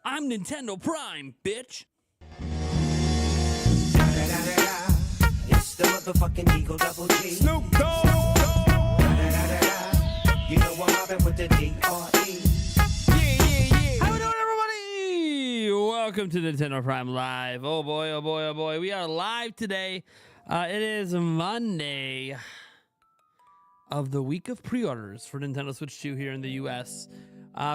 I'm Nintendo Prime, bitch. It's the motherfucking Eagle Double G. Snoop Dogg. You know I'm mobbing with the D.R.E. How we doing, everybody? Welcome to Nintendo Prime Live. Oh boy, oh boy, oh boy. We are live today. It is Monday of the week of pre-orders for Nintendo Switch 2 here in the US.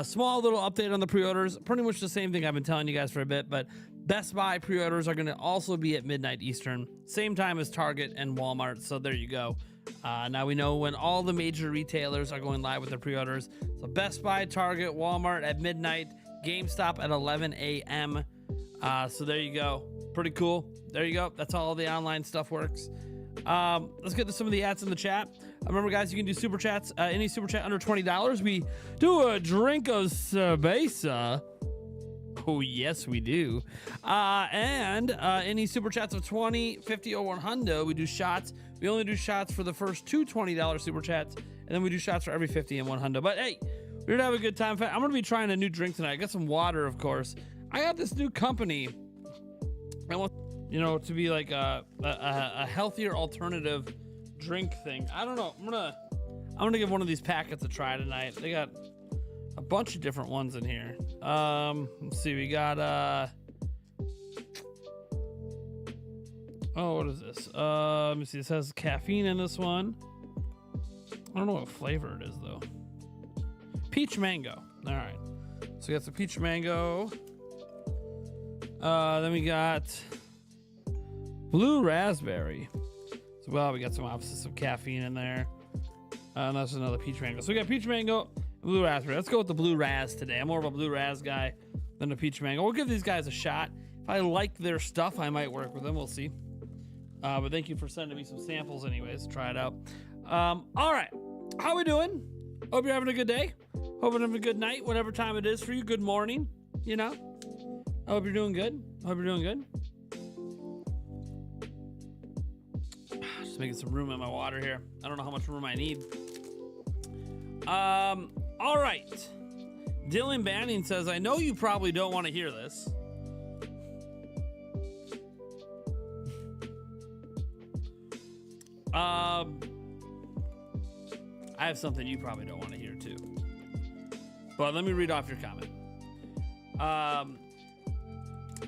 Small little update on the pre-orders. Pretty much the same thing I've been telling you guys for a bit, but Best Buy pre-orders are going to also be at midnight Eastern, same time as Target and Walmart. So there you go. Now we know when all the major retailers are going live with their pre-orders. So Best Buy, Target, Walmart at midnight, GameStop at 11 a.m. So there you go. Pretty cool. There you go. That's how all the online stuff works. Let's get to some of the ads in the chat. Remember, guys, you can do super chats. Any super chat under $20, we do a drink of cerveza. Oh, yes, we do. And any super chats of 20, 50, or 100, we do shots. We only do shots for the first two $20 super chats, and then we do shots for every 50 and 100. But hey, we're gonna have a good time. I'm gonna be trying a new drink tonight. I got some water, of course. I got this new company. I want, you know, to be like a healthier alternative drink thing. I don't know. I'm gonna give one of these packets a try tonight. They got a bunch of different ones in here. Let's see. We got oh, what is this? Let me see. This has caffeine in this one. I don't know what flavor it is though. Peach mango. All right. So we got some peach mango. Then we got blue raspberry. So well, we got some caffeine in there. And that's another peach mango. So we got peach mango, and blue raspberry. Let's go with the blue raz today. I'm more of a blue raz guy than a peach mango. We'll give these guys a shot. If I like their stuff, I might work with them. We'll see. But thank you for sending me some samples anyways to try it out. All right. How we doing? Hope you're having a good day. Hope you're having a good night, whatever time it is for you. Good morning, you know. I hope you're doing good. I hope you're doing good. Just making some room in my water here. I don't know how much room I need. All right. Dylan Banning says, I know you probably don't want to hear this. I have something you probably don't want to hear too. But let me read off your comment.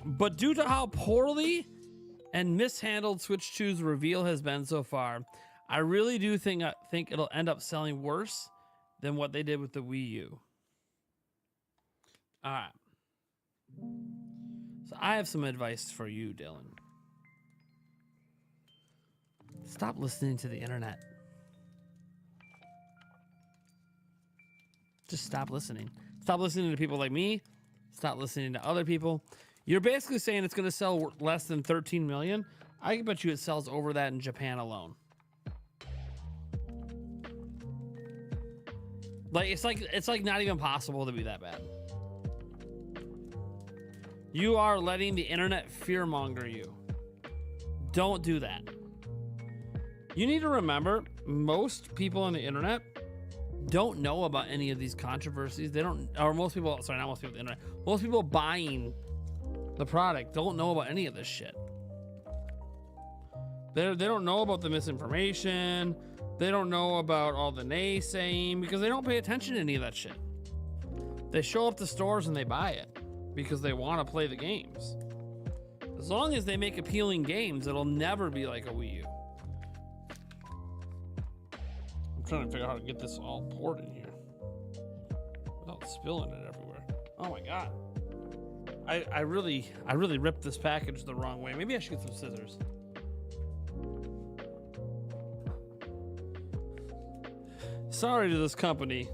But due to how poorly and mishandled Switch 2's reveal has been so far, I really do think it'll end up selling worse than what they did with the Wii U. All right. So I have some advice for you, Dylan. Stop listening to the internet. Just stop listening. Stop listening to people like me. Stop listening to other people. You're basically saying it's going to sell less than 13 million. I can bet you it sells over that in Japan alone. Like it's like not even possible to be that bad. You are letting the internet fearmonger you. Don't do that. You need to remember, most people on the internet don't know about any of these controversies. They don't, or most people, sorry, not most people on the internet, most people buying the product don't know about any of this shit. They don't know about the misinformation. They don't know about all the naysaying because they don't pay attention to any of that shit. They show up to stores and they buy it because they want to play the games. As long as they make appealing games, it'll never be like a Wii U. I'm trying to figure out how to get this all poured in here without spilling it everywhere. Oh my god. I really ripped this package the wrong way. Maybe I should get some scissors. Sorry to this company.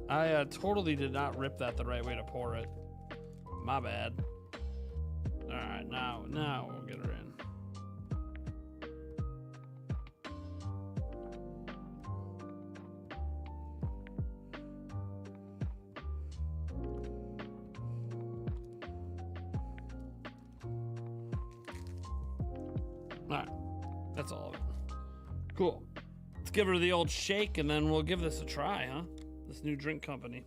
I totally did not rip that the right way to pour it. My bad. All right, now we'll get her in. All right, that's all of it. Cool. Let's give her the old shake and then we'll give this a try, huh? This new drink company.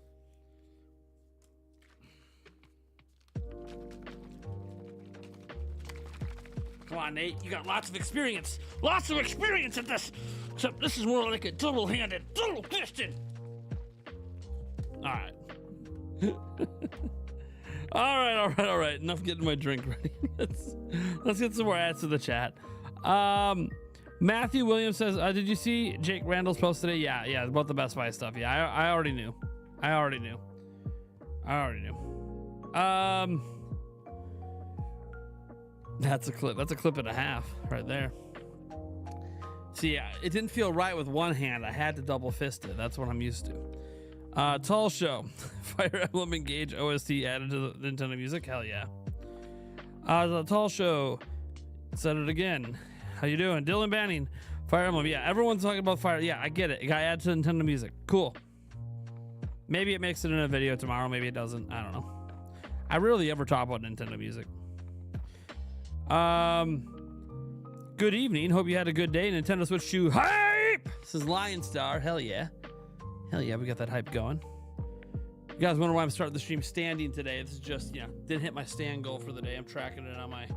Come on, Nate. You got lots of experience. Lots of experience at this. Except this is more like a double-handed, double-fisted. All right. All right. Enough getting my drink ready. Let's get some more ads to the chat. Matthew Williams says, did you see Jake Randall's post today? Yeah, about the Best Buy stuff. Yeah, I already knew. That's a clip and a half right there. See, it didn't feel right with one hand. I had to double fist it. That's what I'm used to. Tall Show. Fire Emblem Engage OST added to the Nintendo Music. Hell yeah. The Tall Show said it again. How you doing? Dylan Banning. Fire Emblem. Yeah, everyone's talking about Fire. Yeah, I get it. It got added to Nintendo Music. Cool. Maybe it makes it in a video tomorrow. Maybe it doesn't. I don't know. I rarely ever talk about Nintendo Music. Good evening. Hope you had a good day. Nintendo Switch 2 hype. This is Lion Star. Hell yeah. We got that hype going. You guys wonder why I'm starting the stream standing today. This is just, didn't hit my stand goal for the day. I'm tracking it on my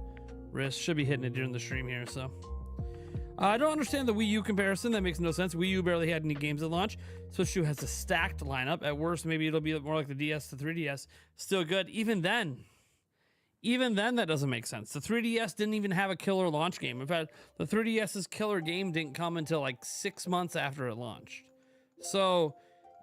wrist. Should be hitting it during the stream here, so. I don't understand the Wii U comparison. That makes no sense. Wii U barely had any games at launch. Switch 2 has a stacked lineup. At worst, maybe it'll be more like the DS to 3DS. Still good. Even then, that doesn't make sense. The 3DS didn't even have a killer launch game. In fact, the 3DS's killer game didn't come until like 6 months after it launched. So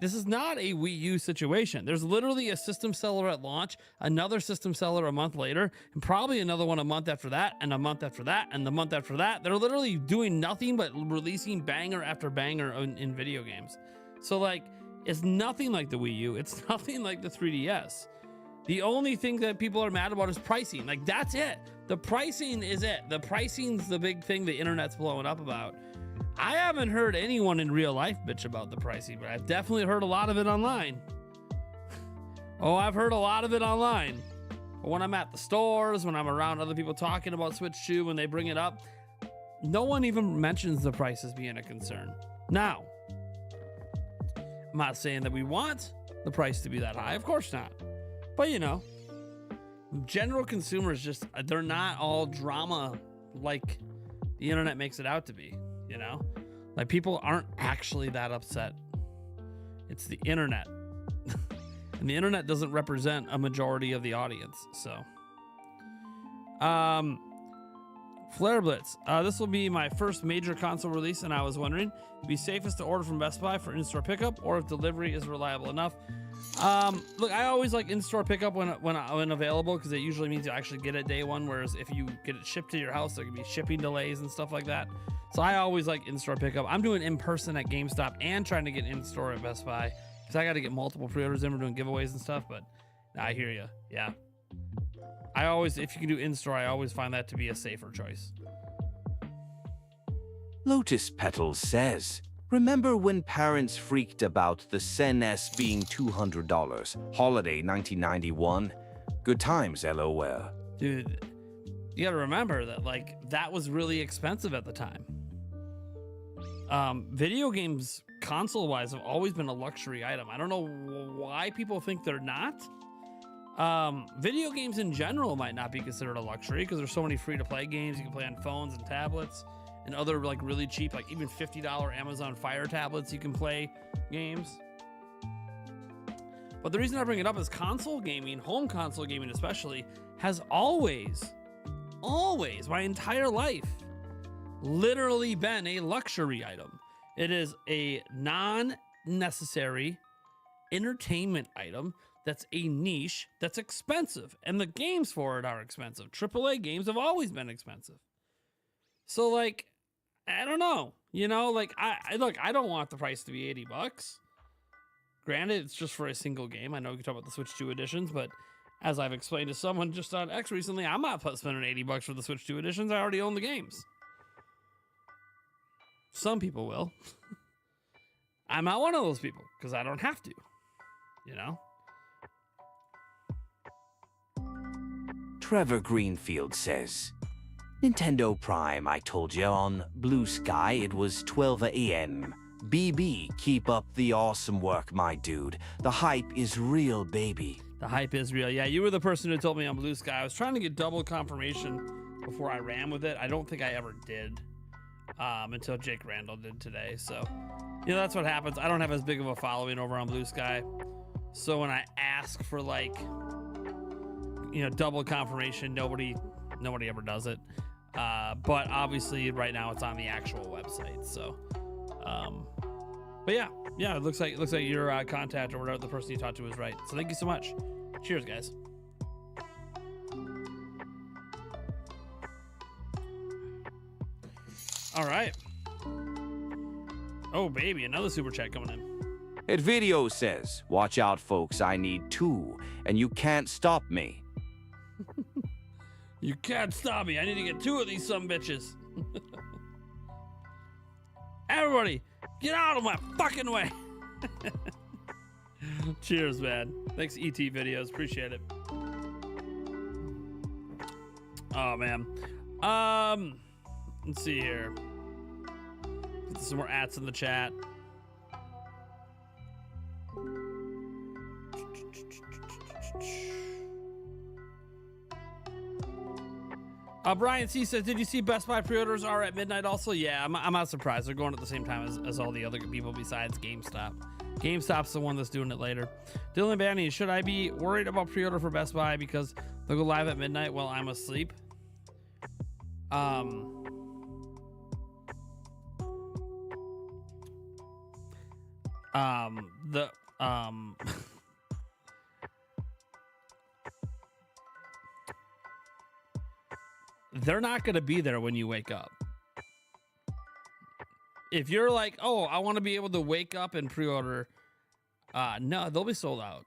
this is not a Wii U situation. There's literally a system seller at launch, another system seller a month later, and probably another one a month after that, and a month after that, and the month after that. They're literally doing nothing but releasing banger after banger in video games. So like, it's nothing like the Wii U. It's nothing like the 3DS. The only thing that people are mad about is pricing. Like, that's it. The pricing is it. The pricing's the big thing the internet's blowing up about. I haven't heard anyone in real life bitch about the pricing, but I've definitely heard a lot of it online. I've heard a lot of it online. But when I'm at the stores, when I'm around other people talking about Switch 2, when they bring it up, no one even mentions the prices being a concern. Now, I'm not saying that we want the price to be that high. Of course not. But general consumers they're not all drama like the internet makes it out to be, like people aren't actually that upset. It's the internet. And the internet doesn't represent a majority of the audience. So, Flare Blitz. This will be my first major console release, and I was wondering, it'd be safest to order from Best Buy for in-store pickup, or if delivery is reliable enough. Look, I always like in-store pickup when available, because it usually means you actually get it day one, whereas if you get it shipped to your house, there can be shipping delays and stuff like that. So I always like in-store pickup. I'm doing in-person at GameStop and trying to get in-store at Best Buy, because I got to get multiple pre-orders in. We're doing giveaways and stuff, but I hear you. Yeah. If you can do in-store, I always find that to be a safer choice. Lotus Petals says, Remember when parents freaked about the XS being $200? Holiday 1991? Good times, LOL. Dude, you gotta remember that, like, that was really expensive at the time. Video games, console-wise, have always been a luxury item. I don't know why people think they're not. Video games in general might not be considered a luxury because there's so many free-to-play games you can play on phones and tablets and other, like, really cheap, like even $50 Amazon Fire tablets you can play games. But the reason I bring it up is console gaming, home console gaming especially, has always, my entire life, literally been a luxury item. It is a non-necessary entertainment item that's a niche that's expensive, and the games for it are expensive. AAA games have always been expensive. So, like, I don't know, you know, like, I look, I don't want the price to be $80. Granted, it's just for a single game. I know we can talk about the Switch 2 editions, but as I've explained to someone just on X recently, I'm not spending $80 for the Switch 2 editions. I already own the games. Some people will. I'm not one of those people because I don't have to, you know? Trevor Greenfield says, Nintendo Prime, I told you on Blue Sky it was 12 a.m. BB, keep up the awesome work, my dude. The hype is real, baby. The hype is real. Yeah, you were the person who told me on Blue Sky. I was trying to get double confirmation before I ran with it. I don't think I ever did until Jake Randall did today. So, you know, that's what happens. I don't have as big of a following over on Blue Sky. So when I ask for, like, you know, double confirmation, nobody ever does it. But obviously right now it's on the actual website. So, but yeah, it looks like your contact or whatever the person you talked to was right. So thank you so much. Cheers, guys. All right. Oh, baby, another super chat coming in. It video says, watch out, folks, I need 2, and you can't stop me. You can't stop me. I need to get 2 of these sumbitches. Everybody, get out of my fucking way. Cheers, man. Thanks, ET Videos. Appreciate it. Oh, man. Let's see here. Get some more ats in the chat. Brian C says, did you see Best Buy pre-orders are at midnight also? Yeah, I'm not surprised. They're going at the same time as all the other people besides GameStop. GameStop's the one that's doing it later. Dylan Banny, should I be worried about pre-order for Best Buy because they'll go live at midnight while I'm asleep? They're not going to be there when you wake up. If you're like, oh, I want to be able to wake up and pre-order, no, they'll be sold out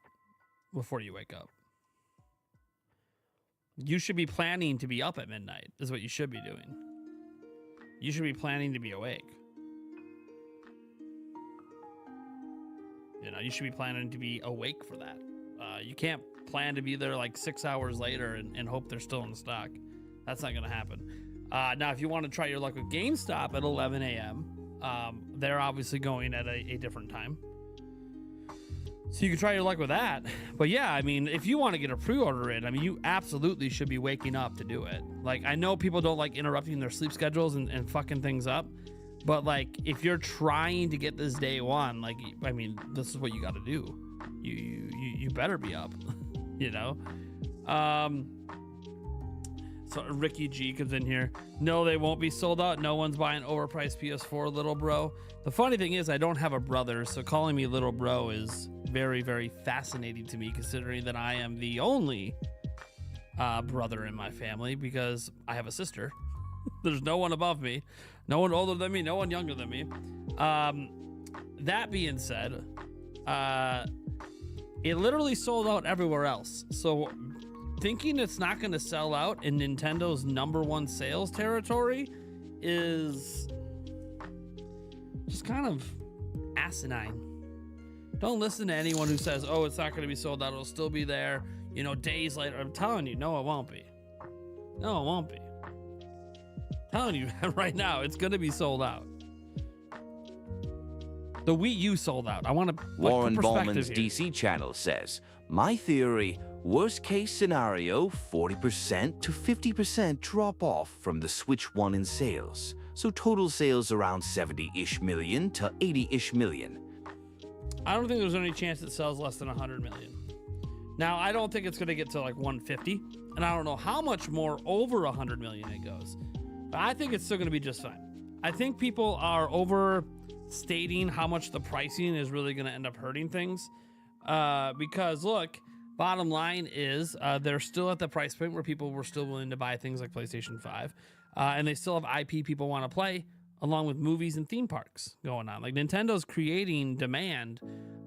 before you wake up. You should be planning to be up at midnight, is what you should be doing. You should be planning to be awake. You know, you should be planning to be awake for that. You can't plan to be there like 6 hours later and hope they're still in stock. That's not going to happen. Now, if you want to try your luck with GameStop at 11 a.m., they're obviously going at a different time. So you can try your luck with that. But yeah, I mean, if you want to get a pre-order in, I mean, you absolutely should be waking up to do it. Like, I know people don't like interrupting their sleep schedules and fucking things up. But, like, if you're trying to get this day one, like, I mean, this is what you got to do. You better be up, you know? So Ricky G comes in here. No, they won't be sold out. No one's buying overpriced PS4, little bro. The funny thing is I don't have a brother, so calling me little bro is very, very fascinating to me, considering that I am the only brother in my family because I have a sister. There's no one above me, no one older than me, no one younger than me. That being said, it literally sold out everywhere else. So thinking it's not going to sell out in Nintendo's #1 sales territory is just kind of asinine. Don't listen to anyone who says, oh, it's not going to be sold out. It'll still be there, you know, days later. I'm telling you, no, it won't be. No, it won't be. I'm telling you right now, it's going to be sold out. The Wii U sold out. I want to Warren Ballman's DC channel says, my theory, worst case scenario, 40% to 50% drop off from the Switch 1 in sales. So total sales around 70-ish million to 80-ish million. I don't think there's any chance it sells less than 100 million. Now, I don't think it's going to get to like 150, and I don't know how much more over 100 million it goes. But I think it's still going to be just fine. I think people are overstating how much the pricing is really going to end up hurting things. Because look, bottom line is they're still at the price point where people were still willing to buy things like PlayStation 5. And they still have IP people want to play, along with movies and theme parks going on. Like Nintendo's creating demand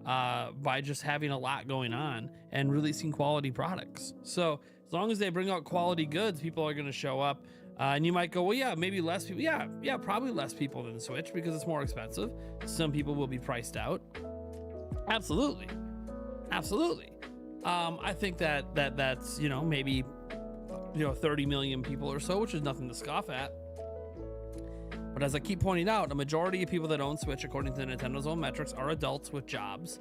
by just having a lot going on and releasing quality products. So as long as they bring out quality goods, people are going to show up. And you might go, well, yeah, maybe less people. Yeah, probably less people than Switch because it's more expensive. Some people will be priced out. Absolutely. I think that's, you know, maybe, you know, 30 million people or so, which is nothing to scoff at. But as I keep pointing out, a majority of people that own Switch, according to Nintendo's own metrics, are adults with jobs.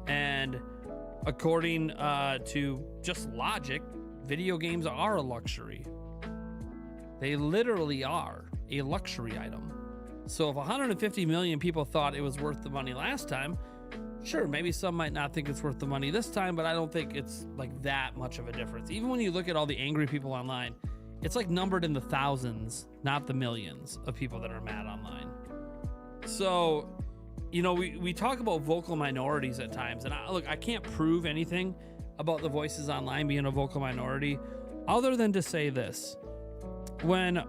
And according to just logic, video games are a luxury. They literally are a luxury item. So if 150 million people thought it was worth the money last time, sure, maybe some might not think it's worth the money this time, but I don't think it's like that much of a difference. Even when you look at all the angry people online, it's like numbered in the thousands, not the millions of people that are mad online. So, you know, we talk about vocal minorities at times, and I can't prove anything about the voices online being a vocal minority other than to say this. When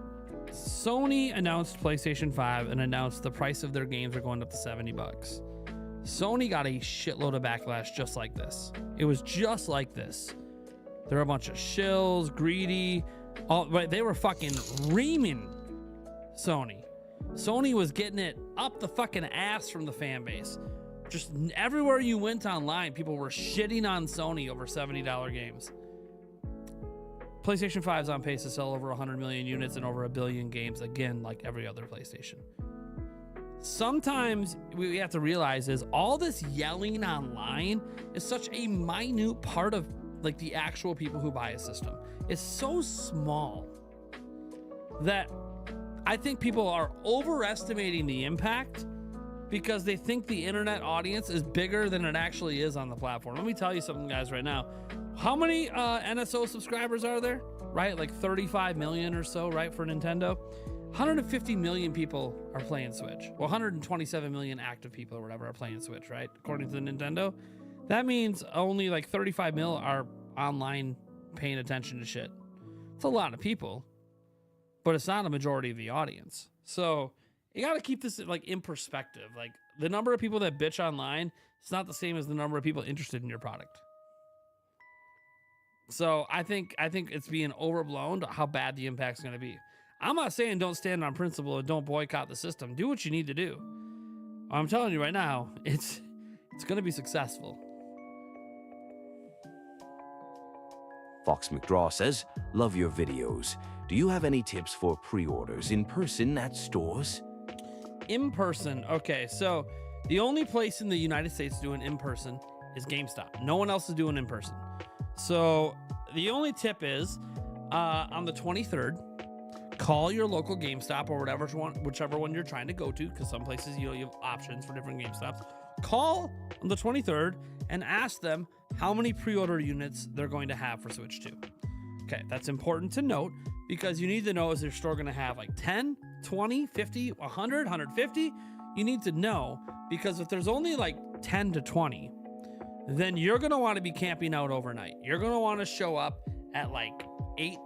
Sony announced PlayStation 5 and announced the price of their games are going up to $70, Sony got a shitload of backlash just like this. It was just like this. They're a bunch of shills, greedy, but they were fucking reaming Sony. Sony was getting it up the fucking ass from the fan base. Just everywhere you went online, people were shitting on Sony over $70 games. PlayStation 5 is on pace to sell over 100 million units and over 1 billion games, again, like every other PlayStation. Sometimes we have to realize is all this yelling online is such a minute part of like the actual people who buy a system. It's so small that I think people are overestimating the impact because they think the internet audience is bigger than it actually is on the platform. Let me tell you something, guys, right now. How many NSO subscribers are there? Right? Like 35 million or so, right? For Nintendo. 150 million people are playing Switch. Well, 127 million active people or whatever are playing Switch, right? According to Nintendo. That means only like 35 mil are online paying attention to shit. It's a lot of people, but it's not a majority of the audience. So you got to keep this like in perspective. Like the number of people that bitch online, it's not the same as the number of people interested in your product. So I think it's being overblown how bad the impact's going to be. I'm not saying don't stand on principle and don't boycott the system. Do what you need to do. I'm telling you right now, it's going to be successful. Fox McDraw says, love your videos. Do you have any tips for pre-orders in person at stores? In person. Okay, so the only place in the United States doing in person is GameStop. No one else is doing in person. So the only tip is on the 23rd, call your local GameStop or whichever one you're trying to go to, because some places you have options for different GameStops. Call on the 23rd and ask them how many pre-order units they're going to have for Switch 2. Okay, that's important to note because you need to know, is their store going to have like 10, 20, 50, 100, 150? You need to know, because if there's only like 10 to 20, then you're going to want to be camping out overnight. You're going to want to show up at like 8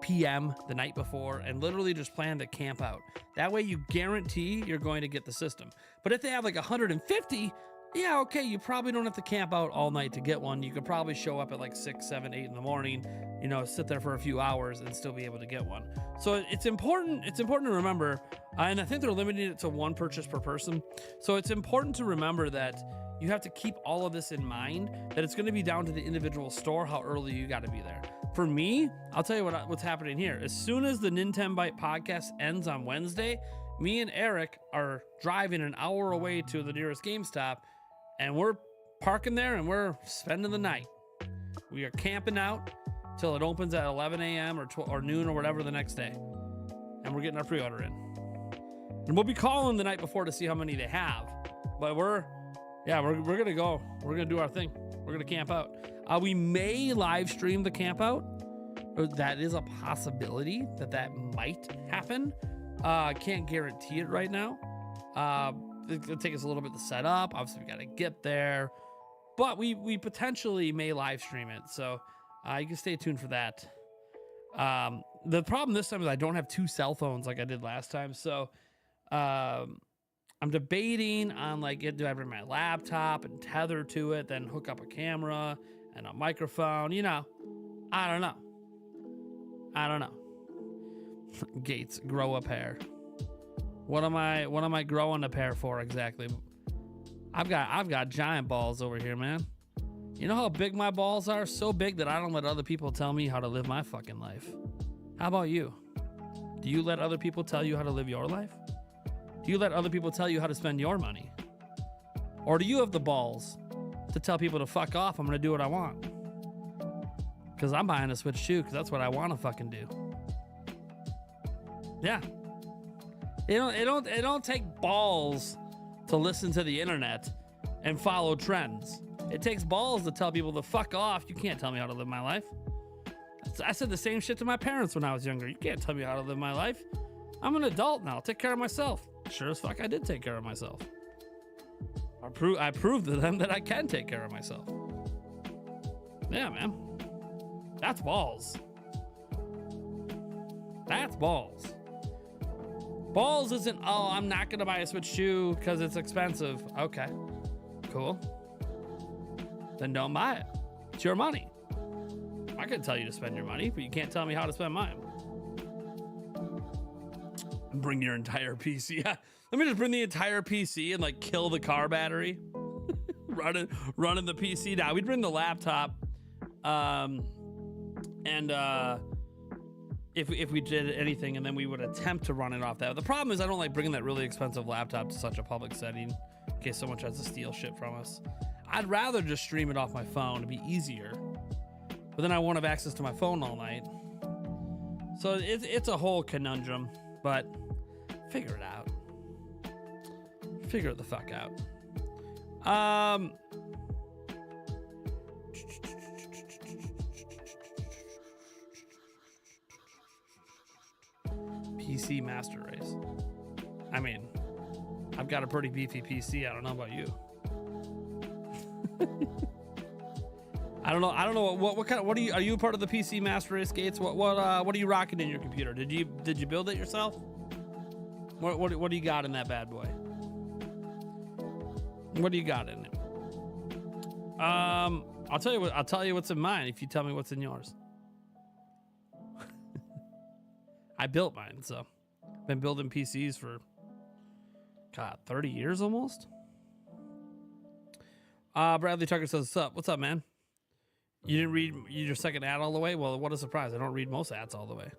p.m. the night before and literally just plan to camp out. That way you guarantee you're going to get the system. But if they have like 150, yeah, okay, you probably don't have to camp out all night to get one. You could probably show up at like 6, 7, 8 in the morning, you know, sit there for a few hours and still be able to get one. So it's important to remember, and I think they're limiting it to one purchase per person. So it's important to remember that you have to keep all of this in mind, that it's going to be down to the individual store how early you got to be there. For me, I'll tell you what's happening here. As soon as the Nintendo Bite podcast ends on Wednesday, me and Eric are driving an hour away to the nearest GameStop, and we're parking there and we're spending the night. We are camping out till it opens at 11 a.m. or noon or whatever the next day. And we're getting our pre-order in. And we'll be calling the night before to see how many they have. But we're going to go. We're going to do our thing. We're going to camp out. We may live stream the camp out. That is a possibility that might happen. I can't guarantee it right now. It'll take us a little bit to set up. Obviously, we got to get there. But we potentially may live stream it. So you can stay tuned for that. The problem this time is I don't have 2 cell phones like I did last time. So I'm debating on like, do I bring my laptop and tether to it, then hook up a camera and a microphone? You know, I don't know. Gates, grow a pair. What am I growing a pair for exactly? I've got giant balls over here, man. You know how big my balls are? So big that I don't let other people tell me how to live my fucking life. How about you? Do you let other people tell you how to live your life? Do you let other people tell you how to spend your money? Or do you have the balls to tell people to fuck off? I'm gonna do what I want. Cause I'm buying a Switch too, cause that's what I want to fucking do. Yeah. It don't take balls to listen to the internet and follow trends. It takes balls to tell people to fuck off. You can't tell me how to live my life. I said the same shit to my parents when I was younger. You can't tell me how to live my life. I'm an adult now. Take care of myself. Sure as fuck I did take care of myself. I proved to them that I can take care of myself. Yeah, man. That's balls. That's balls. Balls isn't, oh, I'm not going to buy a Switch 2 because it's expensive. Okay, cool. Then don't buy it. It's your money. I can tell you to spend your money, but you can't tell me how to spend mine. Bring your entire PC. Let me just bring the entire PC and like kill the car battery. running the PC. Now we'd bring the laptop. If we did anything, and then we would attempt to run it off that. The problem is I don't like bringing that really expensive laptop to such a public setting in case someone tries to steal shit from us. I'd rather just stream it off my phone. It'd be easier. But then I won't have access to my phone all night. So it's a whole conundrum, but figure it out. Figure it the fuck out. PC Master Race. I mean, I've got a pretty beefy PC. I don't know about you. I don't know what kind of, are you a part of the PC Master Race, Gates? What are you rocking in your computer? Did you build it yourself? What do you got in that bad boy? What do you got in it? I'll tell you what's in mine if you tell me what's in yours. I built mine, so I've been building PCs for 30 years almost. Bradley Tucker says, "What's up? What's up, man? You didn't read your second ad all the way? Well, what a surprise. I don't read most ads all the way."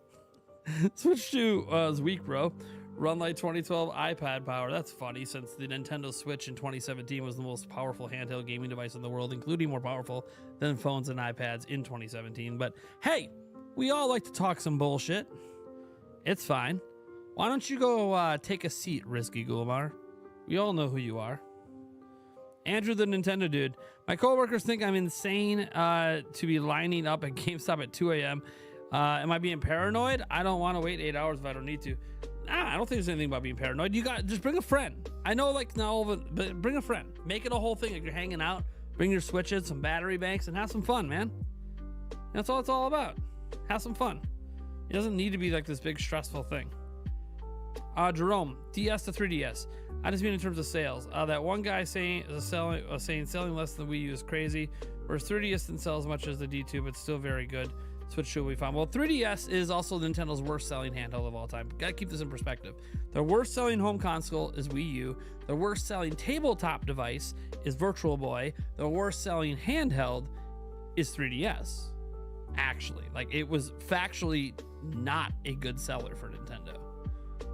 Switch 2 is weak, bro. Run like 2012 iPad power. That's funny, since the Nintendo Switch in 2017 was the most powerful handheld gaming device in the world, including more powerful than phones and iPads in 2017. But hey, we all like to talk some bullshit. It's fine. Why don't you go take a seat, Risky Gulmar? We all know who you are. Andrew the Nintendo dude. My coworkers think I'm insane to be lining up at GameStop at 2 a.m. Am I being paranoid? I don't want to wait 8 hours if I don't need to. I don't think there's anything about being paranoid. Just bring a friend. I know, like, not all of it, but bring a friend. Make it a whole thing. If you're hanging out, bring your Switches, some battery banks, and have some fun, man. That's all it's all about. Have some fun. It doesn't need to be like this big stressful thing. Jerome, DS to 3DS. I just mean in terms of sales. That one guy saying selling less than Wii U is crazy, whereas 3DS didn't sell as much as the D2, but still very good. Switch 2 will be fine. Well, 3DS is also Nintendo's worst selling handheld of all time. Gotta keep this in perspective. Their worst selling home console is Wii U. Their worst selling tabletop device is Virtual Boy. Their worst selling handheld is 3DS. Actually, like, it was factually not a good seller for Nintendo.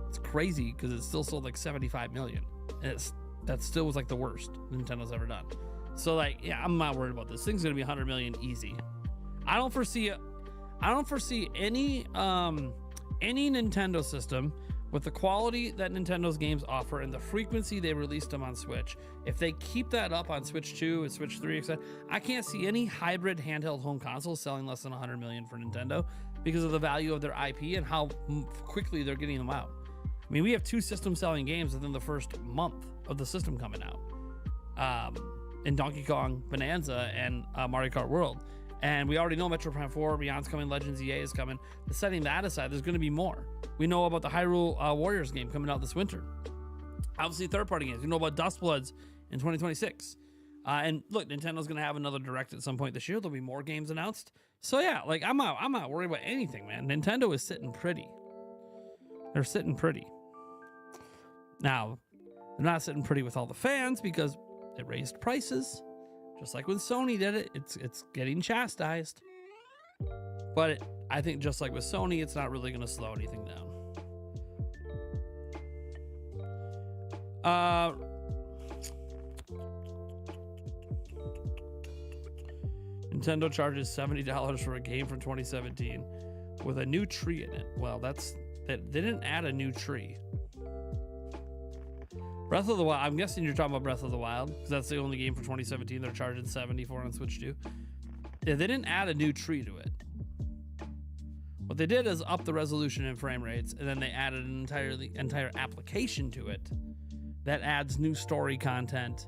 It's crazy because it still sold like 75 million. And that still was like the worst Nintendo's ever done. So, like, yeah, I'm not worried about this. Thing's gonna be 100 million easy. I don't foresee any Nintendo system with the quality that Nintendo's games offer and the frequency they released them on Switch. If they keep that up on Switch 2 and Switch 3, etc., I can't see any hybrid handheld home consoles selling less than 100 million for Nintendo because of the value of their IP and how quickly they're getting them out. I mean, we have 2 system selling games within the first month of the system coming out, in Donkey Kong Bonanza and Mario Kart World. And we already know Metro Prime 4, Beyond's coming, Legends EA is coming. But setting that aside, there's going to be more. We know about the Hyrule Warriors game coming out this winter. Obviously, third-party games. We know about Dust Bloods in 2026. And look, Nintendo's going to have another Direct at some point this year. There'll be more games announced. So yeah, like, I'm not worried about anything, man. Nintendo is sitting pretty. They're sitting pretty. Now, they're not sitting pretty with all the fans because they raised prices. Just like when Sony did it, it's getting chastised. But I think just like with Sony, it's not really going to slow anything down. Nintendo charges $70 for a game from 2017 with a new tree in it. Well, they didn't add a new tree. Breath of the Wild, I'm guessing you're talking about Breath of the Wild, because that's the only game for 2017 they're charging $70 for on Switch 2. Yeah, they didn't add a new tree to it. What they did is up the resolution and frame rates, and then they added an entire application to it that adds new story content.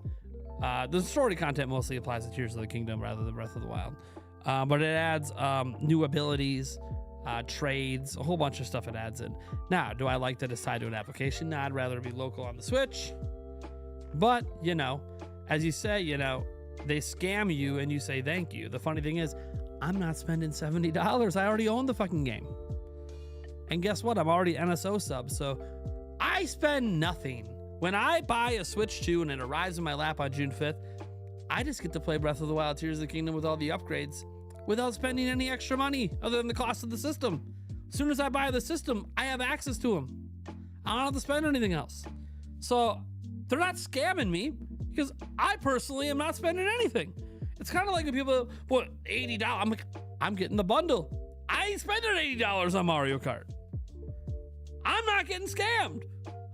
The story content mostly applies to Tears of the Kingdom rather than Breath of the Wild. But it adds new abilities, trades, a whole bunch of stuff it adds in. Now, do I like that it's tied to an application? No, I'd rather it be local on the Switch. But, you know, as you say, you know, they scam you and you say thank you. The funny thing is, I'm not spending $70. I already own the fucking game. And guess what? I'm already NSO sub, so I spend nothing. When I buy a Switch 2 and it arrives in my lap on June 5th, I just get to play Breath of the Wild, Tears of the Kingdom with all the upgrades without spending any extra money other than the cost of the system. As soon as I buy the system, I have access to them. I don't have to spend anything else. So they're not scamming me because I personally am not spending anything. It's kind of like when people, what, $80? I'm like, I'm getting the bundle. I ain't spending $80 on Mario Kart. I'm not getting scammed.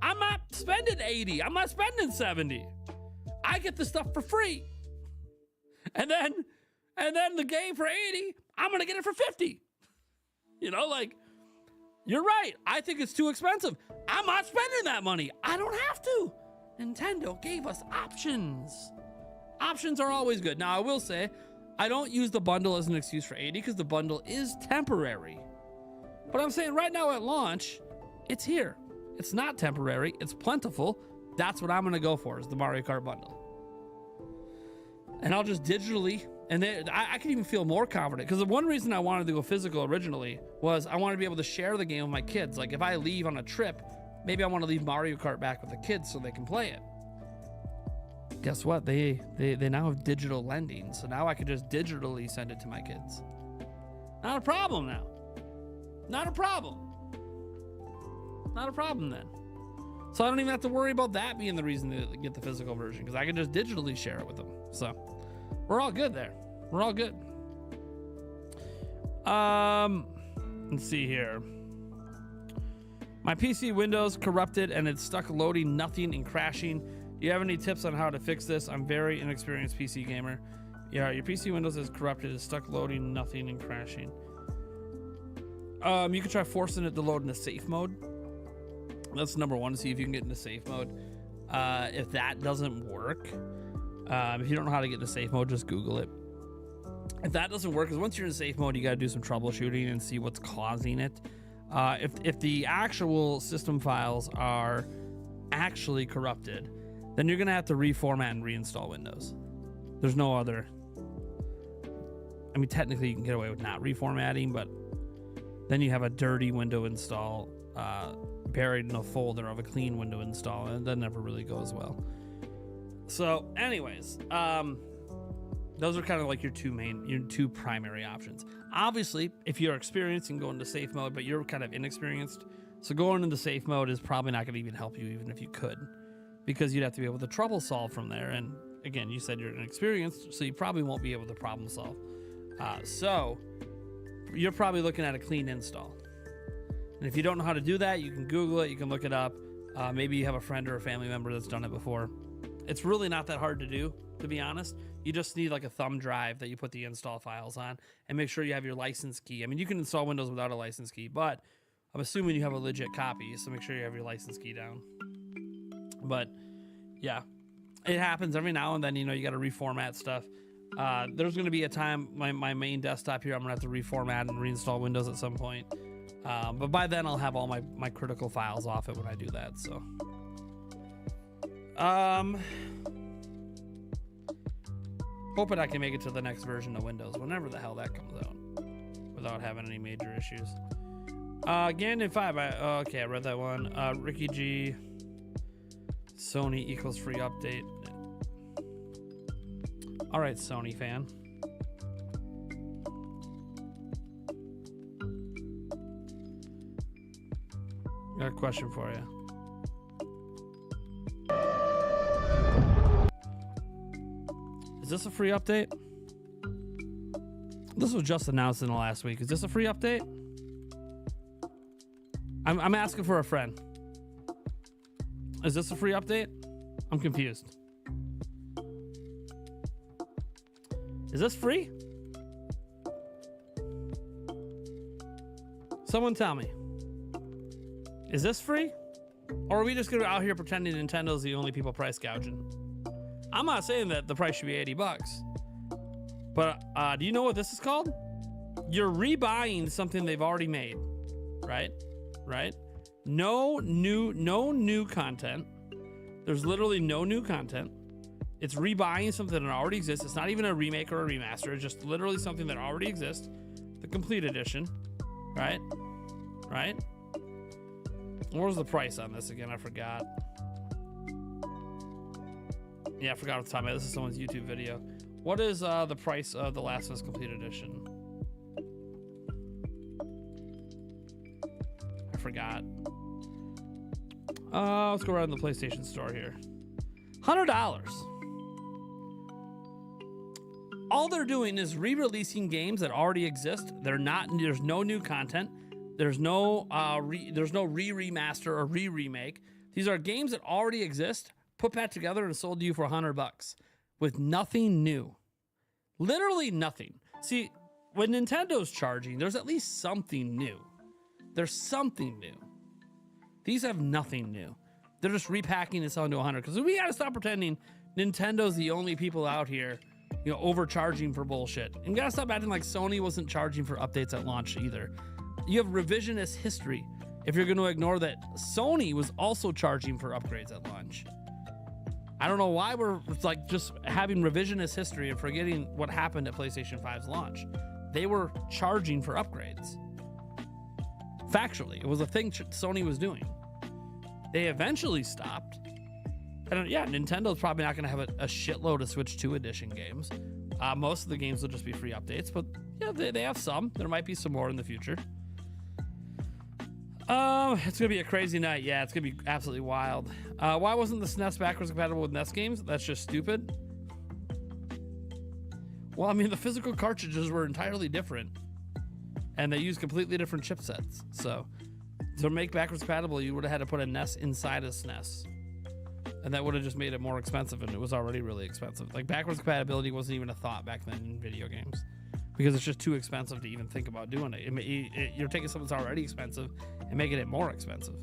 I'm not spending $80. I'm not spending $70. I get the stuff for free. And then the game for $80, I'm gonna get it for $50. You know, like, you're right. I think it's too expensive. I'm not spending that money. I don't have to. Nintendo gave us options. Options are always good. Now, I will say, I don't use the bundle as an excuse for $80 because the bundle is temporary. But I'm saying right now at launch, it's here. It's not temporary. It's plentiful. That's what I'm gonna go for, is the Mario Kart bundle. And I'll just digitally, and I can even feel more confident, because the one reason I wanted to go physical originally was I wanted to be able to share the game with my kids. Like, if I leave on a trip, maybe I want to leave Mario Kart back with the kids so they can play it. Guess what? They now have digital lending, so now I can just digitally send it to my kids. Not a problem now. Not a problem. Not a problem then. So I don't even have to worry about that being the reason to get the physical version, because I can just digitally share it with them. So we're all good there. We're all good. Let's see here. My PC Windows corrupted and it's stuck loading nothing and crashing. Do you have any tips on how to fix this? I'm very inexperienced PC gamer. Yeah, your PC Windows is corrupted, it's stuck loading nothing and crashing. You could try forcing it to load into safe mode. That's number one, to see if you can get into safe mode. If that doesn't work, if you don't know how to get into safe mode, just Google it. If that doesn't work, because once you're in safe mode, you got to do some troubleshooting and see what's causing it. If the actual system files are actually corrupted, then you're gonna have to reformat and reinstall Windows. There's no other. I mean, technically you can get away with not reformatting, but then you have a dirty window install buried in a folder of a clean window install, and that never really goes well. So anyways, those are kind of like your two primary options. Obviously, if you're experienced, you can go into safe mode, but you're kind of inexperienced. So going into safe mode is probably not going to even help you, even if you could, because you'd have to be able to trouble solve from there. And again, you said you're inexperienced, so you probably won't be able to problem solve. So you're probably looking at a clean install. And if you don't know how to do that, you can Google it, you can look it up. Maybe you have a friend or a family member that's done it before. It's really not that hard to do, to be honest. You just need like a thumb drive that you put the install files on, and make sure you have your license key. I mean, you can install Windows without a license key, but I'm assuming you have a legit copy, so make sure you have your license key down. But yeah, it happens every now and then. You know, you got to reformat stuff. There's going to be a time, my main desktop here, I'm going to have to reformat and reinstall Windows at some point. But by then I'll have all my critical files off it when I do that. So hoping I can make it to the next version of Windows, whenever the hell that comes out, without having any major issues. Ganon 5, okay, I read that one. Ricky G, Sony equals free update. All right, Sony fan. Got a question for you. Is this a free update? This was just announced in the last week. Is this a free update? I'm asking for a friend. Is this a free update? I'm confused. Is this free? Someone tell me. Is this free? Or are we just gonna be out here pretending Nintendo's the only people price gouging? I'm not saying that the price should be $80, but do you know what this is called? You're rebuying something they've already made, right? Right? No new content. There's literally no new content. It's rebuying something that already exists. It's not even a remake or a remaster. It's just literally something that already exists. The complete edition, right? Right? What was the price on this again? I forgot. Yeah, I forgot off the top of my head. This is someone's YouTube video. What is the price of The Last of Us Complete Edition? I forgot. Let's go around the PlayStation Store here. $100. All they're doing is re-releasing games that already exist. There's no new content. There's no re-remaster or re-remake. These are games that already exist, put back together and sold to you for $100 with nothing new. Literally nothing. See, when Nintendo's charging, there's at least something new. There's something new. These have nothing new. They're just repacking and selling to 100, because we gotta stop pretending Nintendo's the only people out here, you know, overcharging for bullshit. And you gotta stop acting like Sony wasn't charging for updates at launch either. You have revisionist history if you're going to ignore that Sony was also charging for upgrades at launch. I don't know why we're like just having revisionist history and forgetting what happened at PlayStation 5's launch. They were charging for upgrades. Factually, it was a thing Sony was doing. They eventually stopped. And yeah, Nintendo's probably not going to have a shitload of Switch 2 edition games. Most of the games will just be free updates, but yeah, they have some. There might be some more in the future. It's gonna be a crazy night. Yeah, it's gonna be absolutely wild. Why wasn't the SNES backwards compatible with NES games? That's just stupid. Well, I mean, the physical cartridges were entirely different, and they used completely different chipsets. So to make backwards compatible, you would have had to put a NES inside a SNES, and that would have just made it more expensive, and it was already really expensive. Like, backwards compatibility wasn't even a thought back then in video games, because it's just too expensive to even think about doing it. You're taking something that's already expensive and making it more expensive.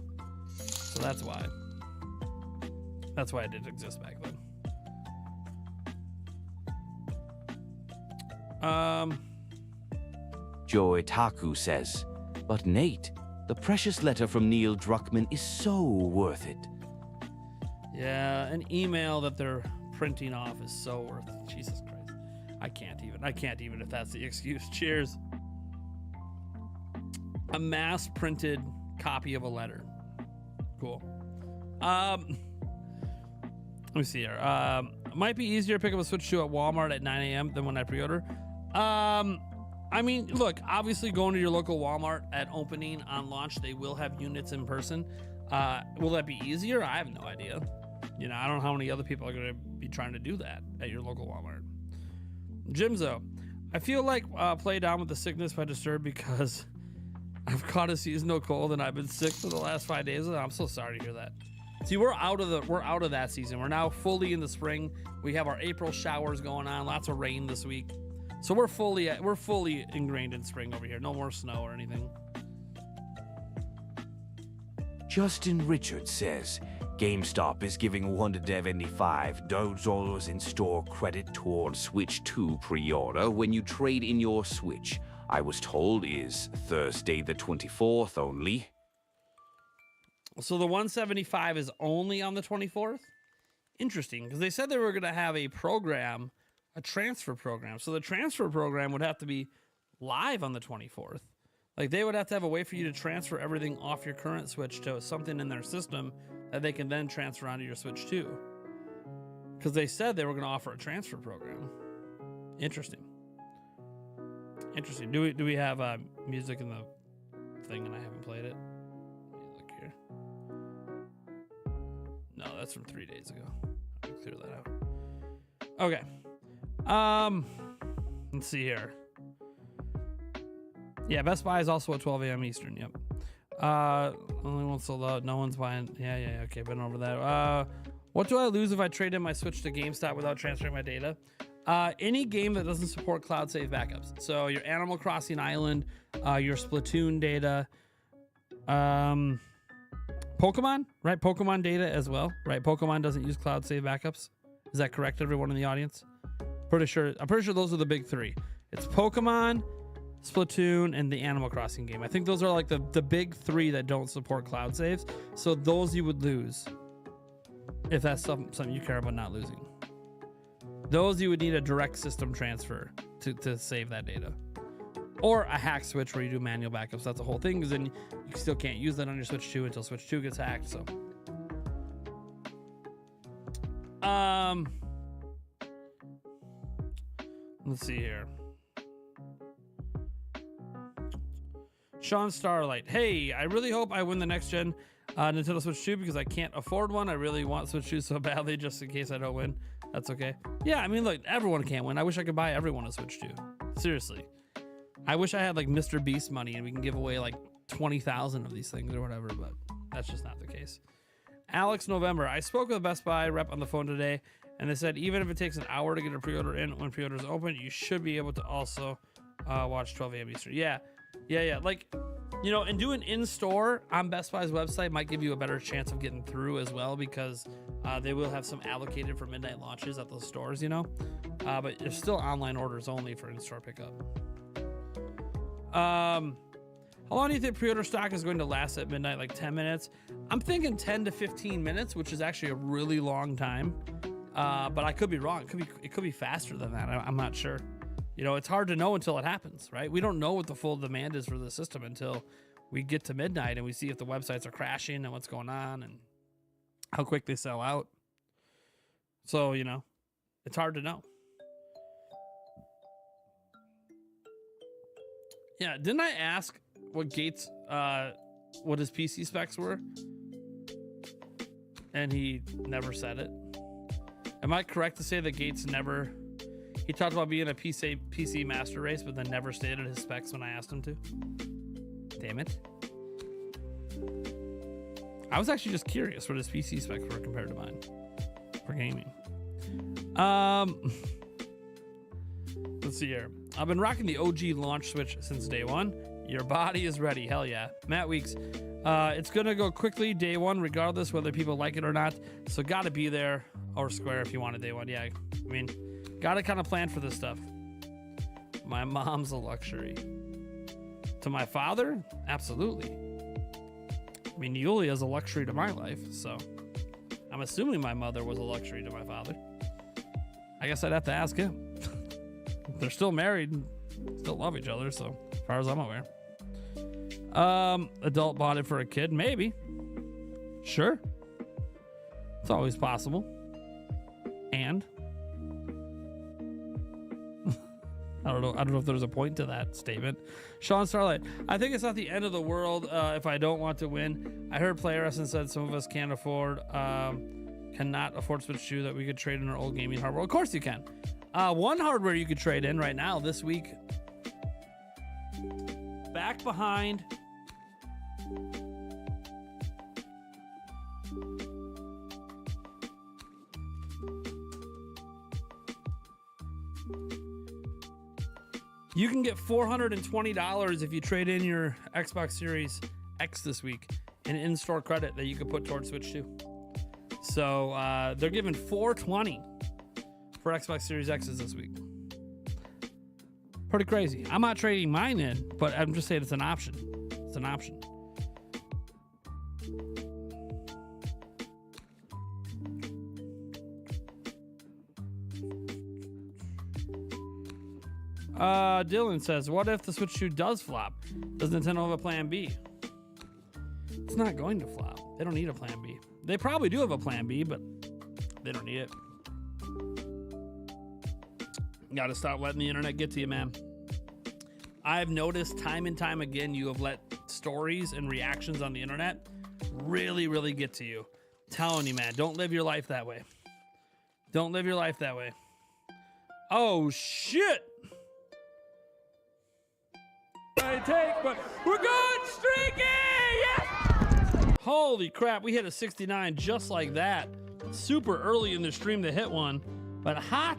So that's why. That's why it didn't exist back then. Joe Itaku says, but Nate, The precious letter from Neil Druckmann is so worth it. Yeah, an email that they're printing off is so worth it. Jesus Christ. I can't even if that's the excuse. Cheers. A mass printed copy of a letter. Cool. Let me see here. Might be easier to pick up a Switch 2 at Walmart at 9 a.m. than when I pre-order. I mean, look, obviously going to your local Walmart at opening on launch, they will have units in person. Will that be easier? I have no idea. You know, I don't know how many other people are going to be trying to do that at your local Walmart. Jimzo, I feel like play down with the sickness if I disturb because I've caught a seasonal cold and I've been sick for the last 5 days. I'm so sorry to hear that. See, we're out of that season. We're now fully in the spring. We have our April showers going on. Lots of rain this week. So we're fully ingrained in spring over here. No more snow or anything. Justin Richards says, GameStop is giving $175 in store credit towards Switch 2 pre-order when you trade in your Switch. I was told is Thursday the 24th only. So the 175 is only on the 24th? Interesting, because they said they were going to have a program, a transfer program. So the transfer program would have to be live on the 24th. Like they would have to have a way for you to transfer everything off your current Switch to something in their system that they can then transfer onto your Switch 2. Because they said they were going to offer a transfer program. Interesting. Interesting. Do we have music in the thing and I haven't played it? Let me look here. No, that's from 3 days ago. I'll clear that out. Okay. Let's see here. Yeah, Best Buy is also at 12 a.m. Eastern. Yep. Only one sold out. No one's buying. Yeah. Okay, been over that. What do I lose if I trade in my Switch to GameStop without transferring my data? Any game that doesn't support cloud save backups. So your Animal Crossing Island, your Splatoon data, Pokemon, right? Pokemon data as well, right? Pokemon doesn't use cloud save backups. Is that correct, everyone in the audience? I'm pretty sure those are the big three. It's Pokemon, Splatoon, and the Animal Crossing game. I think those are like the big three that don't support cloud saves. So those you would lose if that's something you care about not losing. Those you would need a direct system transfer to save that data. Or a hack Switch where you do manual backups. That's the whole thing, because then you still can't use that on your Switch 2 until Switch 2 gets hacked. So let's see here. Sean Starlight, hey, I really hope I win the next gen Nintendo Switch 2 because I can't afford one. I really want Switch 2 so badly, just in case I don't win. That's okay. Yeah, I mean, look, everyone can't win. I wish I could buy everyone a Switch 2. Seriously. I wish I had like Mr. Beast money and we can give away like 20,000 of these things or whatever, but that's just not the case. Alex November, I spoke with a Best Buy rep on the phone today, and they said even if it takes an hour to get a pre-order in when pre-orders open, you should be able to also watch 12 a.m. Eastern. Yeah. Like, you know, and doing in-store on Best Buy's website might give you a better chance of getting through as well, because they will have some allocated for midnight launches at those stores, you know. But there's still online orders only for in-store pickup. How long do you think pre-order stock is going to last at midnight? Like 10 minutes? I'm thinking 10 to 15 minutes, which is actually a really long time. But I could be wrong. It could be faster than that. I'm not sure. You know, it's hard to know until it happens, right? We don't know what the full demand is for the system until we get to midnight and we see if the websites are crashing and what's going on and how quick they sell out. So, you know, it's hard to know. Yeah, didn't I ask what Gates, what his PC specs were? And he never said it. Am I correct to say that Gates never... He talked about being a PC master race, but then never stated his specs when I asked him to? Damn it. I was actually just curious what his PC specs were compared to mine for gaming. Let's see here. I've been rocking the OG launch Switch since day one. Your body is ready. Hell yeah. Matt Weeks. It's going to go quickly day one, regardless whether people like it or not. So got to be there or square if you want it day one. Yeah, I mean... Got to kind of plan for this stuff. My mom's a luxury. To my father? Absolutely. I mean, Yulia's a luxury to my life, so I'm assuming my mother was a luxury to my father. I guess I'd have to ask him. They're still married and still love each other, so as far as I'm aware. Adult bought it for a kid, maybe. Sure. It's always possible. And I don't know if there's a point to that statement. Sean Starlight, I think it's not the end of the world if I don't want to win. I heard Player Essence said some of us cannot afford Switch 2, that we could trade in our old gaming hardware. Of course you can. One hardware you could trade in right now this week. Back behind. You can get $420 if you trade in your Xbox Series X this week, an in-store credit that you could put towards Switch 2. So they're giving $420 for Xbox Series X's this week. Pretty crazy. I'm not trading mine in, but I'm just saying it's an option. It's an option. Dylan says, what if the Switch 2 does flop? Does Nintendo have a plan B? It's not going to flop. They don't need a plan B. They probably do have a plan B, but they don't need it. You gotta stop letting the internet get to you, man. I've noticed time and time again, you have let stories and reactions on the internet really, really get to you. I'm telling you, man, don't live your life that way. Don't live your life that way. Oh, shit. I take, but we're going streaky! Yes! Holy crap, we hit a 69 just like that. Super early in the stream to hit one, but hot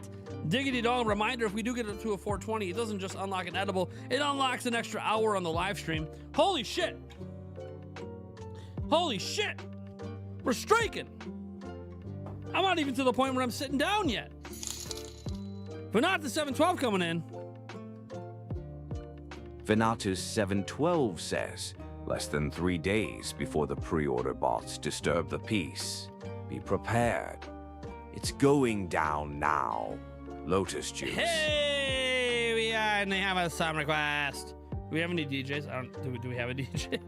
diggity dog. Reminder, if we do get it to a 420, it doesn't just unlock an edible, it unlocks an extra hour on the live stream. Holy shit! Holy shit! We're striking! I'm not even to the point where I'm sitting down yet. But not the 712 coming in. Venatus 712 says, less than 3 days before the pre-order bots disturb the peace. Be prepared. It's going down now. Lotus Juice. Hey, we have a song request. Do we have any DJs? Do we have a DJ?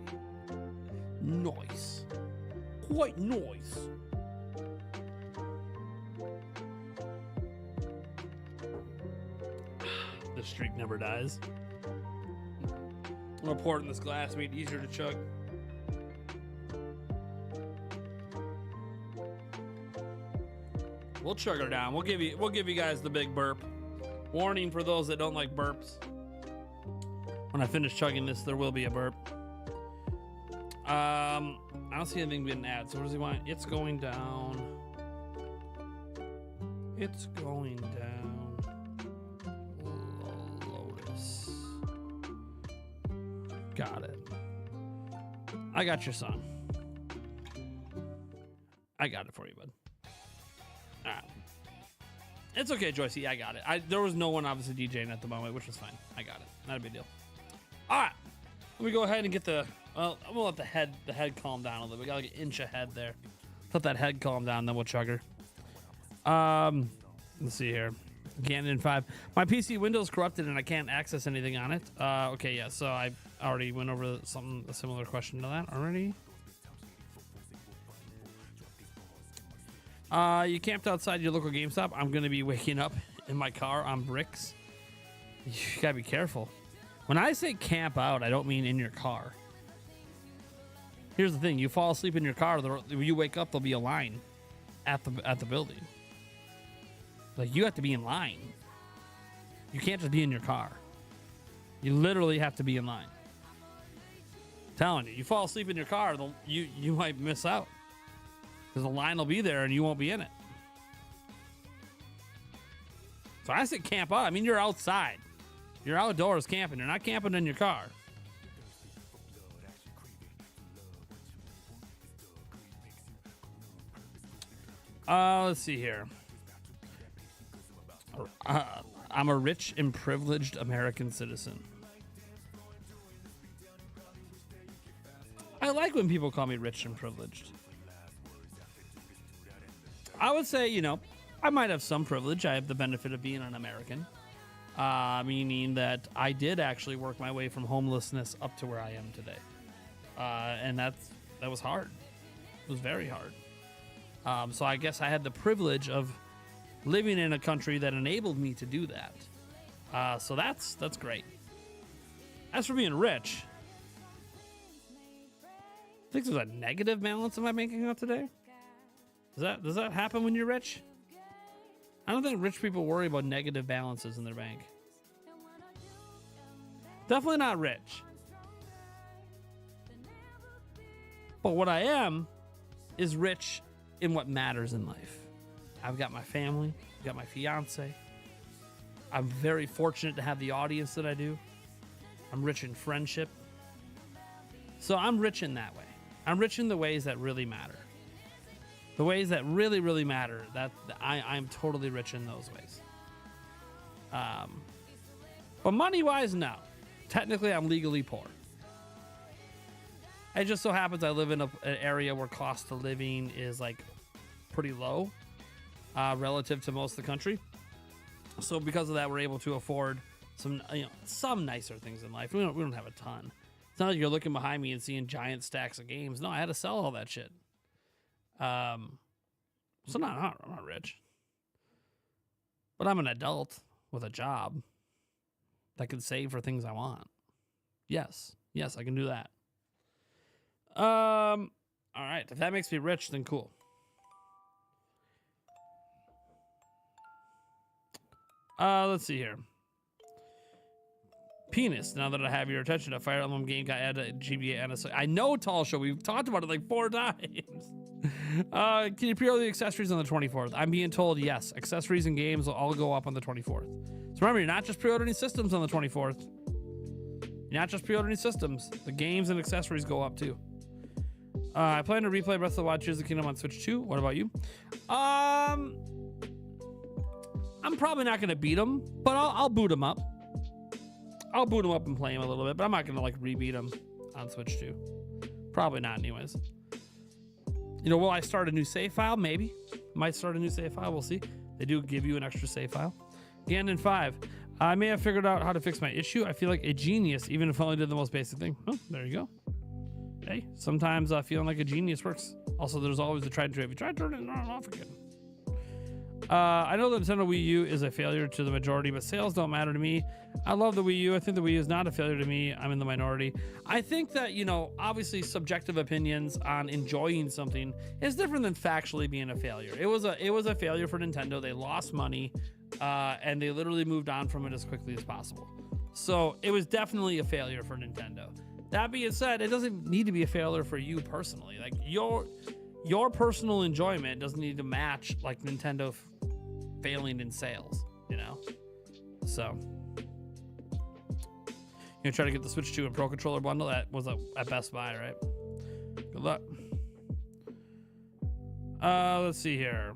Nice. Quite nice. The streak never dies. I'm gonna pour it in this glass, make it easier to chug. We'll chug her down. We'll give you guys the big burp. Warning for those that don't like burps. When I finish chugging this, there will be a burp. I don't see anything getting added. So what does he want? It's going down. It's going down. Lotus. Got it. I got your song. I got it for you, bud. All right. It's okay, Joycey. I got it. There was no one obviously DJing at the moment, which is fine. I got it. Not a big deal. All right. Let me go ahead and get the. Well, I'm gonna let the head calm down a little bit. We got like an inch of head there. Let that head calm down, then we'll chug her. Let's see here. Ganon 5. My PC Windows corrupted and I can't access anything on it. Okay, yeah. So I already went over a similar question to that already. You camped outside your local GameStop. I'm gonna be waking up in my car on bricks. You gotta be careful. When I say camp out, I don't mean in your car. Here's the thing: you fall asleep in your car. When you wake up, there'll be a line at the building. Like, you have to be in line. You can't just be in your car. You literally have to be in line. I'm telling you, you fall asleep in your car, you might miss out. Because the line will be there and you won't be in it. So I said camp out. I mean, you're outside. You're outdoors camping. You're not camping in your car. Let's see here. I'm a rich and privileged American citizen. I like when people call me rich and privileged. I would say, you know, I might have some privilege. I have the benefit of being an American, meaning that I did actually work my way from homelessness up to where I am today. And that was hard. It was very hard. So I guess I had the privilege of living in a country that enabled me to do that. So that's great. As for being rich, I think there's a negative balance in my bank account today. Does that happen when you're rich? I don't think rich people worry about negative balances in their bank. Definitely not rich. But what I am is rich in what matters in life. I've got my family, I've got my fiance. I'm very fortunate to have the audience that I do. I'm rich in friendship. So I'm rich in that way. I'm rich in the ways that really matter. The ways that really, really matter, that I'm totally rich in those ways. But money-wise, no. Technically, I'm legally poor. It just so happens I live in an area where cost of living is like pretty low relative to most of the country. So because of that, we're able to afford some nicer things in life. We don't have a ton. It's not like you're looking behind me and seeing giant stacks of games. No, I had to sell all that shit. So I'm not rich, but I'm an adult with a job that can save for things I want. Yes, I can do that. All right. If that makes me rich, then cool. Let's see here. Penis. Now that I have your attention, a Fire Emblem game got added to GBA and I know Tall Show. We've talked about it like 4 times. Can you pre-order the accessories on the 24th? I'm being told yes. Accessories and games will all go up on the 24th. So remember, you're not just pre-ordering systems on the 24th. You're not just pre-ordering systems. The games and accessories go up too. I plan to replay Breath of the Wild Tears of the Kingdom on Switch 2. What about you? I'm probably not going to beat them, but I'll boot them up. I'll boot them up and play them a little bit, but I'm not going to like rebeat them on Switch 2. Probably not anyways. You know, will I start a new save file? Maybe. Might start a new save file. We'll see. They do give you an extra save file. Ganon 5. I may have figured out how to fix my issue. I feel like a genius, even if I only did the most basic thing. Oh, there you go. Hey, sometimes feeling like a genius works. Also, there's always the try and trade. If you try to turn it on off again. I know the Nintendo Wii U is a failure to the majority, but sales don't matter to me. I love the Wii U. I think the Wii U is not a failure to me. I'm in the minority. I think that, you know, obviously subjective opinions on enjoying something is different than factually being a failure. It was a failure for Nintendo. They lost money, and they literally moved on from it as quickly as possible. So it was definitely a failure for Nintendo. That being said, it doesn't need to be a failure for you personally. Like your personal enjoyment doesn't need to match like Nintendo failing in sales, you know? So you're gonna try to get the Switch 2 and Pro Controller bundle. That was at Best Buy, right? Good luck. Let's see here.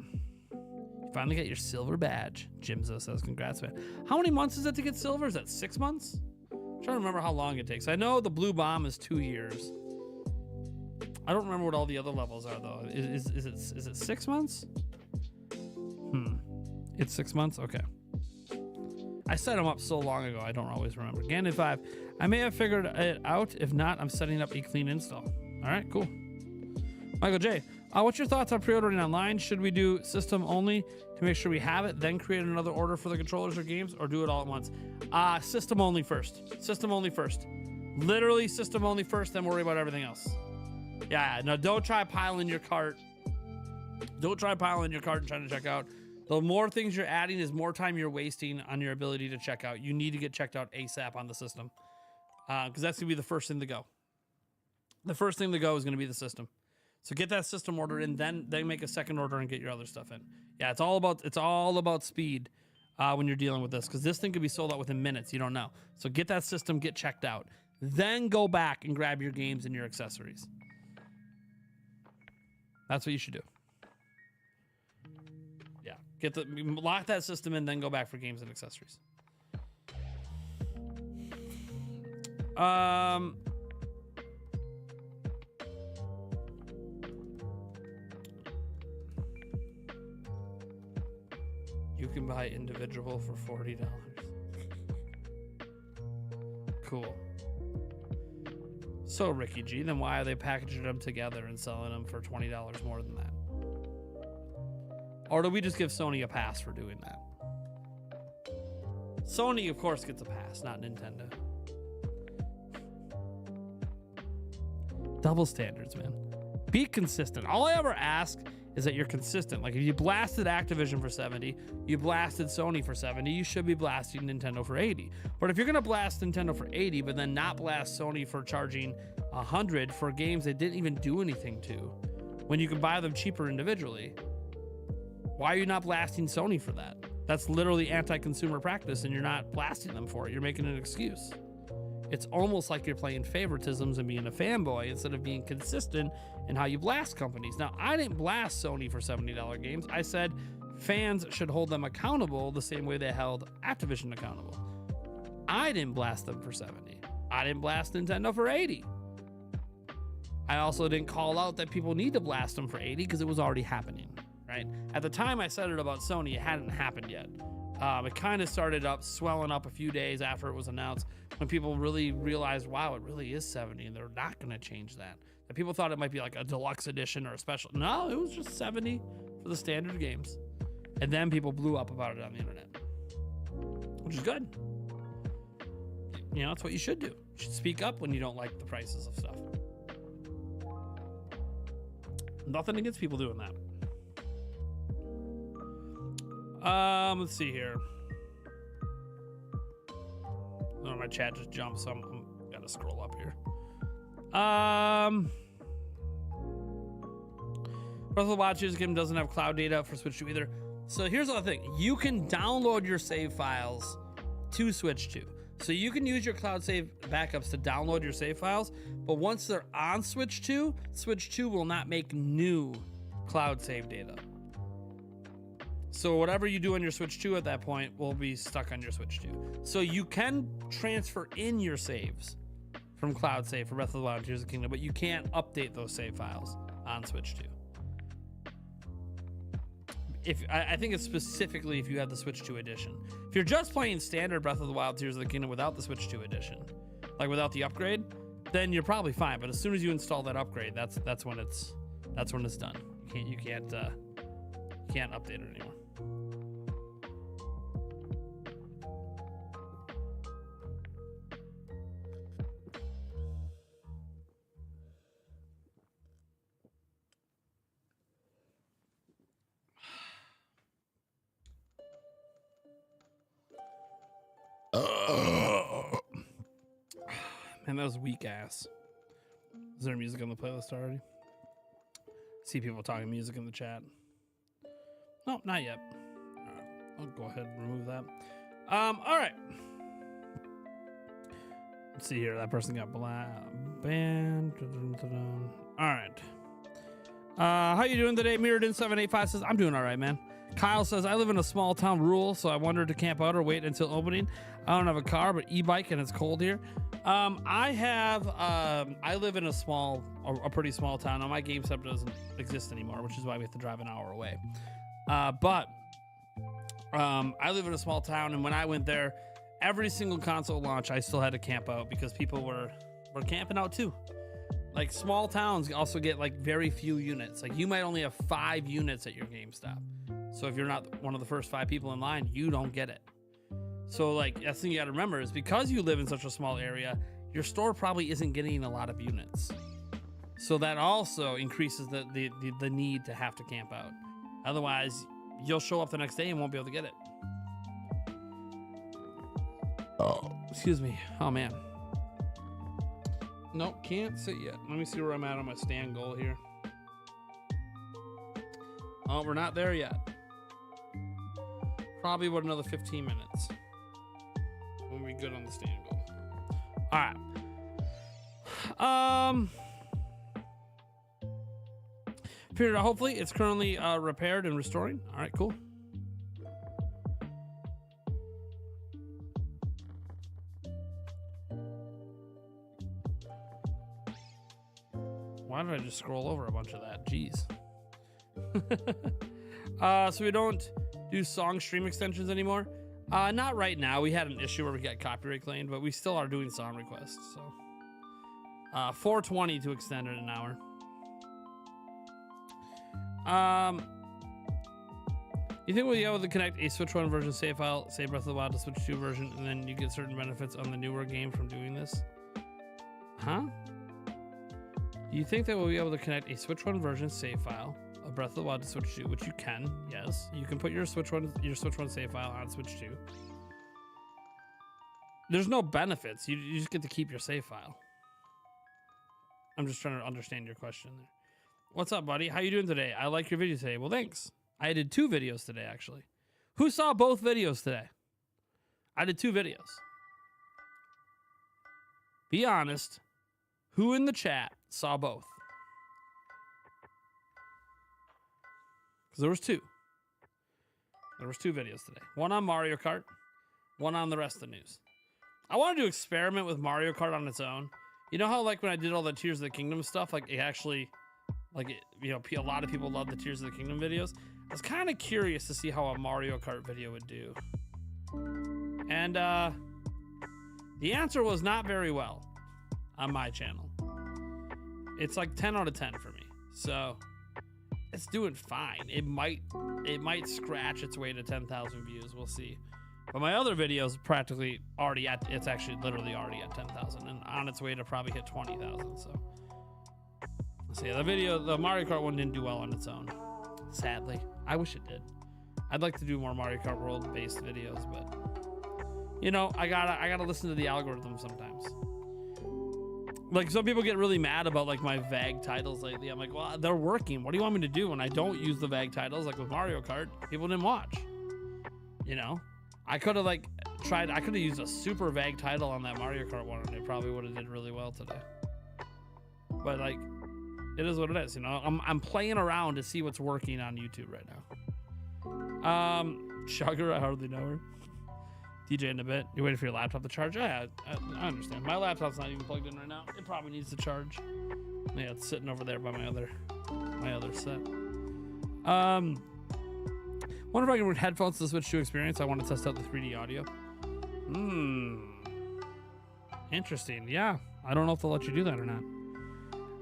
You finally got your silver badge. Jimzo says, congrats, man. How many months is it to get silver? Is that 6 months? I'm trying to remember how long it takes. I know the blue bomb is 2 years. I don't remember what all the other levels are though. Is it 6 months? It's 6 months? Okay. I set them up so long ago, I don't always remember. Ganon 5. I may have figured it out. If not, I'm setting up a clean install. All right, cool. Michael J. What's your thoughts on pre-ordering online? Should we do system only to make sure we have it, then create another order for the controllers or games, or do it all at once? System only first. System only first. Literally system only first, then worry about everything else. Yeah, no, don't try piling your cart. Don't try piling your cart and trying to check out. The more things you're adding is more time you're wasting on your ability to check out. You need to get checked out ASAP on the system, because that's going to be the first thing to go. The first thing to go is going to be the system. So get that system order in, then make a second order and get your other stuff in. Yeah, it's all about speed when you're dealing with this, because this thing could be sold out within minutes. You don't know. So get that system, get checked out, then go back and grab your games and your accessories. That's what you should do. Yeah, lock that system in, then go back for games and accessories. can buy individual for $40. Cool. So, Ricky G, then why are they packaging them together and selling them for $20 more than that? Or do we just give Sony a pass for doing that? Sony, of course, gets a pass, not Nintendo. Double standards, man. Be consistent. All I ever ask is that you're consistent. Like, if you blasted Activision for 70, you blasted Sony for 70, you should be blasting Nintendo for 80. But if you're gonna blast Nintendo for 80, but then not blast Sony for charging 100 for games they didn't even do anything to, when you can buy them cheaper individually, why are you not blasting Sony for that? That's literally anti-consumer practice, and you're not blasting them for it. You're making an excuse. It's almost like you're playing favoritisms and being a fanboy instead of being consistent in how you blast companies. Now, I didn't blast Sony for $70 games. I said fans should hold them accountable the same way they held Activision accountable. I didn't blast them for 70. I didn't blast Nintendo for 80. I also didn't call out that people need to blast them for 80 because it was already happening, right? At the time I said it about Sony, it hadn't happened yet. It kind of started up, swelling up a few days after it was announced, when people really realized, wow, it really is 70, and they're not going to change that. And people thought it might be like a deluxe edition or a special. No, it was just 70 for the standard games. And then people blew up about it on the internet, which is good. You know, that's what you should do. You should speak up when you don't like the prices of stuff. Nothing against people doing that. Let's see here. Oh, my chat just jumped, so I'm gotta scroll up here. Breath of the Wild game doesn't have cloud data for Switch 2 either. So here's the thing. You can download your save files to Switch 2. So you can use your cloud save backups to download your save files, but once they're on Switch 2, Switch 2 will not make new cloud save data. So whatever you do on your Switch 2 at that point will be stuck on your Switch 2. So you can transfer in your saves from cloud save for Breath of the Wild and Tears of the Kingdom, but you can't update those save files on Switch 2. I think it's specifically if you have the Switch 2 edition. If you're just playing standard Breath of the Wild Tears of the Kingdom without the Switch 2 edition, like without the upgrade, then you're probably fine. But as soon as you install that upgrade, that's when it's done. You can't update it anymore. Man, that was weak ass. Is there music on the playlist already? See people talking music in the chat. No, not yet. All right, I'll go ahead and remove that. All right. Let's see here. That person got banned. All right. How you doing today? Mirrored785 says, I'm doing all right, man. Kyle says, I live in a small town rural, so I wondered to camp out or wait until opening. I don't have a car, but e-bike, and it's cold here. I live in a pretty small town. Now, my GameStop doesn't exist anymore, which is why we have to drive an hour away. But I live in a small town, and when I went there, every single console launch, I still had to camp out because people were camping out too. Like, small towns also get like very few units. Like, you might only have 5 units at your GameStop. So if you're not one of the first 5 people in line, you don't get it. So like, that's the thing you gotta remember is because you live in such a small area, your store probably isn't getting a lot of units. So that also increases the need to have to camp out. Otherwise, you'll show up the next day and won't be able to get it. Oh, excuse me. Oh man. Nope, can't sit yet. Let me see where I'm at on my stand goal here. Oh, we're not there yet. Probably about another 15 minutes. When we good on the stand goal. All right. Figured out, hopefully it's currently repaired and restoring. All right, cool. Why did I just scroll over a bunch of that? Jeez. So we don't do song stream extensions anymore. Not right now. We had an issue where we got copyright claimed, but we still are doing song requests. So 420 to extend it an hour. You think we'll be able to connect a Switch 1 version save file, say Breath of the Wild, to Switch 2 version, and then you get certain benefits on the newer game from doing this? Huh? Do you think that we'll be able to connect a Switch 1 version save file of Breath of the Wild to Switch 2, which you can, yes. You can put your Switch 1 save file on Switch 2. There's no benefits. You just get to keep your save file. I'm just trying to understand your question there. What's up, buddy? How you doing today? I like your video today. Well, thanks. I did 2 videos today, actually. Who saw both videos today? I did 2 videos. Be honest. Who in the chat saw both? Because there was 2. There was 2 videos today. One on Mario Kart. One on the rest of the news. I wanted to experiment with Mario Kart on its own. You know how, like, when I did all the Tears of the Kingdom stuff, like, it actually, like, it, you know, a lot of people love the Tears of the Kingdom videos. I was kind of curious to see how a Mario Kart video would do. And, the answer was not very well on my channel. It's like 10 out of 10 for me. So, it's doing fine. It might scratch its way to 10,000 views. We'll see. But my other videos practically already at, it's actually literally already at 10,000 and on its way to probably hit 20,000. So yeah, the Mario Kart one didn't do well on its own. Sadly, I wish it did. I'd like to do more Mario Kart World based videos, but you know, I gotta listen to the algorithm sometimes. Like, some people get really mad about like my vague titles lately. I'm like, well, they're working. What do you want me to do when I don't use the vague titles? Like with Mario Kart, people didn't watch. You know, I could have like tried. I could have used a super vague title on that Mario Kart one, and it probably would have did really well today. But like, it is what it is. You know, I'm playing around to see what's working on YouTube right now. Sugar, I hardly know her. DJ in a bit. You're waiting for your laptop to charge? Yeah, I understand. My laptop's not even plugged in right now. It probably needs to charge. Yeah, it's sitting over there by my other set. Wonder if I can route headphones to the Switch 2 experience. I want to test out the 3D audio. Interesting. Yeah, I don't know if they'll let you do that or not.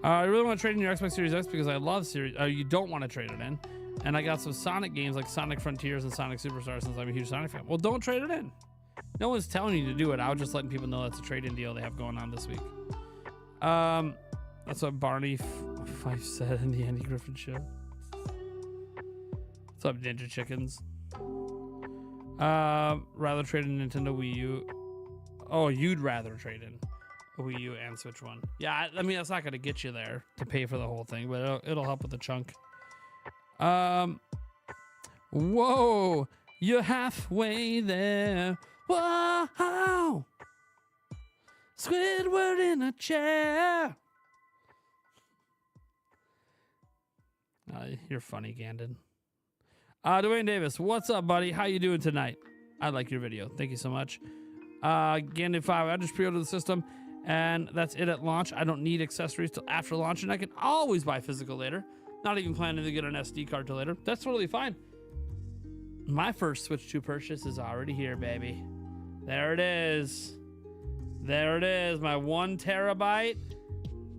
I really want to trade in your Xbox Series X because I love Series. You don't want to trade it in. And I got some Sonic games like Sonic Frontiers and Sonic Superstars since I'm a huge Sonic fan. Well, don't trade it in. No one's telling you to do it. I was just letting people know that's a trade-in deal they have going on this week. That's what Barney Fife said in the Andy Griffin show. What's up, Ninja Chickens? Rather trade in Nintendo Wii U. Oh, you'd rather trade in a Wii U and Switch 1. Yeah, I mean, that's not going to get you there to pay for the whole thing, but it'll help with the chunk. Whoa, you're halfway there. Whoa, Squidward in a chair. You're funny, Gandon. Dwayne Davis, what's up, buddy? How you doing tonight? I like your video. Thank you so much. Gandon 5, I just pre-ordered the system, and that's it at launch. I don't need accessories till after launch, and I can always buy physical later. Not even planning to get an SD card till later. That's totally fine. My first Switch 2 purchase is already here, baby. There it is. There it is. My 1 terabyte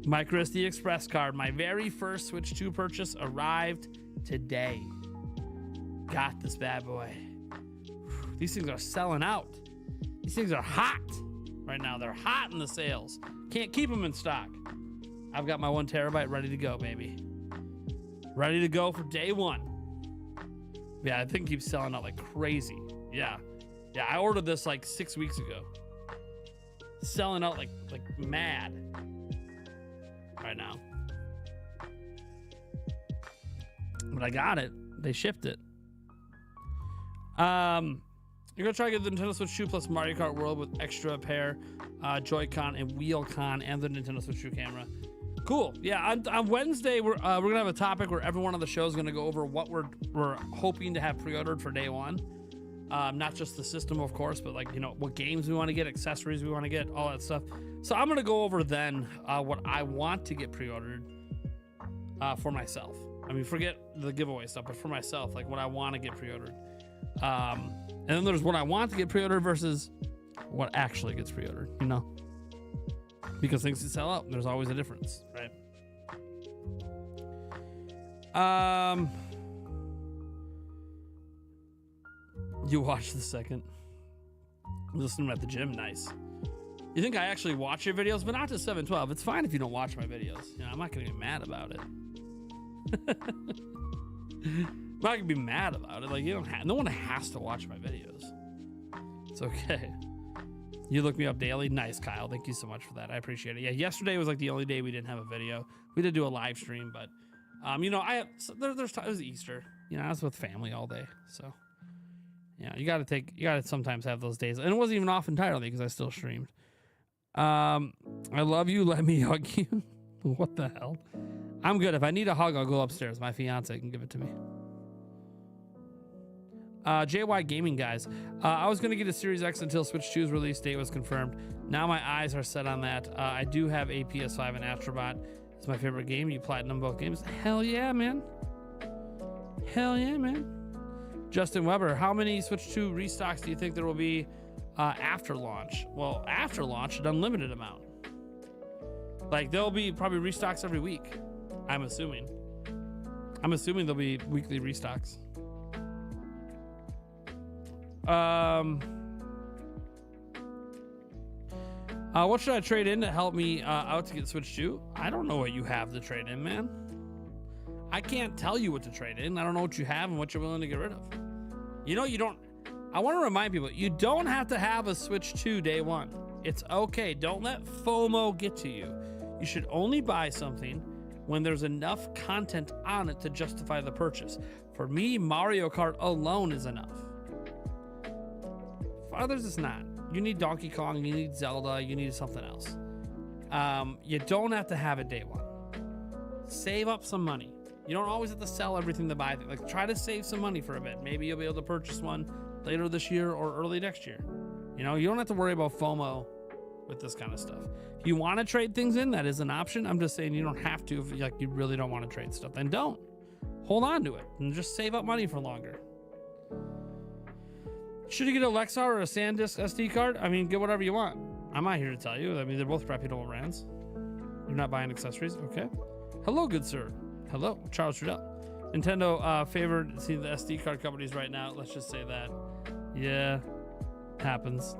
micro SD Express card. My very first Switch 2 purchase arrived today. Got this bad boy. These things are selling out. These things are hot right now. They're hot in the sales. Can't keep them in stock. I've got my 1 terabyte ready to go, baby. Ready to go for day 1. Yeah, I think it keeps selling out like crazy. Yeah, I ordered this like 6 weeks ago. Selling out like mad right now. But I got it. They shipped it. You're gonna try to get the Nintendo Switch 2 plus Mario Kart World with extra pair, Joy-Con and Wheel-Con and the Nintendo Switch 2 camera. Cool. Yeah, on Wednesday we're gonna have a topic where everyone on the show is gonna go over what we're hoping to have pre-ordered for day 1. Not just the system, of course, but like, you know, what games we want to get, accessories we want to get, all that stuff. So I'm gonna go over then what I want to get pre-ordered for myself. I mean, forget the giveaway stuff, but for myself, like what I want to get pre-ordered. And then there's what I want to get pre-ordered versus what actually gets pre-ordered, you know? Because things can sell out. There's always a difference, right? You watched the second. Listening at the gym, nice. You think I actually watch your videos, but not to 712. It's fine if you don't watch my videos. You know, I'm not gonna get mad about it. I'm not gonna be mad about it. Like, you don't have, no one has to watch my videos. It's okay. You look me up daily. Nice, Kyle. Thank you so much for that. I appreciate it. Yeah, yesterday was like the only day we didn't have a video. We did do a live stream, but you know, I have there's it was Easter. You know, I was with family all day, so yeah, you gotta sometimes have those days. And it wasn't even off entirely because I still streamed. I love you. Let me hug you. What the hell? I'm good. If I need a hug, I'll go upstairs. My fiance can give it to me. JY Gaming guys. I was gonna get a Series X until Switch 2's release date was confirmed. Now my eyes are set on that. I do have a PS5 and Astrobot. It's my favorite game. You platinum both games. Hell yeah, man. Hell yeah, man. Justin Weber, how many Switch 2 restocks do you think there will be after launch? Well, after launch, an unlimited amount. Like, there'll be probably restocks every week, I'm assuming. I'm assuming there'll be weekly restocks. What should I trade in to help me out to get Switch 2? I don't know what you have to trade in, man. I can't tell you what to trade in. I don't know what you have and what you're willing to get rid of. You know, you don't. I want to remind people, you don't have to have a Switch 2 day one. It's okay. Don't let FOMO get to you. You should only buy something when there's enough content on it to justify the purchase. For me, Mario Kart alone is enough. For others, it's not. You need Donkey Kong, you need Zelda, you need something else. You don't have to have it day one. Save up some money. You don't always have to sell everything to buy things. Like, try to save some money for a bit. Maybe you'll be able to purchase one later this year or early next year. You know, you don't have to worry about FOMO with this kind of stuff. If you want to trade things in, that is an option. I'm just saying you don't have to if you really don't want to trade stuff. Then don't. Hold on to it and just save up money for longer. Should you get a Lexar or a SanDisk SD card? I mean, get whatever you want. I'm not here to tell you. I mean, they're both reputable brands. You're not buying accessories? Okay. Hello, good sir. Hello, Charles Trudell. Nintendo favored see the SD card companies right now. Let's just say that. Yeah, happens.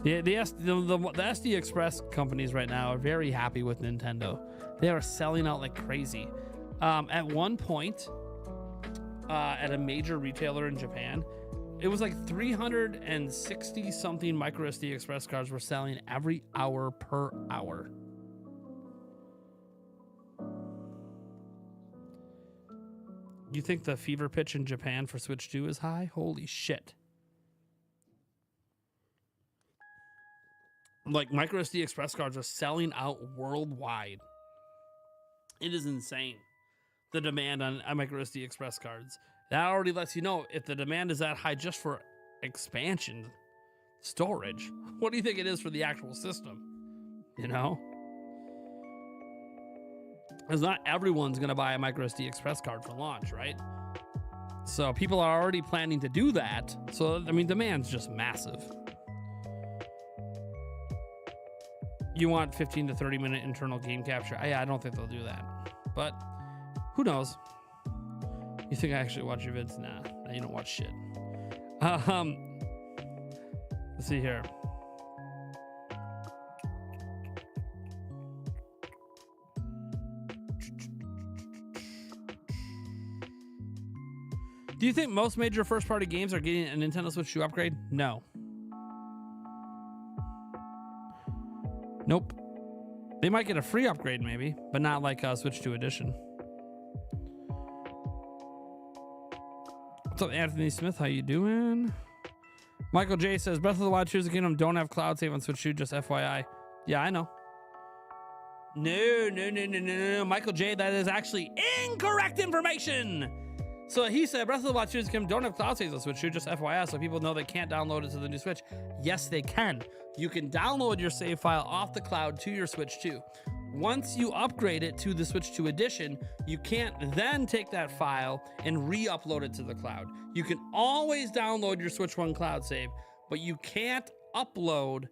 The SD Express companies right now are very happy with Nintendo. They are selling out like crazy. At one point, at a major retailer in Japan, it was like 360 something micro SD Express cards were selling every hour per hour. You think the fever pitch in Japan for Switch 2 is high? Holy shit. Like, micro SD Express cards are selling out worldwide. It is insane, the demand on micro SD Express cards. That already lets you know if the demand is that high just for expansion storage, what do you think it is for the actual system? You know? Because not everyone's going to buy a micro SD Express card for launch, right? So people are already planning to do that. So, I mean, demand's just massive. You want 15 to 30 minute internal game capture. I don't think they'll do that. But who knows? You think I actually watch your vids? Nah, you don't watch shit. Let's see here. Do you think most major first-party games are getting a Nintendo Switch 2 upgrade? No. Nope. They might get a free upgrade maybe, but not like Switch 2 Edition. What's up, Anthony Smith? How you doing? Michael J says, Breath of the Wild Tears of the Kingdom don't have cloud save on Switch 2, just FYI. Yeah, I know. No. Michael J, that is actually incorrect information. So he said, Breath of the Wild Tears of the Kingdom don't have cloud saves on Switch 2, just FYI, so people know they can't download it to the new Switch. Yes, they can. You can download your save file off the cloud to your Switch 2. Once you upgrade it to the Switch 2 edition, you can't then take that file and re-upload it to the cloud. You can always download your Switch 1 cloud save, but you can't upload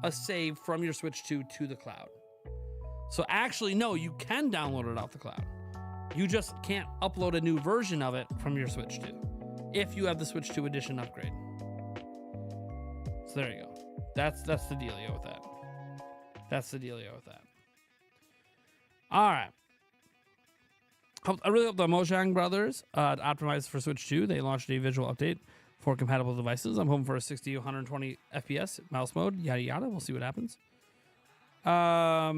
a save from your Switch 2 to the cloud. So actually, no, you can download it off the cloud. You just can't upload a new version of it from your Switch 2 if you have the Switch 2 edition upgrade. So there you go. That's the dealio with that. That's the dealio with that. All right. I really hope the Mojang brothers optimized for Switch 2. They launched a visual update for compatible devices. I'm hoping for a 60, 120 FPS mouse mode, yada yada. We'll see what happens. I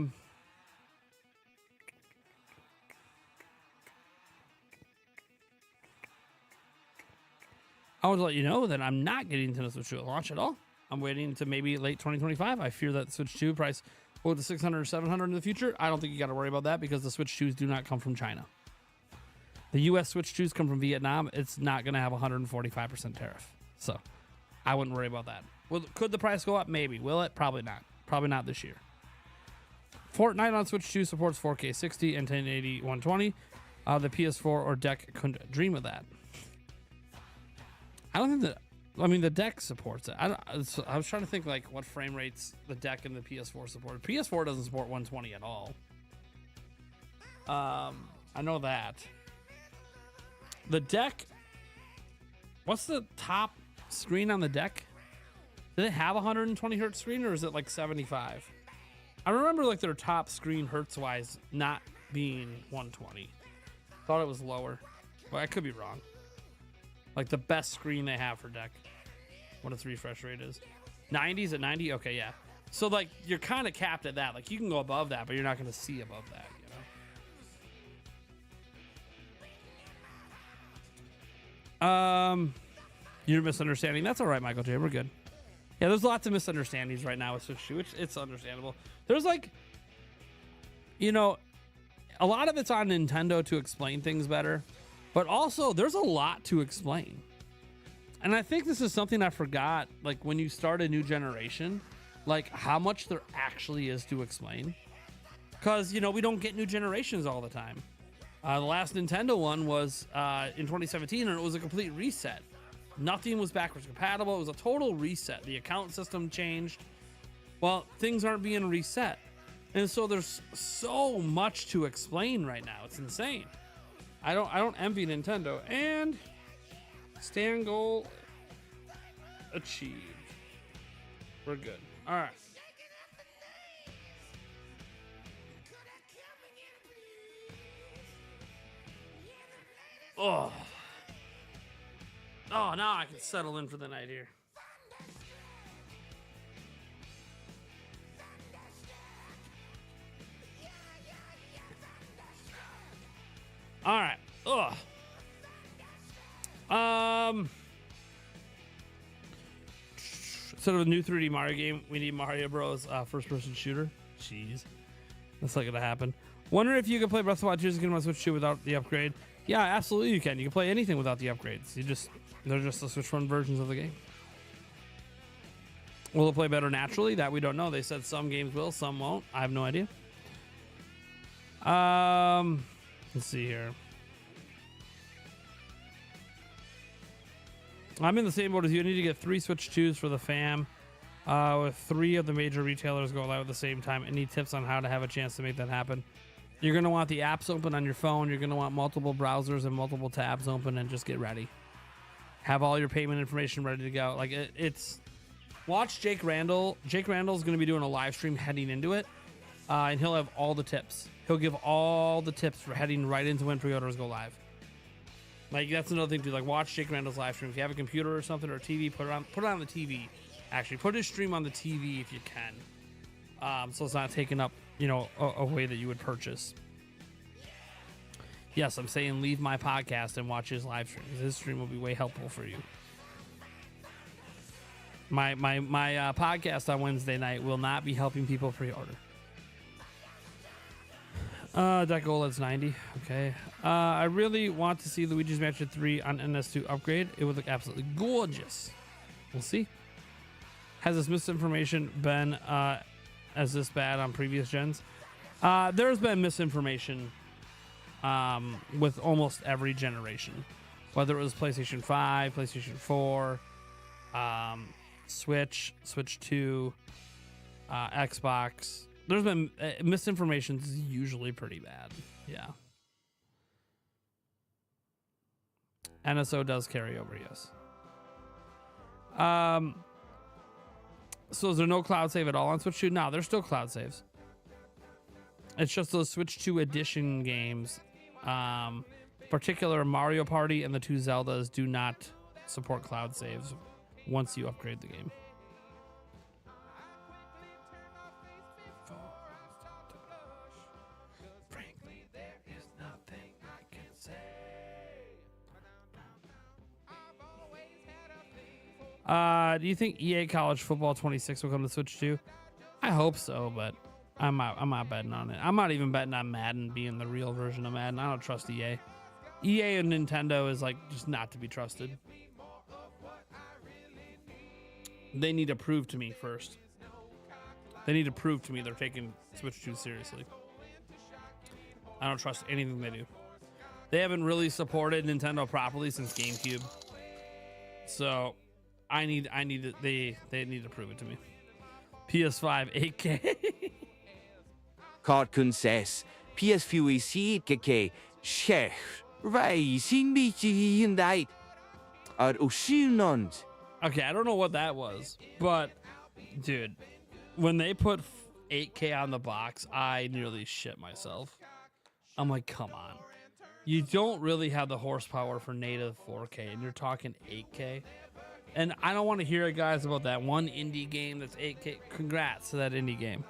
want to let you know that I'm not getting Nintendo Switch 2 at launch at all. I'm waiting to maybe late 2025. I fear that the Switch 2 price will go to 600 or 700 in the future. I don't think you got to worry about that because the Switch 2s do not come from China. The US Switch 2s come from Vietnam. It's not going to have 145% tariff. So I wouldn't worry about that. Could the price go up? Maybe. Will it? Probably not. Probably not this year. Fortnite on Switch 2 supports 4K 60 and 1080 120. The PS4 or deck couldn't dream of that. I don't think that. I mean, the deck supports it. I was trying to think like what frame rates the deck and the PS4 support. PS4 doesn't support 120 at all. I know that. The deck. What's the top screen on the deck? Did it have a 120 hertz screen or is it like 75? I remember like their top screen hertz wise not being 120. Thought it was lower, but I could be wrong. Like the best screen they have for deck. What its refresh rate is. 90s at 90? Okay, yeah. So like you're kind of capped at that. Like you can go above that, but you're not going to see above that, you know? You're misunderstanding. That's all right, Michael J. We're good. Yeah, there's lots of misunderstandings right now with Switch 2, which it's understandable. There's like, you know, a lot of it's on Nintendo to explain things better. But also, there's a lot to explain. And I think this is something I forgot, like when you start a new generation, like how much there actually is to explain. Because, you know, we don't get new generations all the time. The last Nintendo one was in 2017, and it was a complete reset. Nothing was backwards compatible. It was a total reset. The account system changed. Well, things aren't being reset. And so there's so much to explain right now. It's insane. I don't envy Nintendo. And stand goal achieved. We're good. All right. Oh. Oh, now I can settle in for the night here. All right. Ugh. Instead of a new 3D Mario game, we need Mario Bros. First-person shooter. Jeez, that's not gonna happen. Wonder if you can play Breath of the Wild 2 again on Switch 2 without the upgrade. Yeah, absolutely you can. You can play anything without the upgrades. They're just the Switch 1 versions of the game. Will it play better naturally? That we don't know. They said some games will, some won't. I have no idea. Let's see here. I'm in the same boat as you. I need to get 3 Switch 2s for the fam. With 3 of the major retailers go live at the same time. Any tips on how to have a chance to make that happen? You're going to want the apps open on your phone. You're going to want multiple browsers and multiple tabs open, and just get ready. Have all your payment information ready to go. Like it's watch Jake Randall. Jake Randall's going to be doing a live stream heading into it. And he'll have all the tips. He'll give all the tips for heading right into when pre-orders go live. Like that's another thing too. Like watch Jake Randall's live stream. If you have a computer or something or a TV, put it on the TV. Actually, put his stream on the TV if you can. So it's not taking up, you know, a way that you would purchase. Yes, I'm saying leave my podcast and watch his live stream. His stream will be way helpful for you. My podcast on Wednesday night will not be helping people pre-order. That goal is 90. Okay. I really want to see Luigi's Mansion 3 on NS2 upgrade. It would look absolutely gorgeous. We'll see. Has this misinformation been as this bad on previous gens? There's been misinformation with almost every generation, whether it was PlayStation 5, PlayStation 4, Switch, Switch 2, Xbox. There's been misinformation is usually pretty bad. Yeah. NSO does carry over, yes. So is there no cloud save at all on Switch 2? No, there's still cloud saves. It's just those Switch 2 edition games, particular Mario Party and the 2 Zeldas, do not support cloud saves once you upgrade the game. Frankly, there is nothing I can say. Do you think EA College Football 26 will come to Switch 2? I hope so, but I'm not betting on it. I'm not even betting on Madden being the real version of Madden. I don't trust EA. EA and Nintendo is like just not to be trusted. They need to prove to me first. They need to prove to me they're taking Switch 2 seriously. I don't trust anything they do. They haven't really supported Nintendo properly since GameCube. So they need to prove it to me. PS5 8K. Cartoon says, PS4 CKK, Shech, Rising Beachy in Night. Oshinons. Okay, I don't know what that was, but dude, when they put 8K on the box, I nearly shit myself. I'm like, come on. You don't really have the horsepower for native 4K, and you're talking 8K. And I don't want to hear it, guys, about that one indie game that's 8K. Congrats to that indie game.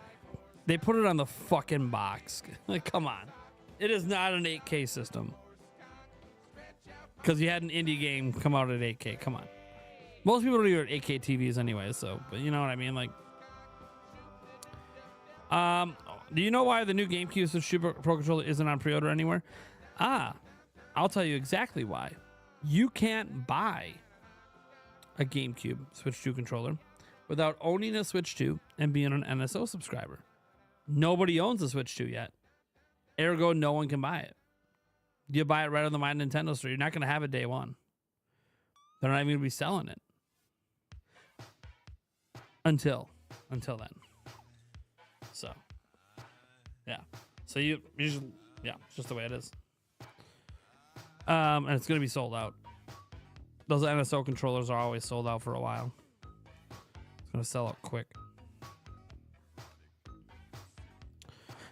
They put it on the fucking box. Like, come on. It is not an 8K system. Because you had an indie game come out at 8K. Come on. Most people don't even have 8K TVs anyway, so, but you know what I mean? Like, do you know why the new GameCube Switch 2 Pro Controller isn't on pre-order anywhere? I'll tell you exactly why. You can't buy a GameCube Switch 2 controller without owning a Switch 2 and being an NSO subscriber. Nobody owns a Switch 2 yet. Ergo, no one can buy it. You buy it right on the My Nintendo store. You're not going to have it day one. They're not even going to be selling it. Until then. So, yeah. So you just, yeah, it's just the way it is. And it's going to be sold out. Those NSO controllers are always sold out for a while. It's going to sell out quick.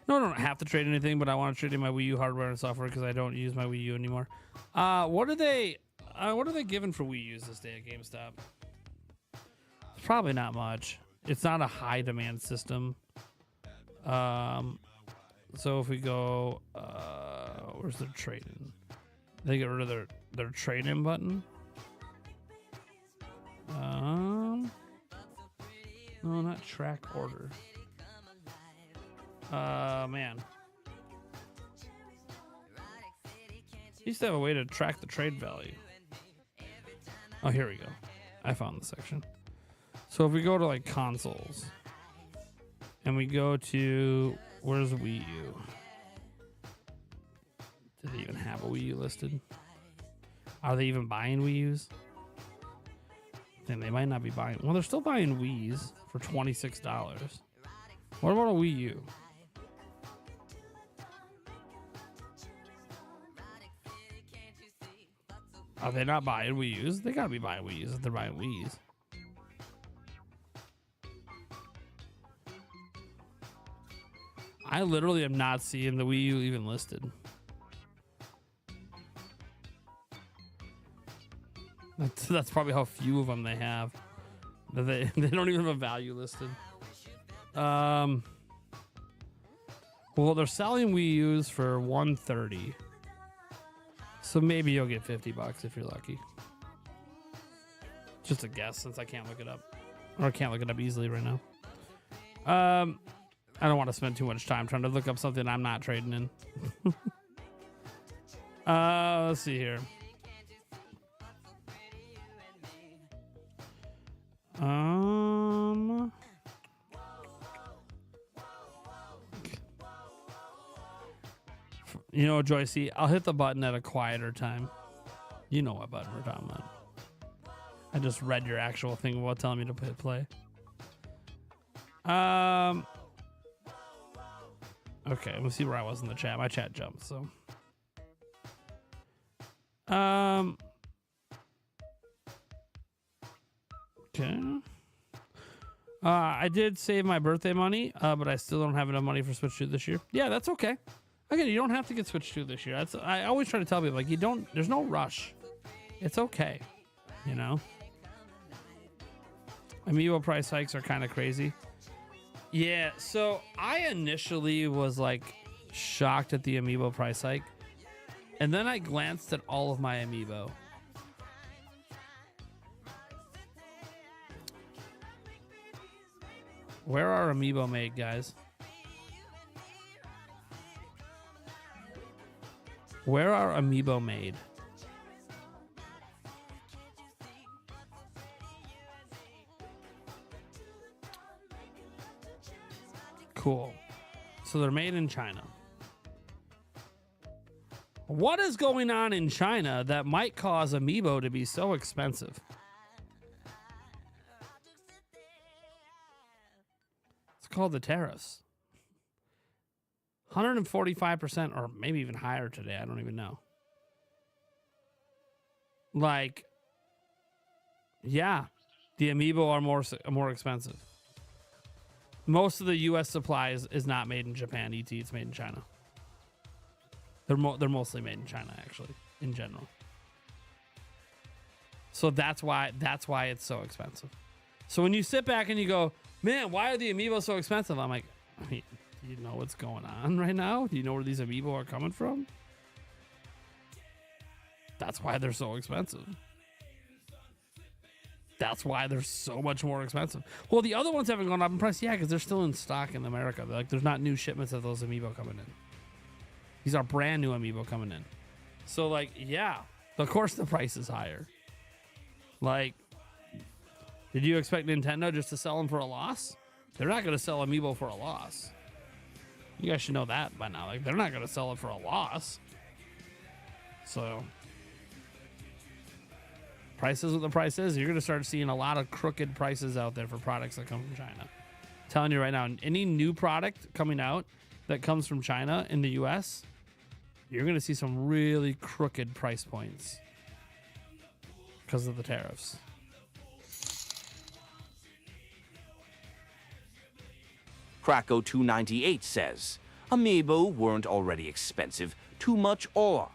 No, I don't have to trade anything, but I want to trade in my Wii U hardware and software because I don't use my Wii U anymore. What are they giving for Wii U's this day at GameStop? Probably not much. It's not a high demand system. So if we go, where's their trade-in? They get rid of their trade-in button. No, not track order. Man. Used to have a way to track the trade value. Oh, here we go. I found the section. So if we go to like consoles and we go to, where's Wii U? Do they even have a Wii U listed? Are they even buying Wii U's? Then they might not be buying. Well, they're still buying Wii's for $26. What about a Wii U? Are they not buying Wii U's? They gotta be buying Wii U's if they're buying Wii's. I literally am not seeing the Wii U even listed. That's probably how few of them they have. They don't even have a value listed. Well, they're selling Wii U's for $130. So maybe you'll get $50 if you're lucky. Just a guess since I can't look it up. Or I can't look it up easily right now. I don't want to spend too much time trying to look up something I'm not trading in. Let's see here. You know, Joycey, I'll hit the button at a quieter time. You know what button we're talking about. I just read your actual thing while telling me to hit play. Okay, let me see where I was in the chat. My chat jumped, so. Okay. I did save my birthday money, but I still don't have enough money for Switch 2 this year. Yeah, that's okay. Again, you don't have to get Switch 2 this year. I always try to tell people, like, there's no rush. It's okay, you know? Amiibo price hikes are kind of crazy. Yeah, so I initially was, like, shocked at the Amiibo price hike. And then I glanced at all of my Amiibo. Where are Amiibo made, guys? Where are Amiibo made? Cool. So they're made in China. What is going on in China that might cause Amiibo to be so expensive? It's called the tariffs. 145%, or maybe even higher today. I don't even know. Like, yeah, the Amiibo are more expensive. Most of the U.S. supply is not made in Japan. It's made in China. They're mostly made in China, actually, in general. So that's why it's so expensive. So when you sit back and you go, man, why are the Amiibo so expensive? I'm like, I mean, do you know what's going on right now? Do you know where these Amiibo are coming from? That's why they're so expensive. That's why they're so much more expensive. Well, the other ones haven't gone up in price. Yeah, because they're still in stock in America. Like, there's not new shipments of those Amiibo coming in. These are brand new Amiibo coming in. So, like, yeah, of course the price is higher. Like, did you expect Nintendo just to sell them for a loss? They're not going to sell Amiibo for a loss. You guys should know that by now. Like, they're not going to sell it for a loss. So, price is what the price is. You're going to start seeing a lot of crooked prices out there for products that come from China. I'm telling you right now, any new product coming out that comes from China in the U.S., you're going to see some really crooked price points because of the tariffs. Krakow298 says, Amiibo weren't already expensive. Too much ore.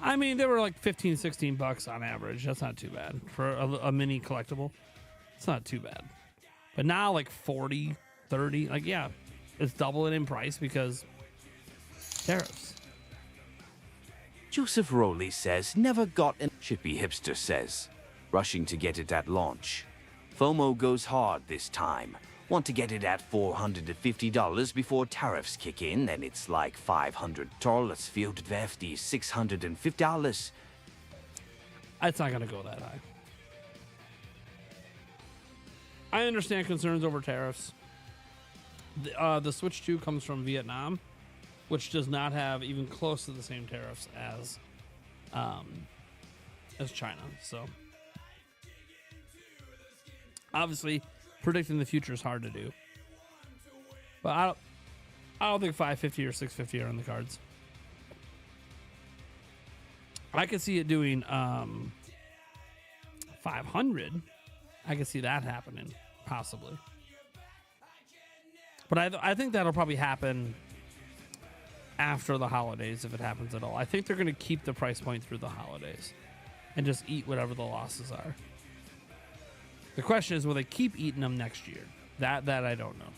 I mean, they were like 15, 16 bucks on average. That's not too bad for a mini collectible. It's not too bad. But now like 40, 30, like, yeah, it's doubling in price because tariffs. Joseph Rowley says, never got an chippy hipster says, rushing to get it at launch. FOMO goes hard this time. Want to get it at $450 before tariffs kick in, and it's like $500 für die $650. It's not going to go that high. I understand concerns over tariffs. The Switch 2 comes from Vietnam, which does not have even close to the same tariffs as China. So obviously, predicting the future is hard to do. But I don't think 550 or 650 are on the cards. I could see it doing 500. I could see that happening, possibly. But I think that'll probably happen after the holidays, if it happens at all. I think they're going to keep the price point through the holidays and just eat whatever the losses are. The question is, will they keep eating them next year? That I don't know.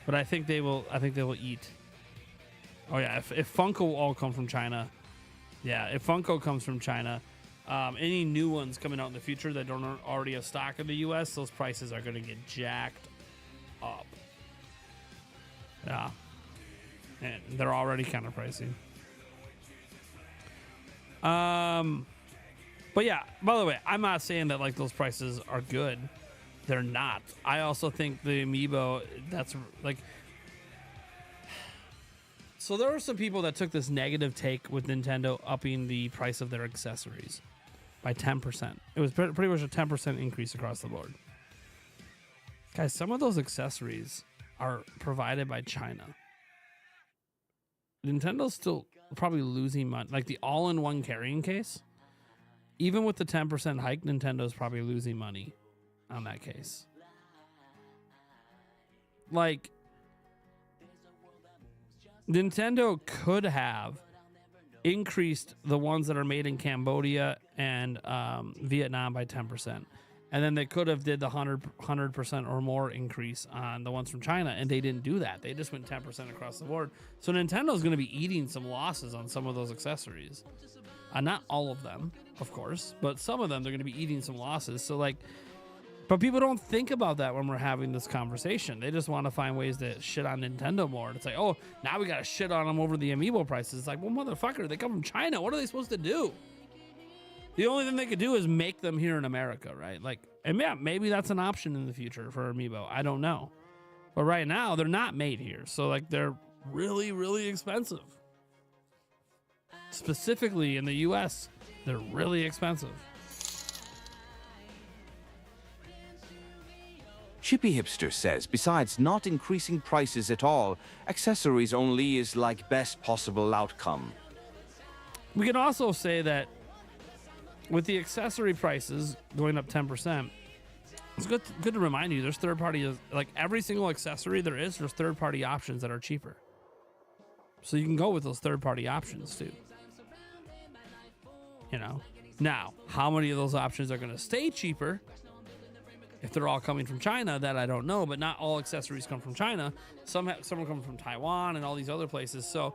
But I think they will. I think they will eat. Oh yeah, if Funko all come from China, yeah. If Funko comes from China, any new ones coming out in the future that don't already have stock in the U.S., those prices are going to get jacked up. Yeah, and they're already kind of pricey. But yeah, by the way, I'm not saying that like those prices are good. They're not. I also think the Amiibo, that's like, So there were some people that took this negative take with Nintendo upping the price of their accessories by 10%. It was pretty much a 10% increase across the board. Guys, some of those accessories are provided by China. Nintendo's still probably losing money. Like the all-in-one carrying case, even with the 10% hike, Nintendo's probably losing money on that case. Like, Nintendo could have increased the ones that are made in Cambodia and Vietnam by 10%. And then they could have did the 100% or more increase on the ones from China, and they didn't do that. They just went 10% across the board. So Nintendo's going to be eating some losses on some of those accessories. Not all of them, of course, but some of them they're going to be eating some losses. So like, but people don't think about that when we're having this conversation. They just want to find ways to shit on Nintendo more. It's like, oh, now we got to shit on them over the amiibo prices. It's like, well, motherfucker, they come from China. What are they supposed to do? The only thing they could do is make them here in America, right? Like, and yeah, maybe that's an option in the future for amiibo. I don't know. But right now, they're not made here. So, like, they're really, really expensive. Specifically in the U.S., they're really expensive. Chippy Hipster says, besides not increasing prices at all, accessories only is like best possible outcome. We can also say that with the accessory prices going up 10%, it's good to remind you there's third-party, like every single accessory there's third-party options that are cheaper. So you can go with those third-party options too. You know? Now, how many of those options are going to stay cheaper? If they're all coming from China, that I don't know, but not all accessories come from China. Some come from Taiwan and all these other places. So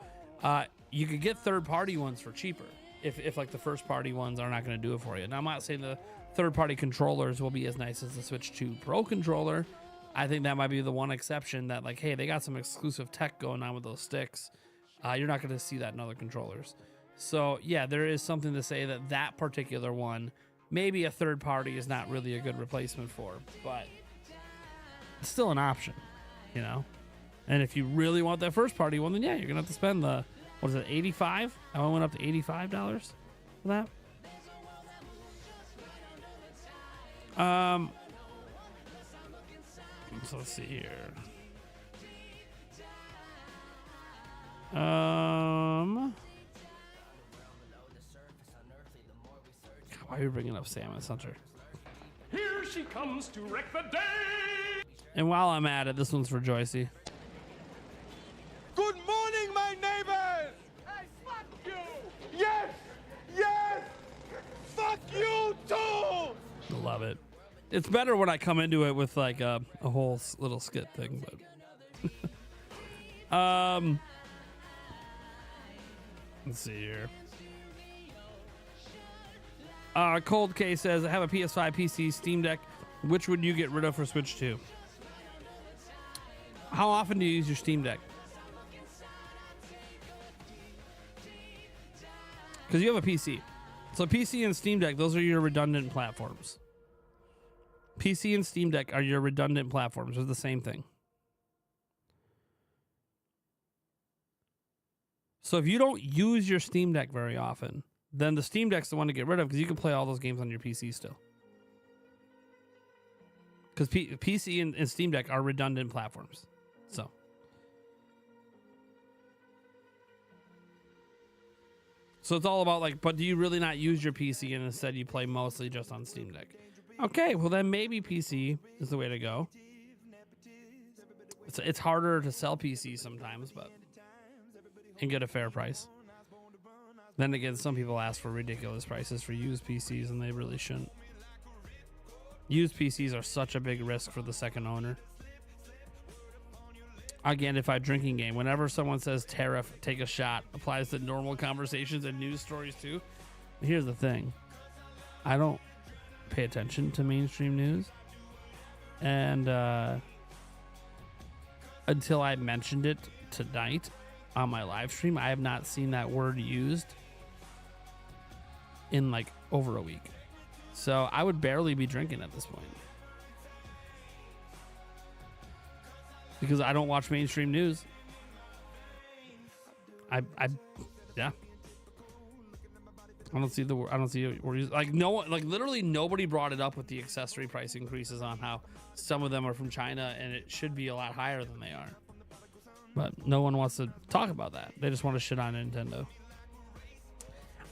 you could get third-party ones for cheaper if like the first-party ones are not going to do it for you. Now, I'm not saying the third-party controllers will be as nice as the Switch 2 Pro controller. I think that might be the one exception that, like, hey, they got some exclusive tech going on with those sticks. You're not going to see that in other controllers. So, yeah, there is something to say that that particular one, maybe a third party is not really a good replacement for, but it's still an option, you know? And if you really want that first party one, then yeah, you're going to have to spend the, what is it, $85? That one went up to $85 for that. So let's see here. God, why are you bringing up Samus Hunter? Here she comes to wreck the day. And while I'm at it, this one's for Joycey. Good morning, my neighbors! Hey, fuck you! Yes! Yes! Fuck you too! Love it. It's better when I come into it with like a whole little skit thing, but let's see here. Cold K says, I have a PS5, PC, Steam Deck. Which would you get rid of for Switch 2? How often do you use your Steam Deck? Because you have a PC. So PC and Steam Deck, those are your redundant platforms. PC and Steam Deck are your redundant platforms. They're the same thing. So if you don't use your Steam Deck very often, then the Steam Deck's the one to get rid of because you can play all those games on your PC still. Because PC and Steam Deck are redundant platforms. So it's all about like, but do you really not use your PC and instead you play mostly just on Steam Deck? Okay, well then maybe PC is the way to go. It's harder to sell PC sometimes, but and get a fair price. Then again, some people ask for ridiculous prices for used PCs, and they really shouldn't. Used PCs are such a big risk for the second owner. Again, if I drinking game, whenever someone says tariff, take a shot, applies to normal conversations and news stories too. Here's the thing. I don't pay attention to mainstream news. And until I mentioned it tonight on my live stream, I have not seen that word used in like over a week. So I would barely be drinking at this point. Because I don't watch mainstream news. Yeah. I don't see like no one, like literally nobody brought it up with the accessory price increases on how some of them are from China and it should be a lot higher than they are. But no one wants to talk about that. They just want to shit on Nintendo.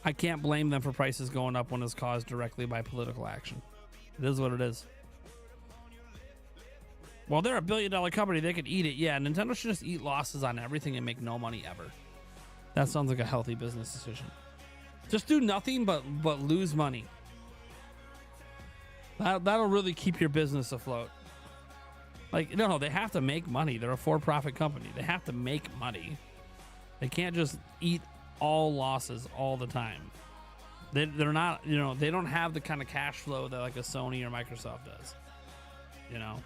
I can't blame them for prices going up when it's caused directly by political action. It is what it is. Well, they're $1 billion company. They could eat it. Yeah, Nintendo should just eat losses on everything and make no money ever. That sounds like a healthy business decision. Just do nothing but lose money. That'll really keep your business afloat. Like, no, they have to make money. They're a for-profit company. They have to make money. They can't just eat all losses all the time. They're not, you know, they don't have the kind of cash flow that like a Sony or Microsoft does. You know?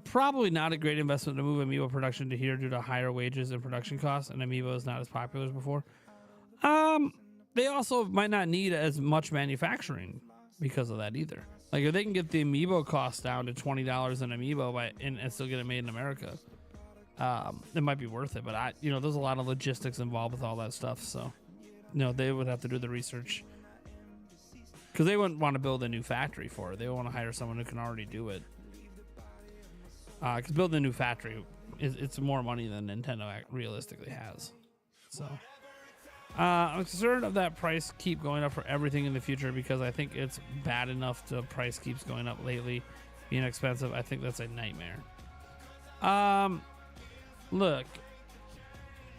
Probably not a great investment to move Amiibo production to here due to higher wages and production costs, and Amiibo is not as popular as before. They also might not need as much manufacturing because of that either. Like if they can get the Amiibo cost down to $20 an Amiibo and still get it made in America, it might be worth it. But there's a lot of logistics involved with all that stuff, so they would have to do the research because they wouldn't want to build a new factory for it. They want to hire someone who can already do it. Because building a new factory, it's more money than Nintendo realistically has. So I'm concerned of that price keep going up for everything in the future because I think it's bad enough the price keeps going up lately, being expensive. I think that's a nightmare. Look,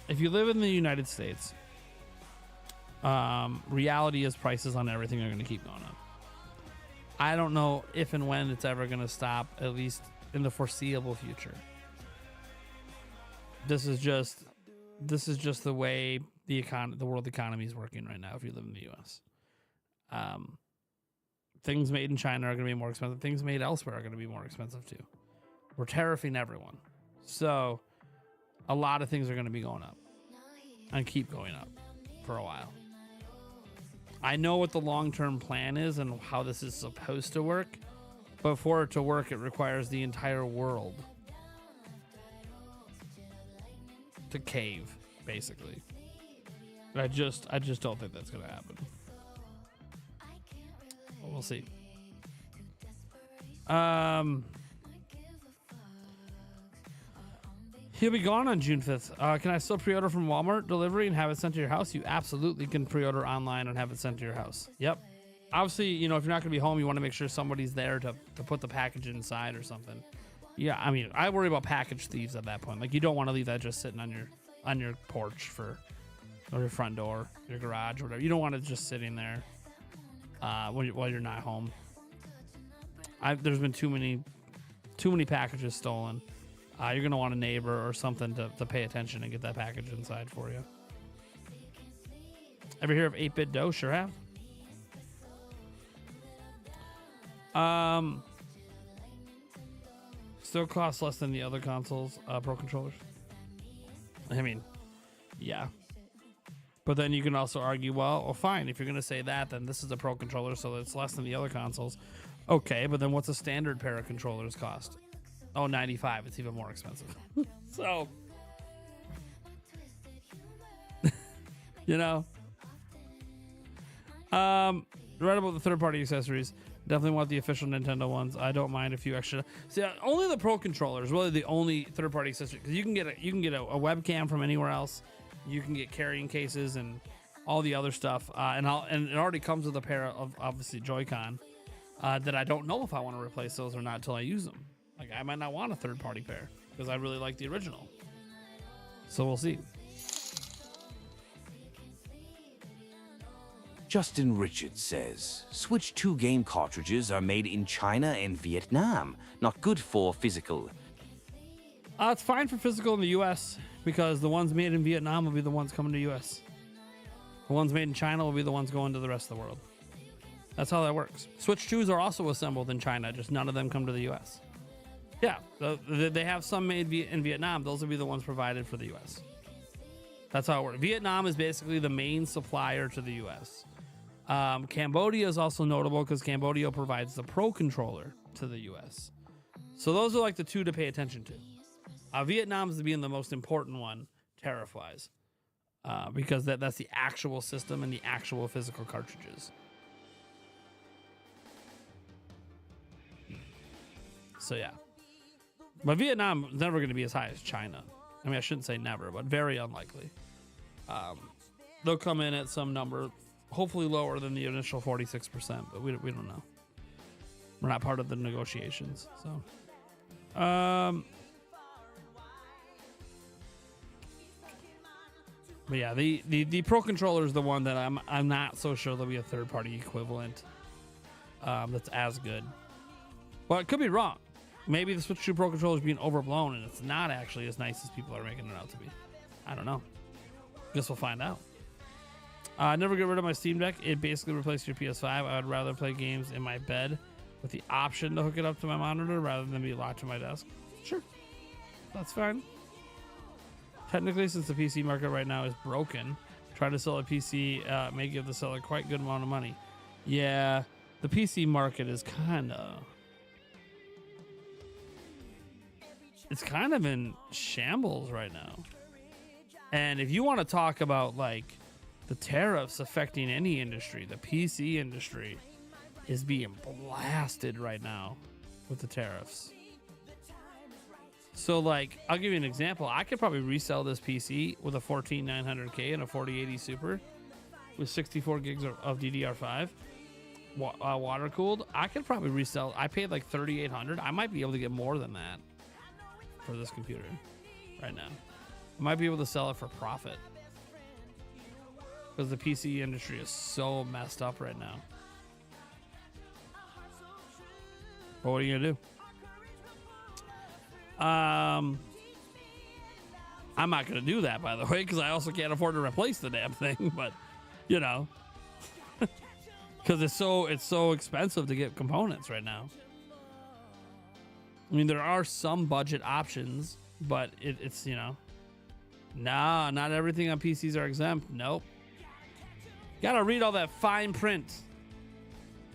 if you live in the United States, reality is prices on everything are going to keep going up. I don't know if and when it's ever going to stop, at least in the foreseeable future. This is just the way the world economy is working right now if you live in the US. Things made in China are going to be more expensive. Things made elsewhere are going to be more expensive too. We're tariffing everyone. So a lot of things are going to be going up and keep going up for a while. I know what the long-term plan is and how this is supposed to work. But for it to work, it requires the entire world to cave, basically. I just don't think that's going to happen. But we'll see. He'll be gone on June 5th. Can I still pre-order from Walmart delivery and have it sent to your house? You absolutely can pre-order online and have it sent to your house. Yep. Obviously, if you're not going to be home, you want to make sure somebody's there to put the package inside or something. Yeah, I mean, I worry about package thieves at that point. Like, you don't want to leave that just sitting on your porch or your front door, your garage, or whatever. You don't want it just sitting there while you're not home. There's been too many packages stolen. You're going to want a neighbor or something to pay attention and get that package inside for you. Ever hear of 8-bit dough? Sure have. Still costs less than the other consoles, Pro controllers. I mean, yeah. But then you can also argue, well, fine. If you're going to say that, then this is a Pro controller, so it's less than the other consoles. Okay, but then what's a standard pair of controllers cost? Oh, $95. It's even more expensive. So, right about the third-party accessories. Definitely want the official Nintendo ones. I don't mind a few extra. See, only the Pro controller is really the only third-party accessory because you can get a webcam from anywhere else. You can get carrying cases and all the other stuff, and it already comes with a pair of obviously Joy-Con that I don't know if I want to replace those or not until I use them. Like I might not want a third-party pair because I really like the original. So we'll see. Justin Richards says, Switch 2 game cartridges are made in China and Vietnam. Not good for physical. It's fine for physical in the U.S. because the ones made in Vietnam will be the ones coming to U.S. The ones made in China will be the ones going to the rest of the world. That's how that works. Switch 2s are also assembled in China, just none of them come to the U.S. Yeah, they have some made in Vietnam. Those will be the ones provided for the U.S. That's how it works. Vietnam is basically the main supplier to the U.S. Cambodia is also notable because Cambodia provides the Pro controller to the U.S. So those are like the two to pay attention to. Vietnam's being the most important one, tariff-wise, because that's the actual system and the actual physical cartridges. So yeah, but Vietnam is never going to be as high as China. I mean, I shouldn't say never, but very unlikely. They'll come in at some number, hopefully lower than the initial 46%, but we don't know. We're not part of the negotiations, so. But yeah, the Pro Controller is the one that I'm not so sure there'll be a third party equivalent that's as good. But it could be wrong. Maybe the Switch 2 Pro Controller is being overblown and it's not actually as nice as people are making it out to be. I don't know. Guess we'll find out. Never get rid of my Steam Deck. It basically replaced your PS5. I would rather play games in my bed with the option to hook it up to my monitor rather than be locked to my desk. Sure, that's fine. Technically, since the PC market right now is broken, trying to sell a PC may give the seller quite a good amount of money. Yeah, the PC market is kind of in shambles right now. And if you want to talk about like the tariffs affecting any industry, the PC industry is being blasted right now with the tariffs. So like, I'll give you an example. I could probably resell this PC with a 14900K and a 4080 Super with 64 gigs of DDR5 water cooled. I could probably resell. I paid like 3,800. I might be able to get more than that for this computer right now. I might be able to sell it for profit because the PC industry is so messed up right now. But what are you gonna do? I'm not gonna do that, by the way, because I also can't afford to replace the damn thing. But you know, because it's so expensive to get components right now. I mean, there are some budget options, but it's you know, nah, not everything on PCs are exempt. Nope. Gotta read all that fine print.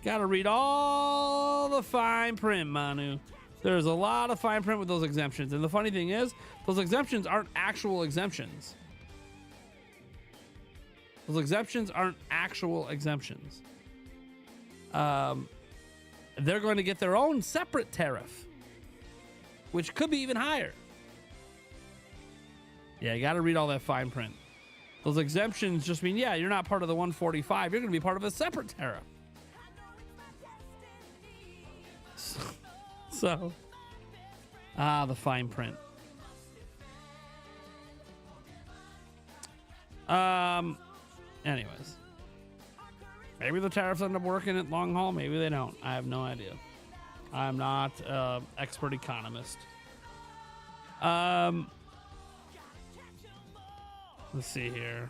Gotta read all the fine print, Manu. There's a lot of fine print with those exemptions. And the funny thing is, those exemptions aren't actual exemptions. Those exemptions aren't actual exemptions. They're going to get their own separate tariff, which could be even higher. Yeah, you got to read all that fine print. Those exemptions just mean, yeah, you're not part of the 145. You're going to be part of a separate tariff. So, the fine print. Anyways, maybe the tariffs end up working at long haul. Maybe they don't. I have no idea. I'm not an expert economist. Let's see here.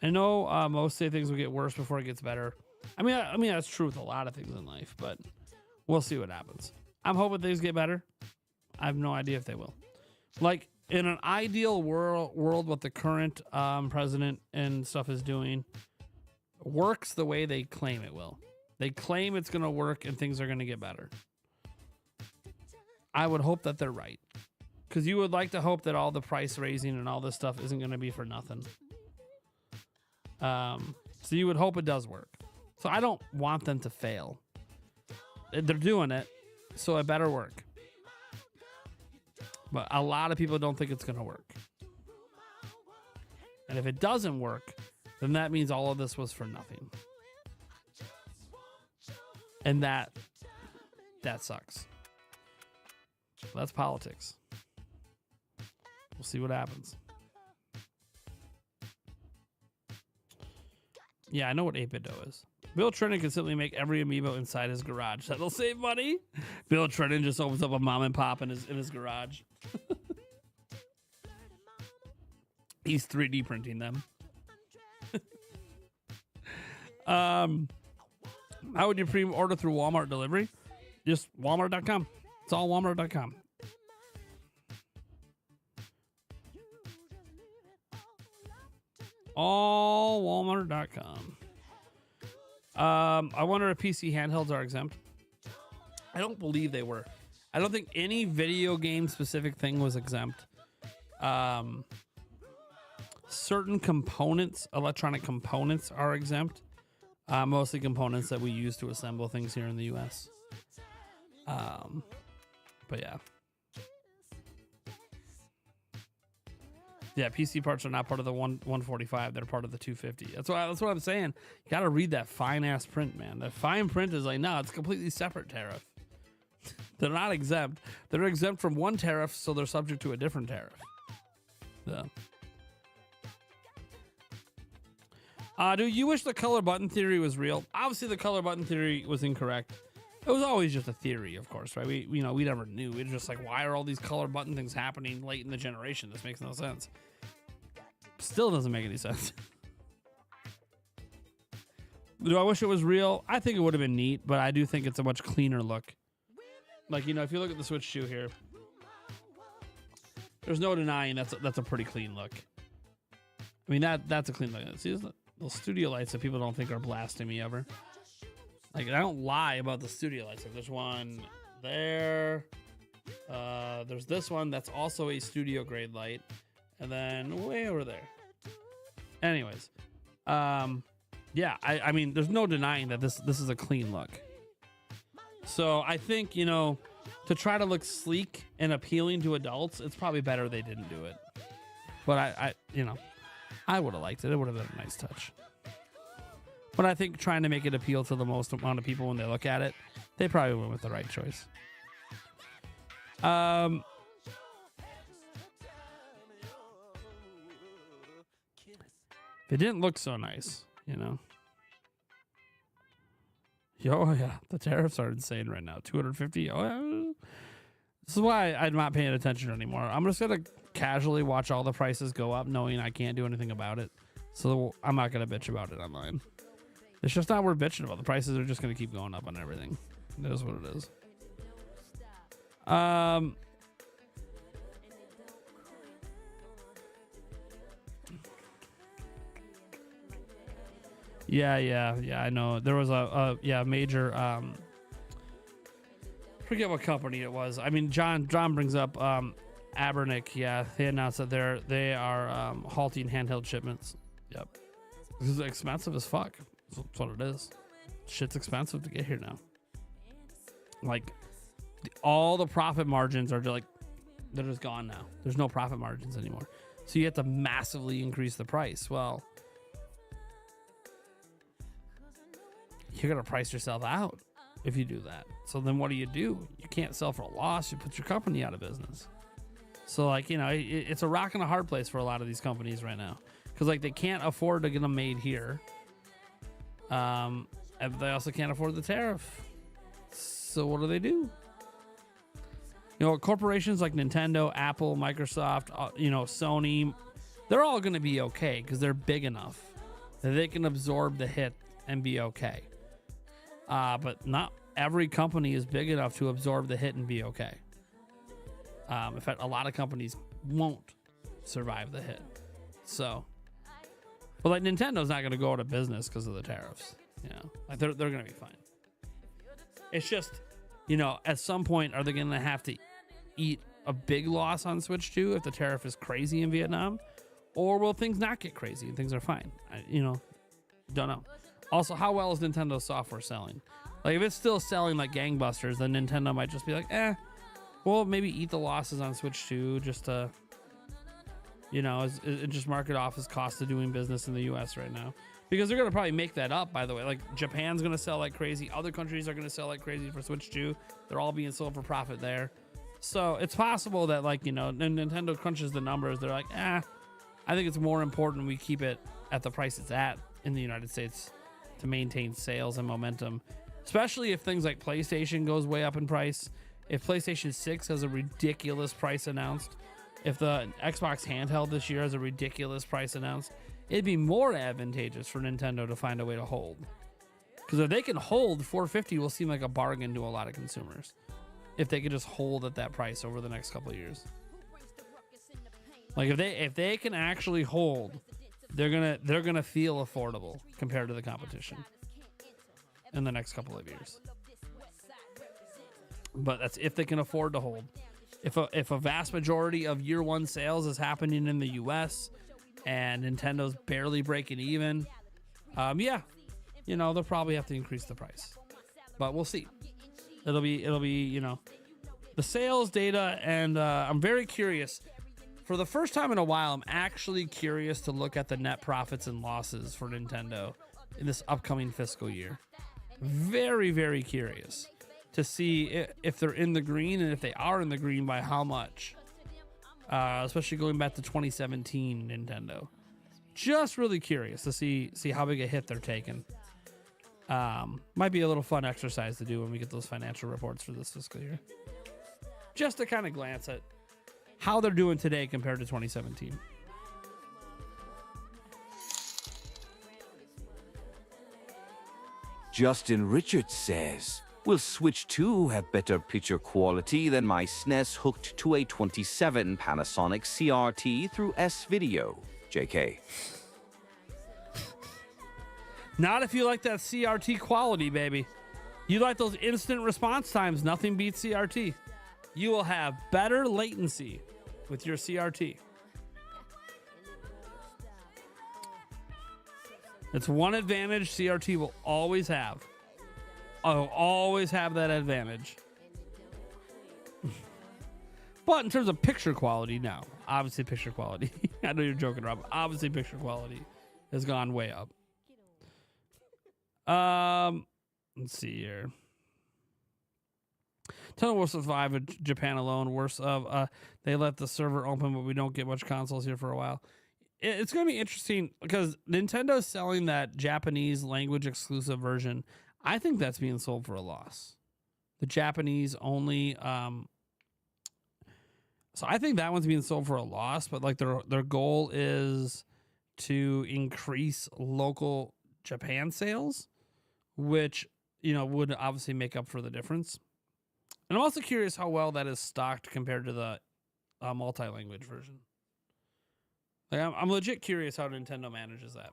I know most say things will get worse before it gets better. I mean that's true with a lot of things in life, but we'll see what happens. I'm hoping things get better. I have no idea if they will. Like in an ideal world, what the current president and stuff is doing works the way they claim it will. They claim it's going to work and things are going to get better. I would hope that they're right, because you would like to hope that all the price raising and all this stuff isn't going to be for nothing. So you would hope it does work. So I don't want them to fail. They're doing it, so it better work. But a lot of people don't think it's going to work. And if it doesn't work, then that means all of this was for nothing. And that sucks. That's politics. We'll see what happens. Yeah, I know what 8-bit dough is. Bill Trennan can simply make every amiibo inside his garage. That'll save money. Bill Trennan just opens up a mom and pop in his garage. He's 3D printing them. How would you pre-order through Walmart delivery? Just Walmart.com. It's all Walmart.com. Allwalmart.com. I wonder if PC handhelds are exempt. I don't believe they were. I don't think any video game specific thing was exempt. Certain components, electronic components, are exempt. Mostly components that we use to assemble things here in the US. But yeah. Yeah, PC parts are not part of the 145. They're part of the 250. That's what I'm saying. You got to read that fine ass print, man. That fine print is like, no, it's a completely separate tariff. They're not exempt. They're exempt from one tariff, so they're subject to a different tariff. Yeah. Do you wish the color button theory was real? Obviously, the color button theory was incorrect. It was always just a theory, of course, right? We never knew. We were just like, why are all these color button things happening late in the generation? This makes no sense. Still doesn't make any sense. Do I wish it was real? I think it would have been neat, but I do think it's a much cleaner look. Like, if you look at the Switch 2 here, there's no denying that's a pretty clean look. I mean, that's a clean look. See those studio lights that people don't think are blasting me ever. Like, I don't lie about the studio lights. Like, there's one there. There's this one that's also a studio grade light. And then way over there. Anyways. Yeah, I mean, there's no denying that this is a clean look. So I think, to try to look sleek and appealing to adults, it's probably better they didn't do it. But I would have liked it. It would have been a nice touch. But I think trying to make it appeal to the most amount of people when they look at it, they probably went with the right choice. It didn't look so nice, Oh yeah, the tariffs are insane right now. 250. Oh yeah. This is why I'm not paying attention anymore. I'm just gonna casually watch all the prices go up, knowing I can't do anything about it. So I'm not gonna bitch about it online. It's just not worth bitching about. The prices are just gonna keep going up on everything. That is what it is. Yeah, I know. There was a major forget what company it was. I mean, John brings up Abernick. Yeah, they announced that they are halting handheld shipments. Yep. This is expensive as fuck. That's what it is. Shit's expensive to get here now. Like, all the profit margins are just they're just gone now. There's no profit margins anymore. So you have to massively increase the price. Well, you're going to price yourself out if you do that. So then what do? You can't sell for a loss. You put your company out of business. So it's a rock and a hard place for a lot of these companies right now. Because they can't afford to get them made here. And they also can't afford the tariff. So what do? Corporations like Nintendo, Apple, Microsoft, Sony, they're all going to be okay because they're big enough that they can absorb the hit and be okay. But not every company is big enough to absorb the hit and be okay. In fact, a lot of companies won't survive the hit. So, but Nintendo's not going to go out of business because of the tariffs. They're going to be fine. It's just, at some point, are they going to have to eat a big loss on Switch 2 if the tariff is crazy in Vietnam? Or will things not get crazy and things are fine? Don't know. Also, how well is Nintendo's software selling? If it's still selling like gangbusters, then Nintendo might just be like, well, maybe eat the losses on Switch 2 just to, just mark it off as cost of doing business in the US right now. Because they're going to probably make that up, by the way. Japan's going to sell like crazy. Other countries are going to sell like crazy for Switch 2. They're all being sold for profit there. So it's possible that, Nintendo crunches the numbers. They're like, I think it's more important we keep it at the price it's at in the United States to maintain sales and momentum. Especially if things like PlayStation goes way up in price. If PlayStation 6 has a ridiculous price announced. If the Xbox handheld this year has a ridiculous price announced. It'd be more advantageous for Nintendo to find a way to hold. Because if they can hold, $450 will seem like a bargain to a lot of consumers. If they could just hold at that price over the next couple of years. If they can actually hold they're gonna feel affordable compared to the competition in the next couple of years. But that's if they can afford to hold. If a vast majority of year one sales is happening in the U.S. and Nintendo's barely breaking even, yeah, you know, they'll probably have to increase the price. But we'll see. It'll be you know, the sales data, and I'm very curious. For the first time in a while, I'm actually curious to look at the net profits and losses for Nintendo in this upcoming fiscal year. Very, very curious to see if they're in the green, and if they are in the green, by how much. Especially going back to 2017 Nintendo. Just really curious to see how big a hit they're taking. Might be a little fun exercise to do when we get those financial reports for this fiscal year. Just to kind of glance at how they're doing today compared to 2017. Justin Richards says, will Switch 2 have better picture quality than my SNES hooked to a 27 Panasonic CRT through S-Video? JK. Not if you like that CRT quality, baby. You like those instant response times. Nothing beats CRT. You will have better latency with your CRT. It's one advantage CRT will always have. I'll always have that advantage. But in terms of picture quality, no. Obviously picture quality. I know you're joking, Rob. Obviously picture quality has gone way up. Let's see here. Tell worse of 5 of Japan alone. Worse of they let the server open, but we don't get much consoles here for a while. It's going to be interesting because Nintendo's selling that Japanese language exclusive version. I think that's being sold for a loss. The Japanese only. So I think that one's being sold for a loss, but like their goal is to increase local Japan sales, which, you know, would obviously make up for the difference. And I'm also curious how well that is stocked compared to the multi-language version. Like I'm legit curious how Nintendo manages that.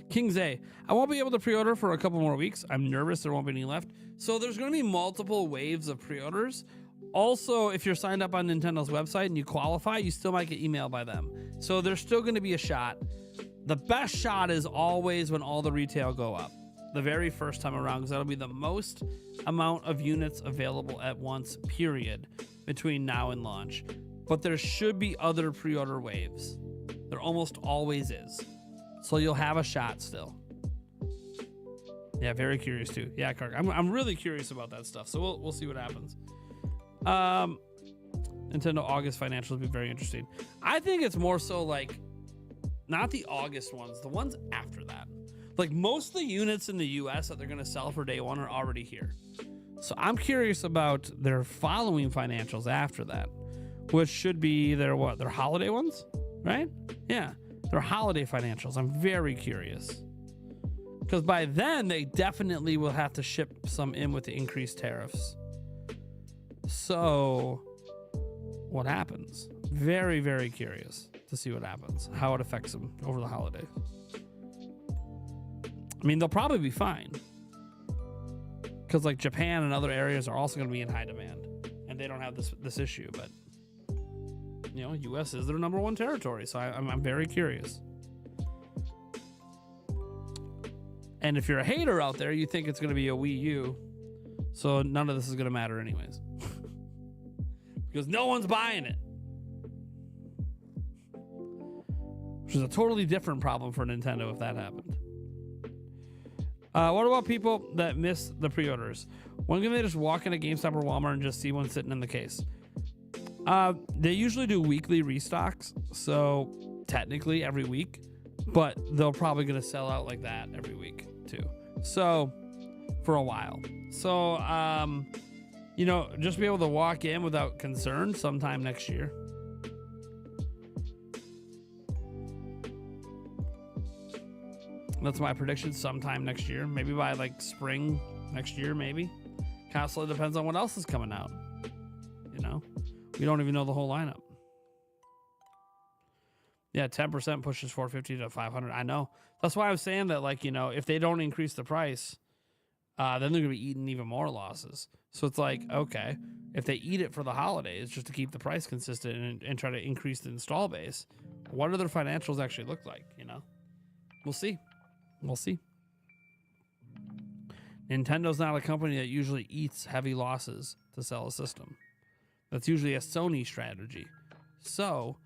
King's A. I won't be able to pre-order for a couple more weeks. I'm nervous there won't be any left. So there's going to be multiple waves of pre-orders. Also, if you're signed up on Nintendo's website and you qualify, you still might get emailed by them. So there's still going to be a shot. The best shot is always when all the retail go up. The very first time around, because that'll be the most amount of units available at once, period, between now and launch. But there should be other pre-order waves. There almost always is. So you'll have a shot still. Yeah, very curious too. Yeah, Kirk, I'm really curious about that stuff. So we'll see what happens. Nintendo August financials will be very interesting. I think it's more so like not the August ones, the ones after that. Like most of the units in the US that they're going to sell for day one are already here. So I'm curious about their following financials after that, which should be their holiday ones, right? Yeah, their holiday financials. I'm very curious. Because by then they definitely will have to ship some in with the increased tariffs. So what happens? Very, very curious to see what happens, how it affects them over the holiday. I mean, they'll probably be fine because like Japan and other areas are also going to be in high demand and they don't have this issue, but you know, US is their number one territory. So I'm very curious. And if you're a hater out there, you think it's going to be a Wii U. So none of this is going to matter anyways. Because no one's buying it. Which is a totally different problem for Nintendo if that happened. What about people that miss the pre-orders? When can they just walk into GameStop or Walmart and just see one sitting in the case? They usually do weekly restocks. So technically every week. But they're probably going to sell out like that every week too. So for a while. So, you know, just be able to walk in without concern sometime next year. That's my prediction, sometime next year. Maybe by like spring next year, maybe. Constantly depends on what else is coming out. You know, we don't even know the whole lineup. Yeah, 10% pushes 450 to 500. I know. That's why I'm saying that, like, you know, if they don't increase the price, then they're going to be eating even more losses. So it's like, okay, if they eat it for the holidays just to keep the price consistent and try to increase the install base, what do their financials actually look like, you know? We'll see. We'll see. Nintendo's not a company that usually eats heavy losses to sell a system. That's usually a Sony strategy. So,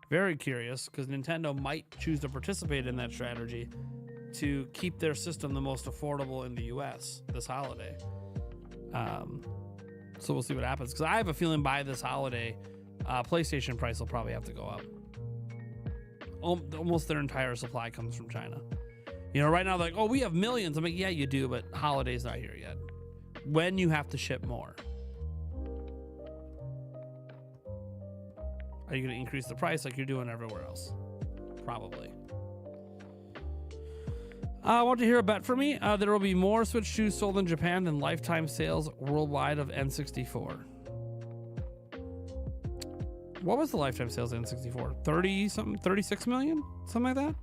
very curious, because Nintendo might choose to participate in that strategy to keep their system the most affordable in the US this holiday. So we'll see what happens. Because I have a feeling by this holiday, PlayStation price will probably have to go up. Almost their entire supply comes from China. You know, right now they're like, oh, we have millions. I'm like, yeah, you do, but holiday's not here yet. When you have to ship more. Are you going to increase the price like you're doing everywhere else? Probably. I want to hear a bet for me. There will be more Switch 2 sold in Japan than lifetime sales worldwide of N64. What was the lifetime sales of N64? 30 something, 36 million? Something like that?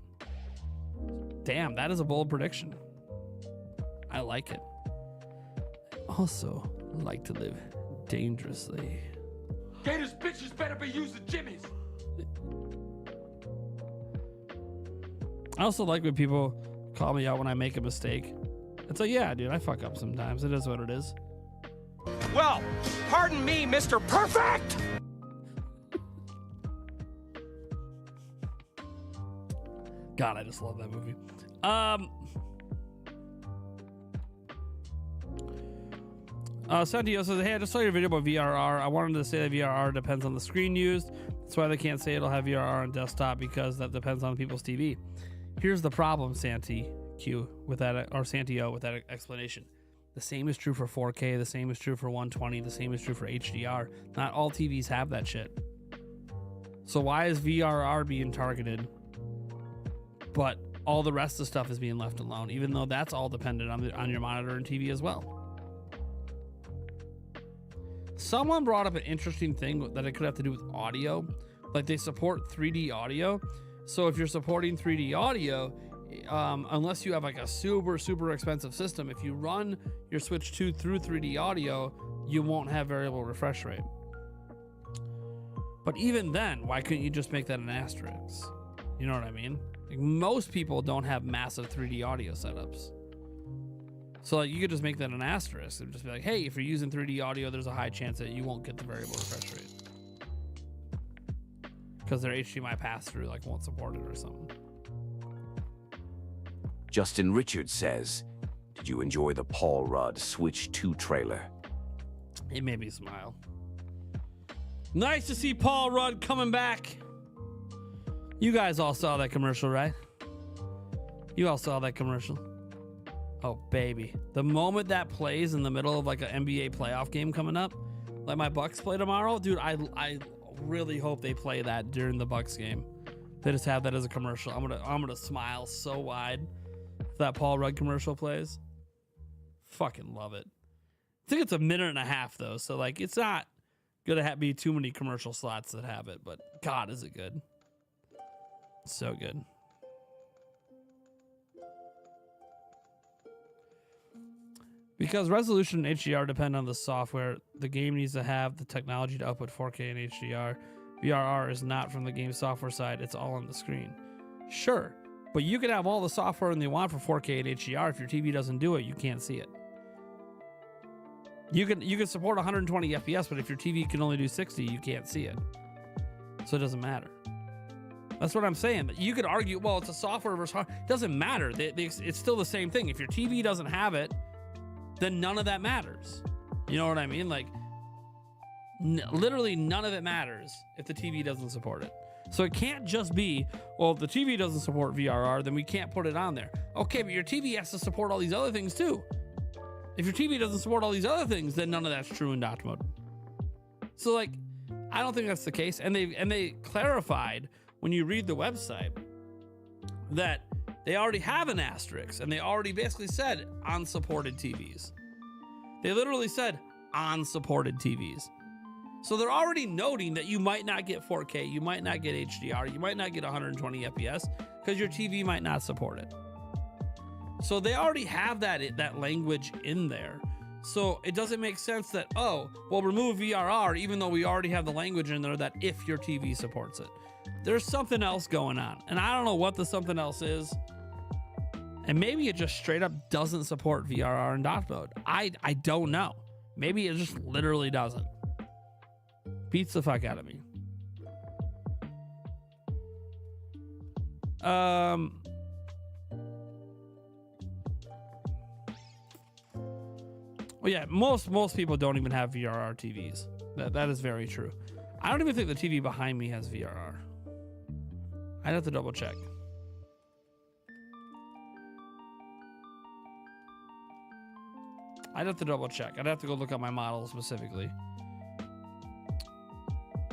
Damn, that is a bold prediction. I like it. Also, like to live dangerously. Gators bitches better be using jimmies. I also like when people call me out when I make a mistake. It's like, yeah, dude, I fuck up sometimes. It is what it is. Well, pardon me, Mr. Perfect! God, I just love that movie. Santio says, hey, I just saw your video about VRR. I wanted to say that VRR depends on the screen used. That's why they can't say it'll have VRR on desktop, because that depends on people's TV. Here's the problem, Santio, with that explanation. The same is true for 4K. The same is true for 120. The same is true for HDR. Not all TVs have that shit. So why is VRR being targeted, but all the rest of the stuff is being left alone, even though that's all dependent on your monitor and TV as well? Someone brought up an interesting thing that it could have to do with audio. Like, they support 3D audio. So if you're supporting 3D audio, unless you have like a super expensive system, if you run your Switch 2 through 3D audio, you won't have variable refresh rate. But even then, why couldn't you just make that an asterisk? You know what I mean? Like, most people don't have massive 3D audio setups. So like, you could just make that an asterisk and just be like, hey, if you're using 3D audio, there's a high chance that you won't get the variable refresh rate, because their HDMI pass-through like won't support it or something. Justin Richards says, did you enjoy the Paul Rudd Switch 2 trailer? It made me smile. Nice to see Paul Rudd coming back. You guys all saw that commercial, right? You all saw that commercial. Oh, baby. The moment that plays in the middle of like an NBA playoff game coming up, like my Bucks play tomorrow, dude, I really hope they play that during the Bucks game. They just have that as a commercial. I'm gonna smile so wide if that Paul Rudd commercial plays. Fucking love it. I think it's a minute and a half though, so like, it's not gonna be too many commercial slots that have it, but God, is it good. So good. Because resolution and HDR depend on the software, the game needs to have the technology to output 4K and HDR. VRR is not from the game software side, it's all on the screen. Sure, but you can have all the software and you want for 4K and HDR. If your TV doesn't do it, you can't see it. You can support 120 FPS, but if your TV can only do 60, you can't see it. So it doesn't matter. That's what I'm saying. You could argue, well, it's a software versus hardware. It doesn't matter. It's still the same thing. If your TV doesn't have it, then none of that matters. You know what I mean? Like, literally none of it matters if the TV doesn't support it. So it can't just be, well, if the TV doesn't support VRR, then we can't put it on there. Okay, but your TV has to support all these other things too. If your TV doesn't support all these other things, then none of that's true in docked mode. So like, I don't think that's the case. And they clarified when you read the website that they already have an asterisk, and they already basically said unsupported TVs. They literally said on supported TVs. So they're already noting that you might not get 4K, you might not get HDR, you might not get 120 FPS because your TV might not support it. So they already have that language in there. So it doesn't make sense that, oh, well, remove VRR, even though we already have the language in there that if your TV supports it. There's something else going on. And I don't know what the something else is. And maybe it just straight up doesn't support VRR in dock mode. I don't know. Maybe it just literally doesn't. Beats the fuck out of me. Well, yeah, most people don't even have VRR TVs. That is very true. I don't even think the TV behind me has VRR. I'd have to double check. I'd have to double check. I'd have to go look at my model specifically.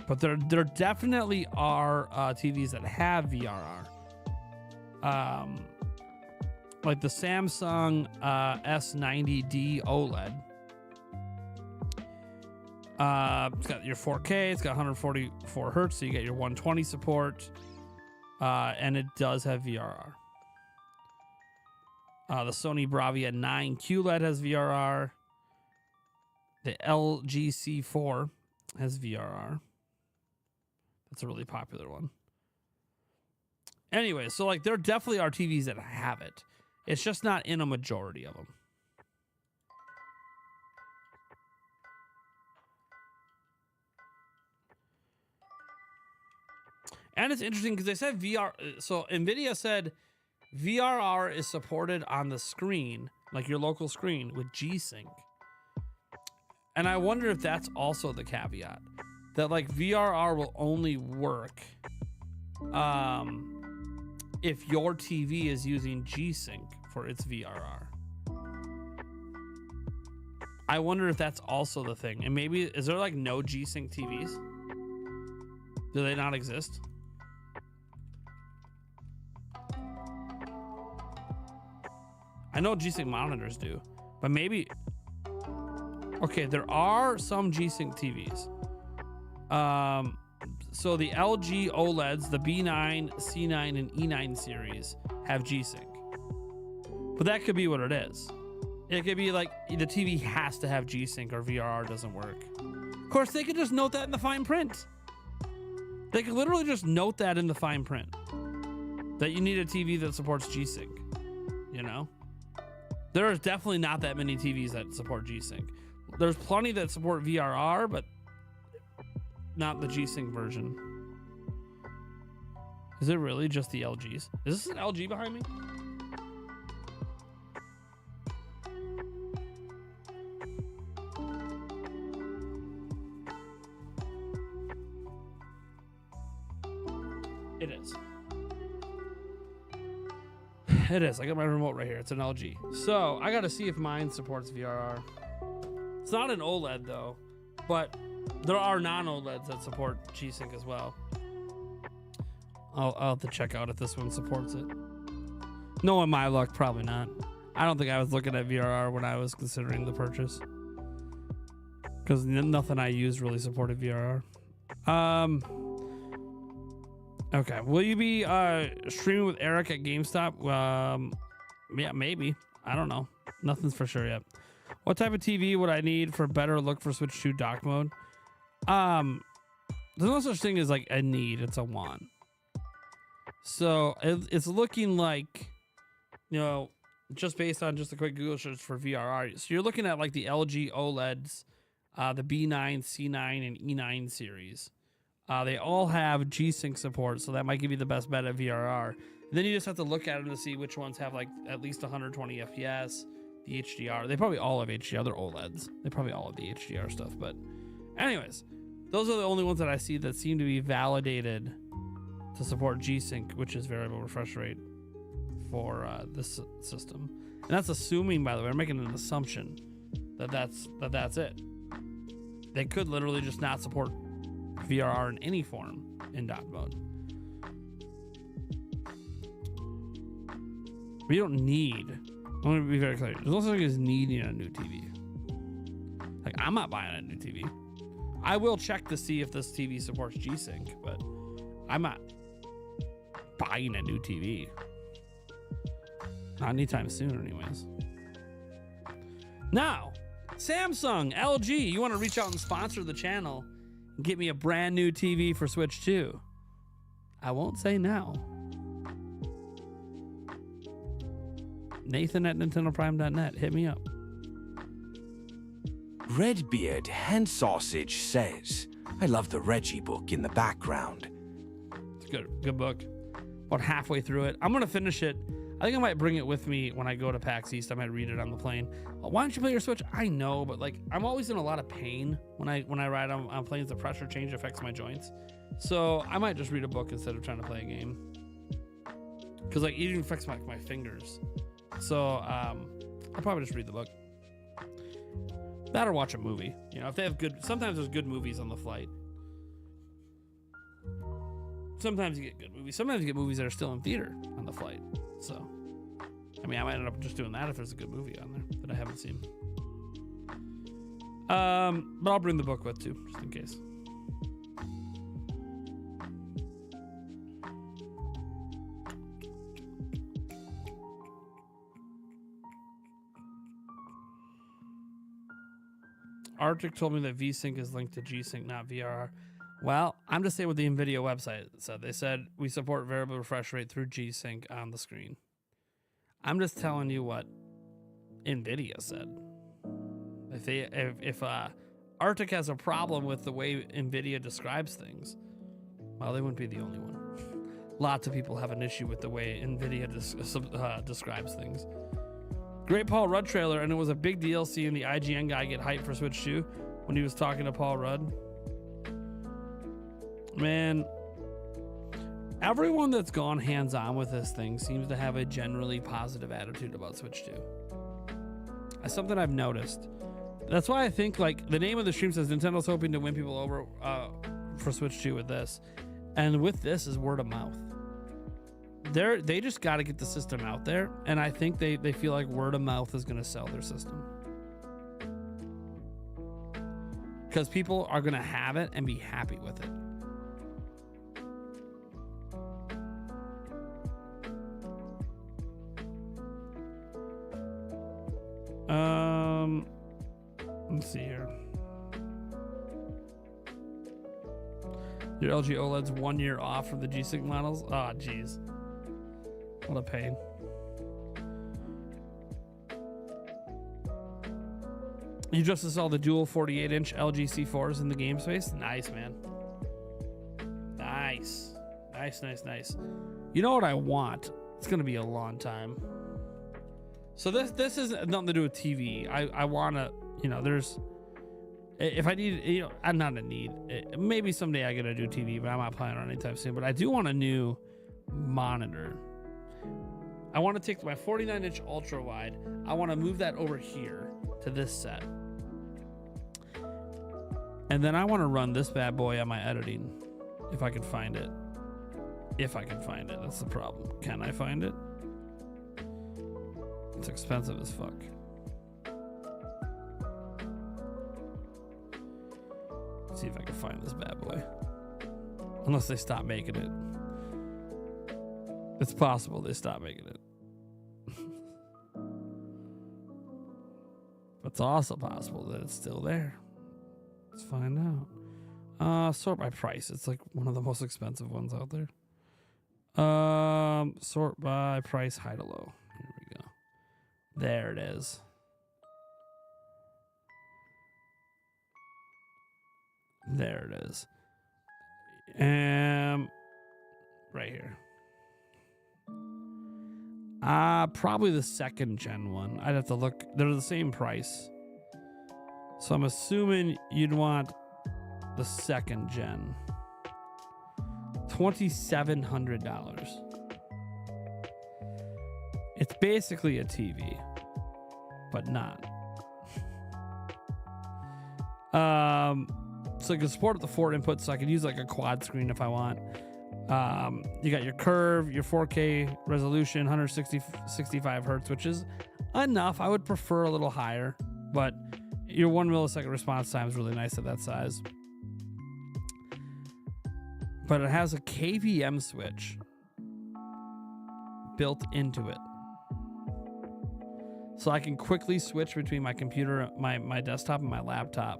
But there definitely are TVs that have VRR. Like the Samsung S90D OLED. It's got your 4K, it's got 144 hertz, so you get your 120 support, and it does have VRR. The Sony Bravia 9 QLED has VRR. The LG C4 has VRR. That's a really popular one. Anyway, so like there definitely are TVs that have it. It's just not in a majority of them. And it's interesting because they said VR. So NVIDIA said VRR is supported on the screen, like your local screen, with G-Sync. And I wonder if that's also the caveat. That like VRR will only work if your TV is using G-Sync for its VRR. I wonder if that's also the thing. And maybe, is there like no G-Sync TVs? Do they not exist? I know G-Sync monitors do, but maybe... Okay, there are some G-Sync TVs. So the LG OLEDs, the B9, C9, and E9 series have G-Sync. But that could be what it is. It could be like the TV has to have G-Sync or VRR doesn't work. Of course, they could just note that in the fine print. They could literally just note that in the fine print. That you need a TV that supports G-Sync. You know? There is definitely not that many TVs that support G-Sync. There's plenty that support VRR, but not the G-Sync version. Is it really just the LGs? Is this an LG behind me? It is. It is. I got my remote right here. It's an LG. So I got to see if mine supports VRR. It's not an OLED though, but there are non-OLEDs that support G-Sync as well. I'll have to check out if this one supports it. Knowing my luck, probably not. I don't think I was looking at VRR when I was considering the purchase, because nothing I used really supported VRR. Okay, will you be streaming with Eric at GameStop? Yeah, maybe. I don't know. Nothing's for sure yet. What type of TV would I need for better look for Switch 2 dock mode? There's no such thing as like a need, it's a want. So it's looking like, you know, just based on just a quick Google search for VRR. So you're looking at like the LG OLEDs, the B9, C9, and E9 series. They all have G-Sync support, so that might give you the best bet at VRR. Then you just have to look at them to see which ones have like at least 120 FPS, the HDR. They probably all have HDR. They're OLEDs. They probably all have the HDR stuff. But anyways, those are the only ones that I see that seem to be validated to support G-Sync, which is variable refresh rate for this system. And that's assuming, by the way, I'm making an assumption that that's it. They could literally just not support VRR in any form in dock mode. We don't need, I want to be very clear, there's no such thing as needing a new TV. I'm not buying a new TV. I will check to see if this TV supports G-Sync, but I'm not buying a new TV. Not anytime soon, anyways. Now, Samsung, LG, you want to reach out and sponsor the channel and get me a brand new TV for Switch 2? I won't say no. Nathan at NintendoPrime.net. Hit me up. Redbeard Hand Sausage says, I love the Reggie book in the background. It's a good book. About halfway through it. I'm going to finish it. I think I might bring it with me when I go to PAX East. I might read it on the plane. Why don't you play your Switch? I know, but like I'm always in a lot of pain when I ride on planes. The pressure change affects my joints. So I might just read a book instead of trying to play a game. Because like it even affects my fingers. So I'll probably just read the book. That or watch a movie. You know, if they have good, sometimes there's good movies on the flight. Sometimes you get good movies. Sometimes you get movies that are still in theater on the flight. So, I mean, I might end up just doing that if there's a good movie on there that I haven't seen. But I'll bring the book with too, just in case. Arctic told me that V-Sync is linked to G-Sync, not VRR. Well, I'm just saying what the NVIDIA website said. They said we support variable refresh rate through G-Sync on the screen. I'm just telling you what NVIDIA said. If Arctic has a problem with the way NVIDIA describes things, well, they wouldn't be the only one. Lots of people have an issue with the way NVIDIA describes things. Great Paul Rudd trailer, and it was a big deal seeing the IGN guy get hyped for Switch 2 when he was talking to Paul Rudd. Man, everyone that's gone hands-on with this thing seems to have a generally positive attitude about Switch 2. That's something I've noticed. That's why I think like the name of the stream says Nintendo's hoping to win people over for Switch 2 with this. And with this is word of mouth. They just got to get the system out there, and I think they feel like word of mouth is going to sell their system. Because people are going to have it and be happy with it. Let's see here. Your LG OLED's 1 year off from the G-Sync models. Ah, oh, geez. What a pain. You just saw the dual 48-inch LG C4s in the game space. Nice, man. Nice. Nice. You know what I want? It's going to be a long time. So this is nothing to do with TV. I want to, you know, there's, if I need, you know, I'm not a need. Maybe someday I get to do TV, but I'm not planning on anytime soon. But I do want a new monitor. I want to take my 49-inch ultra wide. I want to move that over here to this set. And then I want to run this bad boy on my editing. If I can find it. That's the problem. Can I find it? It's expensive as fuck. Let's see if I can find this bad boy. Unless they stop making it. It's possible they stop making it. But it's also possible that it's still there. Let's find out. Sort by price. It's like one of the most expensive ones out there. Sort by price, high to low. Here we go. There it is. There it is. Right here. Probably the second gen one. I'd have to look. They're the same price. So I'm assuming you'd want the second gen. $2,700. It's basically a TV, but not. So you can support the 4 inputs, so I could use like a quad screen if I want. You got your curve, your 4K resolution, 165 hertz, which is enough. I would prefer a little higher, but Your 1 millisecond response time is really nice at that size. But it has a KVM switch built into it. So I can quickly switch between my computer, my desktop, and my laptop,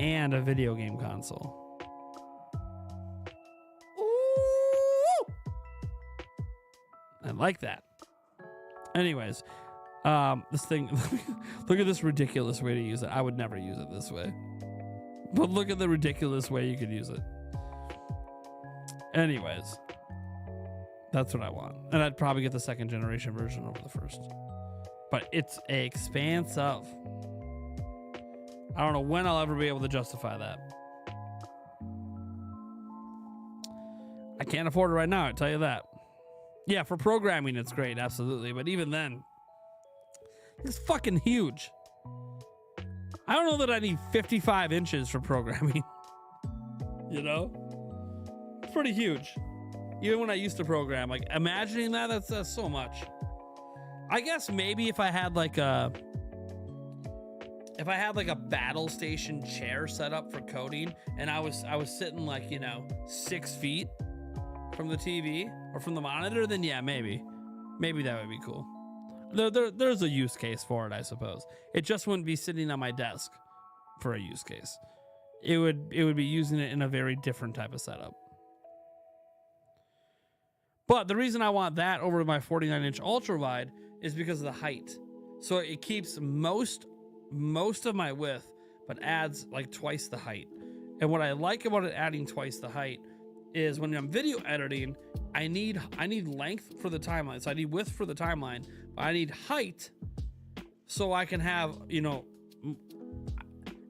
and a video game console. Ooh! I like that. Anyways, this thing, look at this ridiculous way to use it. I would never use it this way. But look at the ridiculous way you could use it. Anyways, that's what I want. And I'd probably get the 2nd generation version over the 1st. But it's expansive. I don't know when I'll ever be able to justify that. I can't afford it right now, I tell you that. Yeah, for programming it's great, absolutely. But even then, it's fucking huge. I don't know that I need 55 inches for programming. You know? It's pretty huge. Even when I used to program, like imagining that, that's so much. I guess maybe if I had like a battle station chair set up for coding, and I was sitting like, 6 feet from the TV or from the monitor, then yeah, maybe that would be cool. There's a use case for it, I suppose. It just wouldn't be sitting on my desk for a use case. It would be using it in a very different type of setup. But the reason I want that over my 49-inch ultra wide is because of the height. So it keeps most of my width, but adds like twice the height. And what I like about it adding twice the height is when I'm video editing, I need length for the timeline. So I need width for the timeline, but I need height so I can have,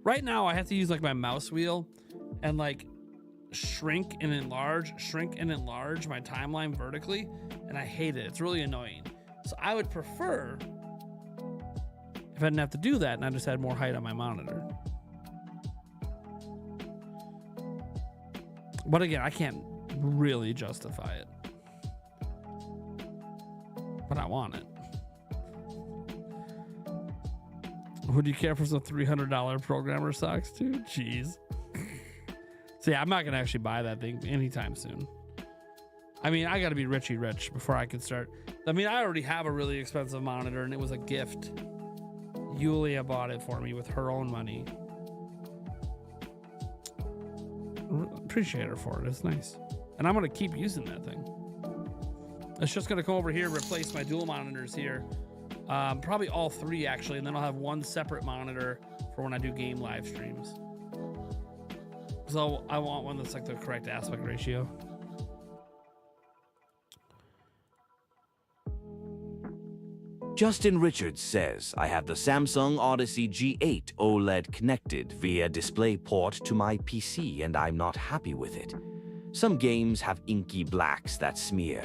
right now I have to use like my mouse wheel and like shrink and enlarge my timeline vertically, and I hate it. It's really annoying. So I would prefer if I didn't have to do that and I just had more height on my monitor. But again, I can't really justify it. But I want it. Would you care for some $300 programmer socks too? Jeez. So yeah, I'm not going to actually buy that thing anytime soon. I mean, I got to be richy rich before I can start. I mean, I already have a really expensive monitor and it was a gift. Yulia bought it for me with her own money. Appreciate her for it. It's nice. And I'm going to keep using that thing. It's just going to come over here and replace my dual monitors here. Probably all 3 actually. And then I'll have one separate monitor for when I do game live streams. So I want one that's like the correct aspect ratio. Justin Richards says, I have the Samsung Odyssey G8 OLED connected via DisplayPort to my PC and I'm not happy with it. Some games have inky blacks that smear,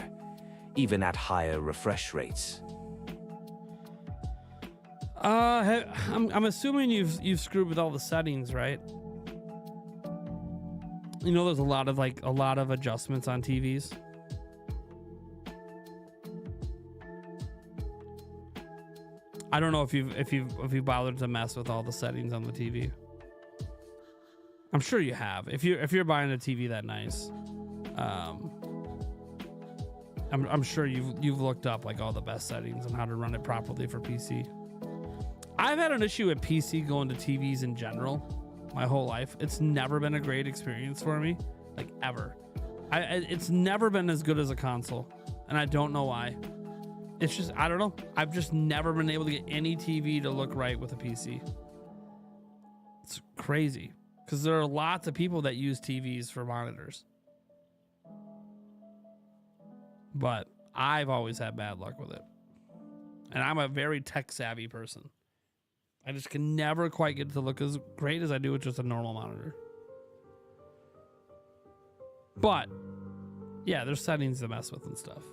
even at higher refresh rates. I'm assuming you've screwed with all the settings, right? There's a lot of adjustments on TVs. I don't know if you've bothered to mess with all the settings on the TV. I'm sure you have. If you're buying a TV that nice, I'm sure you've looked up like all the best settings and how to run it properly for PC. I've had an issue with PC going to TVs in general my whole life. It's never been a great experience for me, like ever. It's never been as good as a console, and I don't know why. It's just, I don't know. I've just never been able to get any TV to look right with a PC. It's crazy because there are lots of people that use TVs for monitors. But I've always had bad luck with it. And I'm a very tech savvy person. I just can never quite get it to look as great as I do with just a normal monitor. But yeah, there's settings to mess with and stuff.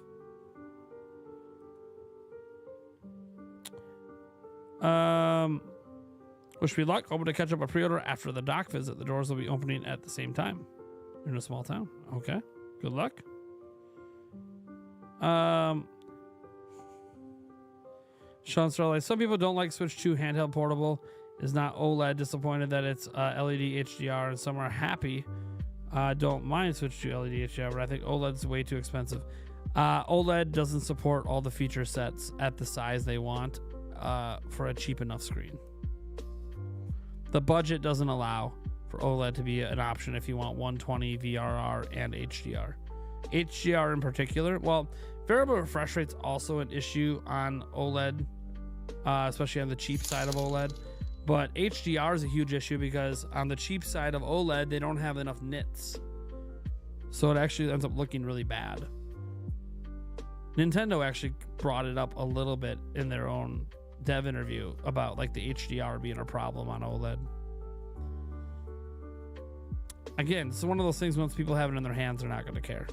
Wish me luck. Hoping to catch up a pre-order after the dock visit. The doors will be opening at the same time. You're in a small town. Okay. Good luck. Sean Starlight. Some people don't like Switch 2 handheld portable. Is not OLED disappointed that it's LED HDR, and some are happy. Don't mind switch to LED HDR, but I think OLED's way too expensive. OLED doesn't support all the feature sets at the size they want for a cheap enough screen. The budget doesn't allow for OLED to be an option if you want 120 VRR and HDR. HDR in particular, well, variable refresh rate's also an issue on OLED, especially on the cheap side of OLED. But HDR is a huge issue because on the cheap side of OLED, they don't have enough nits. So it actually ends up looking really bad. Nintendo actually brought it up a little bit in their own dev interview about like the HDR being a problem on OLED. Again, it's one of those things once people have it in their hands, they're not going to care.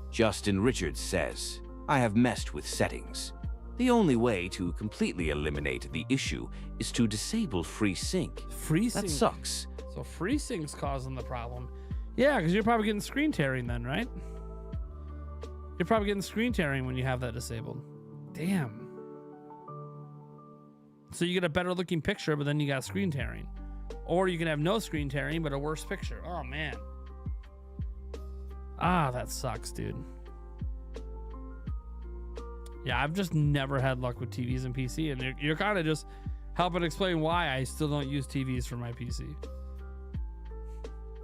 Justin Richards says, I have messed with settings. The only way to completely eliminate the issue is to disable FreeSync. FreeSync? That sucks. So FreeSync's causing the problem. Yeah, because you're probably getting screen tearing then, right? You're probably getting screen tearing when you have that disabled. Damn. So you get a better looking picture, but then you got screen tearing. Or you can have no screen tearing, but a worse picture. Oh, man. Ah, that sucks, dude. Yeah, I've just never had luck with TVs and PC, and you're kind of just helping explain why I still don't use TVs for my PC.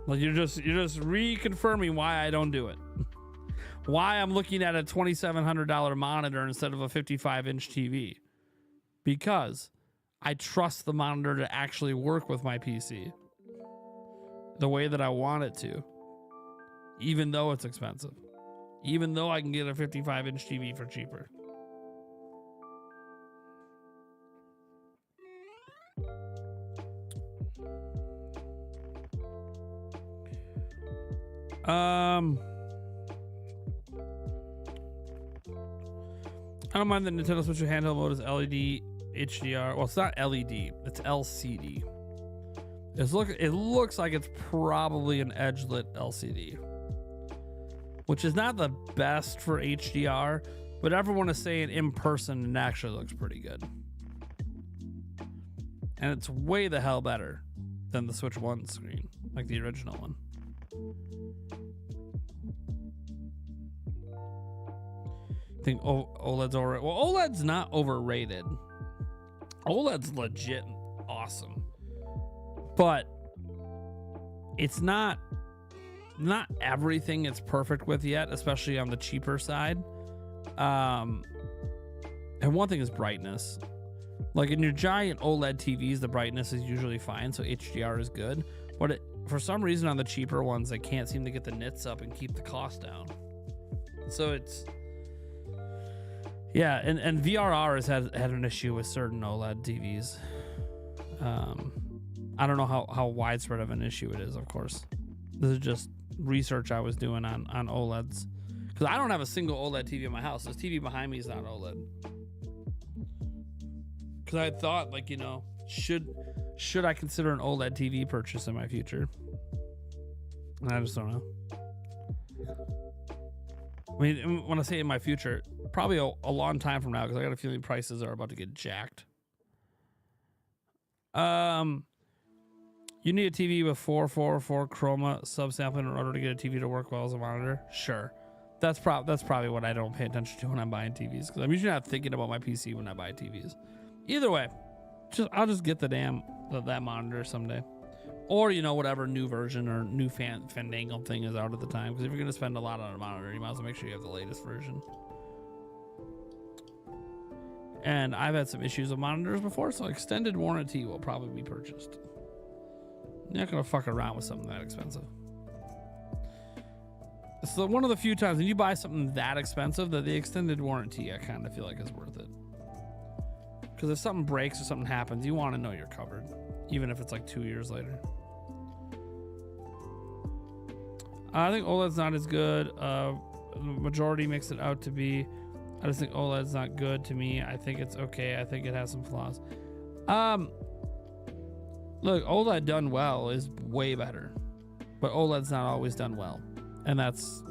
Like you're just reconfirming why I don't do it. Why I'm looking at a $2,700 monitor instead of a 55-inch TV. Because I trust the monitor to actually work with my PC the way that I want it to, even though it's expensive, even though I can get a 55-inch TV for cheaper. I don't mind that Nintendo Switch handheld mode is LED HDR. Well, it's not LED, it's LCD. It looks like it's probably an edge-lit LCD, which is not the best for HDR, but everyone is saying in person it actually looks pretty good. And it's way the hell better than the Switch 1 screen, like the original one. I think OLED's overrated. Well, OLED's not overrated. OLED's legit awesome. But it's not everything it's perfect with yet, especially on the cheaper side. And one thing is brightness. Like in your giant OLED TVs, the brightness is usually fine, so HDR is good. But for some reason on the cheaper ones, they can't seem to get the nits up and keep the cost down. So it's... Yeah, and VRR has had an issue with certain OLED TVs. I don't know how widespread of an issue it is, of course. This is just research I was doing on OLEDs. Because I don't have a single OLED TV in my house. This TV behind me is not OLED. Because I thought, like, you know, should I consider an OLED TV purchase in my future? And I just don't know. I mean, when I say in my future, probably a long time from now, because I got a feeling prices are about to get jacked. You need a TV with 444 chroma subsampling in order to get a TV to work well as a monitor? Sure. That's probably what I don't pay attention to when I'm buying TVs, because I'm usually not thinking about my PC when I buy TVs. Either way, I'll just get that monitor someday. Or, you know, whatever new version or new fandangled thing is out at the time. Because if you're going to spend a lot on a monitor, you might as well make sure you have the latest version. And I've had some issues with monitors before, so extended warranty will probably be purchased. You're not going to fuck around with something that expensive. It's one of the few times when you buy something that expensive that the extended warranty, I kind of feel like is worth it. Because if something breaks or something happens, you want to know you're covered. Even if it's like 2 years later. I think OLED's not as good. The majority makes it out to be. I just think OLED's not good to me. I think it's okay. I think it has some flaws. Look, OLED done well is way better. But OLED's not always done well. And that's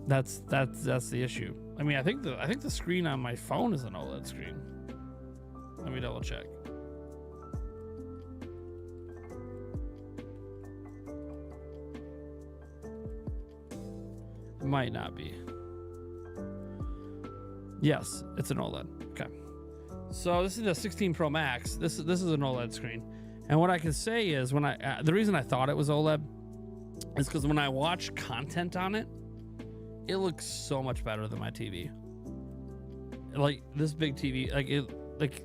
the issue. I mean, I think the screen on my phone is an OLED screen. Let me double check. Might not be. Yes, it's an OLED. Okay. So this is a 16 Pro Max. This is an OLED screen. And what I can say is when the reason I thought it was OLED is because when I watch content on it, it looks so much better than my TV. Like this big TV,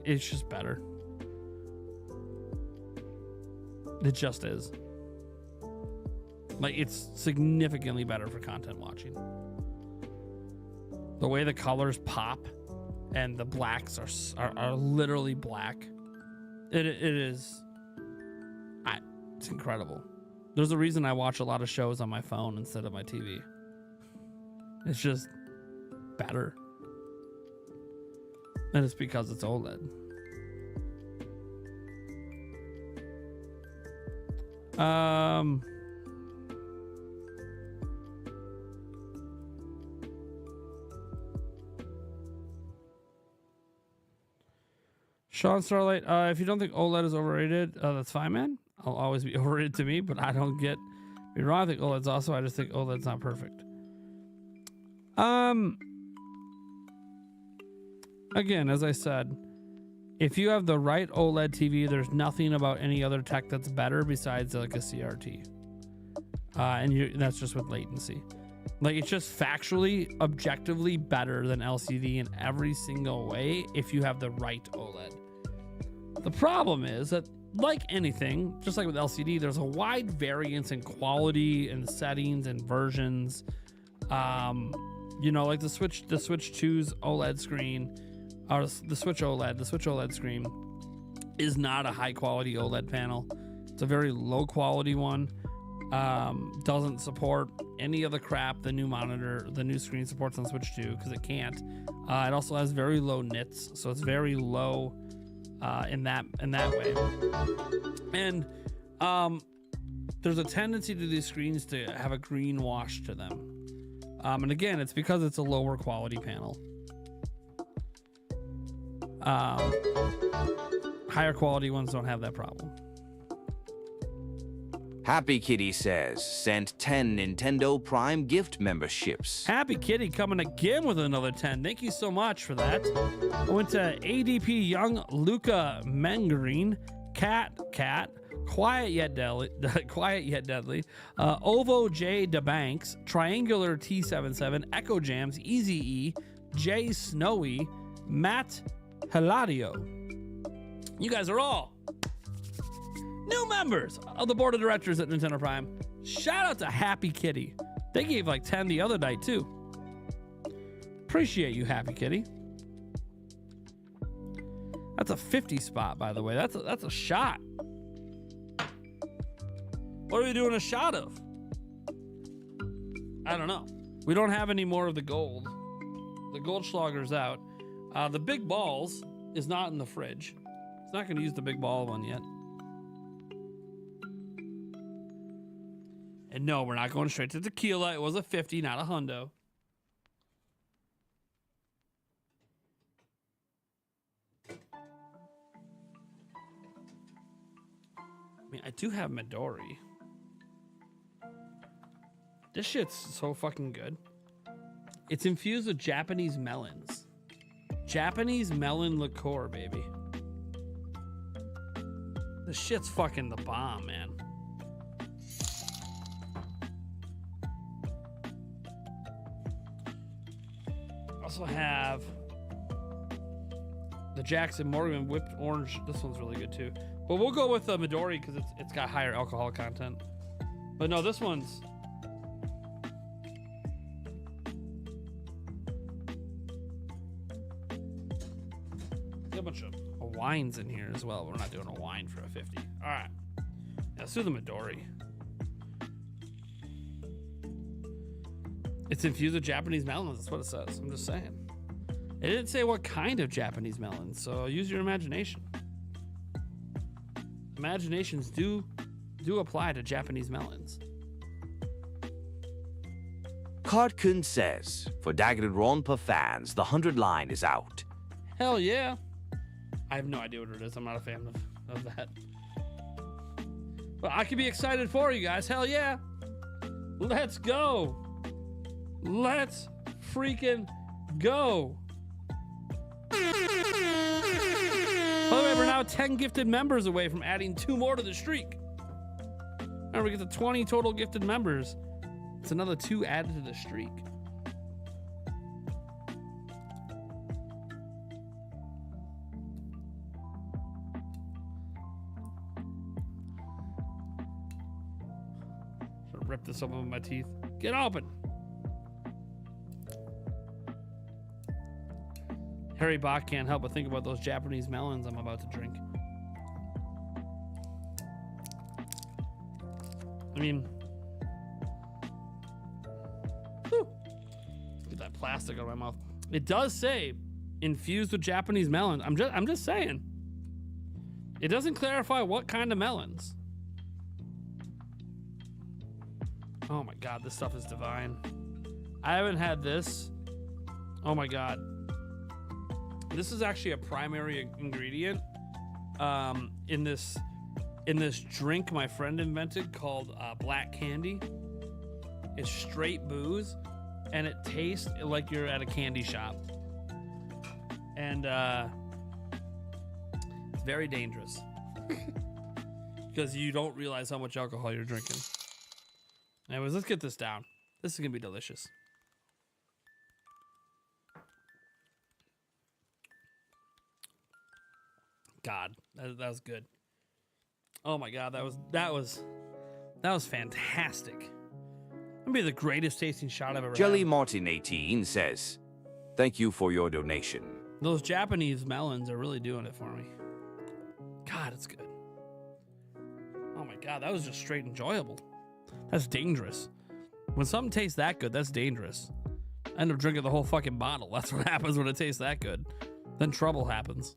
it's just better. It just is. Like it's significantly better for content watching. The way the colors pop and the blacks are literally black. It is. It's incredible. There's a reason I watch a lot of shows on my phone instead of my TV. It's just better. And it's because it's OLED. Sean Starlight, if you don't think OLED is overrated, that's fine, man. I'll always be overrated to me, but I don't get me wrong. I think OLED's also. I just think OLED's not perfect. Again, as I said, if you have the right OLED TV, there's nothing about any other tech that's better besides like a CRT. And that's just with latency. Like it's just factually, objectively better than LCD in every single way if you have the right OLED. The problem is that, like anything, just like with LCD, there's a wide variance in quality and settings and versions. You know, like the Switch 2's OLED screen, or the Switch OLED screen is not a high quality OLED panel. It's a very low quality one. Doesn't support any of the crap the new screen supports on Switch 2 because it can't. It also has very low nits, so it's very low in that way. And there's a tendency to these screens to have a green wash to them. And again, it's because it's a lower quality panel. Higher quality ones don't have that problem. Happy Kitty says, sent 10 Nintendo Prime gift memberships. Happy Kitty coming again with another 10. Thank you so much for that. I went to ADP Young, Luca Mengreen, Cat, Quiet Yet Deadly, Ovo J DeBanks, Triangular T77, Echo Jams, Easy E, J Snowy, Matt Hilario. You guys are all new members of the board of directors at Nintendo Prime. Shout out to Happy Kitty. They gave like 10 the other night too. Appreciate you, Happy Kitty. That's a 50 spot, by the way. That's a shot. What are we doing a shot of? I don't know. We don't have any more of the gold. The Goldschlager's out. The big balls is not in the fridge. It's not going to use the big ball one yet. And no, we're not going straight to tequila. It was a 50, not a hundo. I mean, I do have Midori. This shit's so fucking good. It's infused with Japanese melons. Japanese melon liqueur, baby. This shit's fucking the bomb, man. Also have the Jackson Morgan whipped orange. This one's really good too. But we'll go with the Midori because it's got higher alcohol content. But no, this one's a bunch of wines in here as well. We're not doing a wine for a 50. All right. Yeah, let's do the Midori. It's infused with Japanese melons. That's what it says. I'm just saying. It didn't say what kind of Japanese melons, so use your imagination. Imaginations do apply to Japanese melons. Cartkun says, for Danganronpa fans, the 100 line is out. Hell yeah. I have no idea what it is. I'm not a fan of that. But I can be excited for you guys. Hell yeah. Let's go. Let's freaking go. By the way, we're now 10 gifted members away from adding 2 more to the streak. Now we get to 20 total gifted members. It's another 2 added to the streak. Should rip this open with my teeth. Get open. Harry Bach can't help but think about those Japanese melons I'm about to drink. I mean, whew, get that plastic out of my mouth. It does say infused with Japanese melons. I'm just saying. It doesn't clarify what kind of melons. Oh my God, this stuff is divine. I haven't had this. Oh my God. This is actually a primary ingredient in this drink my friend invented called Black Candy. It's straight booze, and it tastes like you're at a candy shop. And it's very dangerous because you don't realize how much alcohol you're drinking. Anyways, let's get this down. This is gonna be delicious. God, that was good. Oh my God, that was fantastic. That'd be the greatest tasting shot I've ever Jelly had. Martin 18 says, "Thank you for your donation." Those Japanese melons are really doing it for me. God, it's good. Oh my God, that was just straight enjoyable. That's dangerous. When something tastes that good, that's dangerous. I end up drinking the whole fucking bottle. That's what happens when it tastes that good. Then trouble happens.